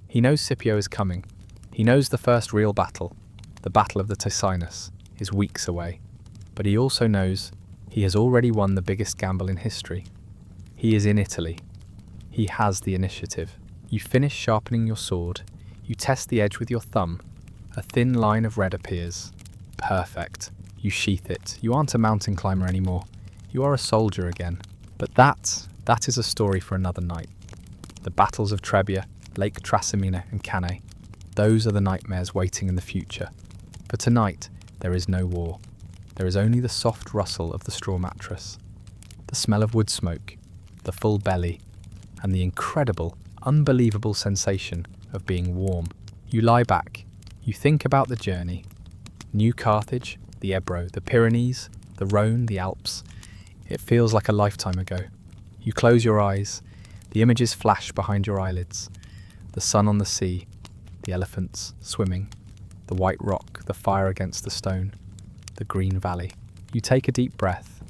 He knows Scipio is coming. He knows the first real battle, the Battle of the Ticinus, is weeks away. But he also knows he has already won the biggest gamble in history. He is in Italy. He has the initiative. You finish sharpening your sword. You test the edge with your thumb. A thin line of red appears. Perfect. You sheath it. You aren't a mountain climber anymore. You are a soldier again. But that is a story for another night. The battles of Trebia, Lake Trasimene and Cannae. Those are the nightmares waiting in the future. For tonight, there is no war. There is only the soft rustle of the straw mattress, the smell of wood smoke, the full belly, and the incredible, unbelievable sensation of being warm. You lie back. You think about the journey. New Carthage, the Ebro, the Pyrenees, the Rhone, the Alps. It feels like a lifetime ago. You close your eyes. The images flash behind your eyelids. The sun on the sea, the elephants swimming, the white rock, the fire against the stone, the green valley. You take a deep breath.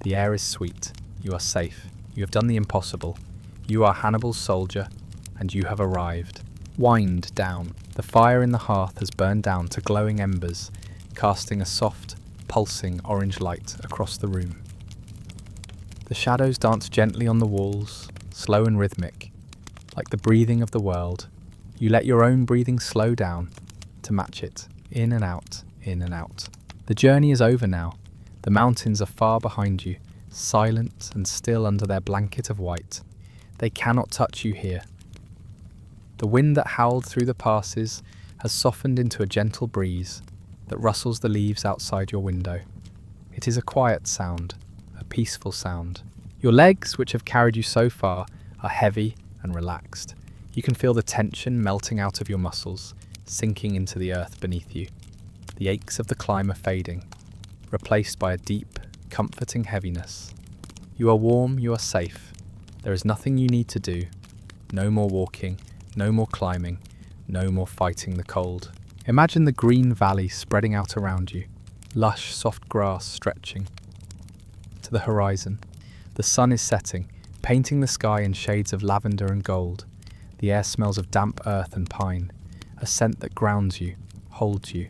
The air is sweet. You are safe. You have done the impossible. You are Hannibal's soldier. and you have arrived. Wind down. The fire in the hearth has burned down to glowing embers, casting a soft, pulsing orange light across the room. The shadows dance gently on the walls, slow and rhythmic, like the breathing of the world. You let your own breathing slow down to match it, in and out, in and out. The journey is over now. The mountains are far behind you, silent and still under their blanket of white. They cannot touch you here. The wind that howled through the passes has softened into a gentle breeze that rustles the leaves outside your window. It is a quiet sound, a peaceful sound. Your legs, which have carried you so far, are heavy and relaxed. You can feel the tension melting out of your muscles, sinking into the earth beneath you. The aches of the climb are fading, replaced by a deep, comforting heaviness. You are warm, you are safe. There is nothing you need to do. No more walking, no more climbing, no more fighting the cold. Imagine the green valley spreading out around you, lush, soft grass stretching to the horizon. The sun is setting, painting the sky in shades of lavender and gold. The air smells of damp earth and pine, a scent that grounds you, holds you.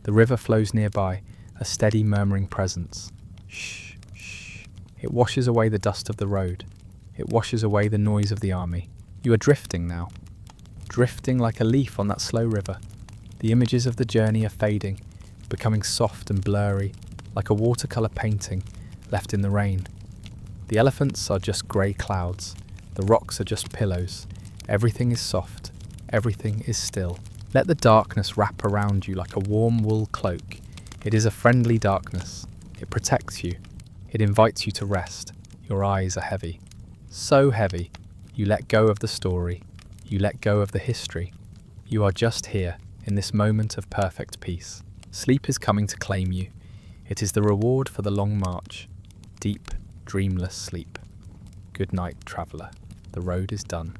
The river flows nearby, a steady murmuring presence. Shh, shh. It washes away the dust of the road. It washes away the noise of the army. You are drifting now, drifting like a leaf on that slow river. The images of the journey are fading, becoming soft and blurry, like a watercolour painting left in the rain. The elephants are just grey clouds. The rocks are just pillows. Everything is soft. Everything is still. Let the darkness wrap around you like a warm wool cloak. It is a friendly darkness. It protects you. It invites you to rest. Your eyes are heavy. So heavy. You let go of the story. You let go of the history. You are just here, in this moment of perfect peace. Sleep is coming to claim you. It is the reward for the long march. Deep, dreamless sleep. Good night, traveller. The road is done.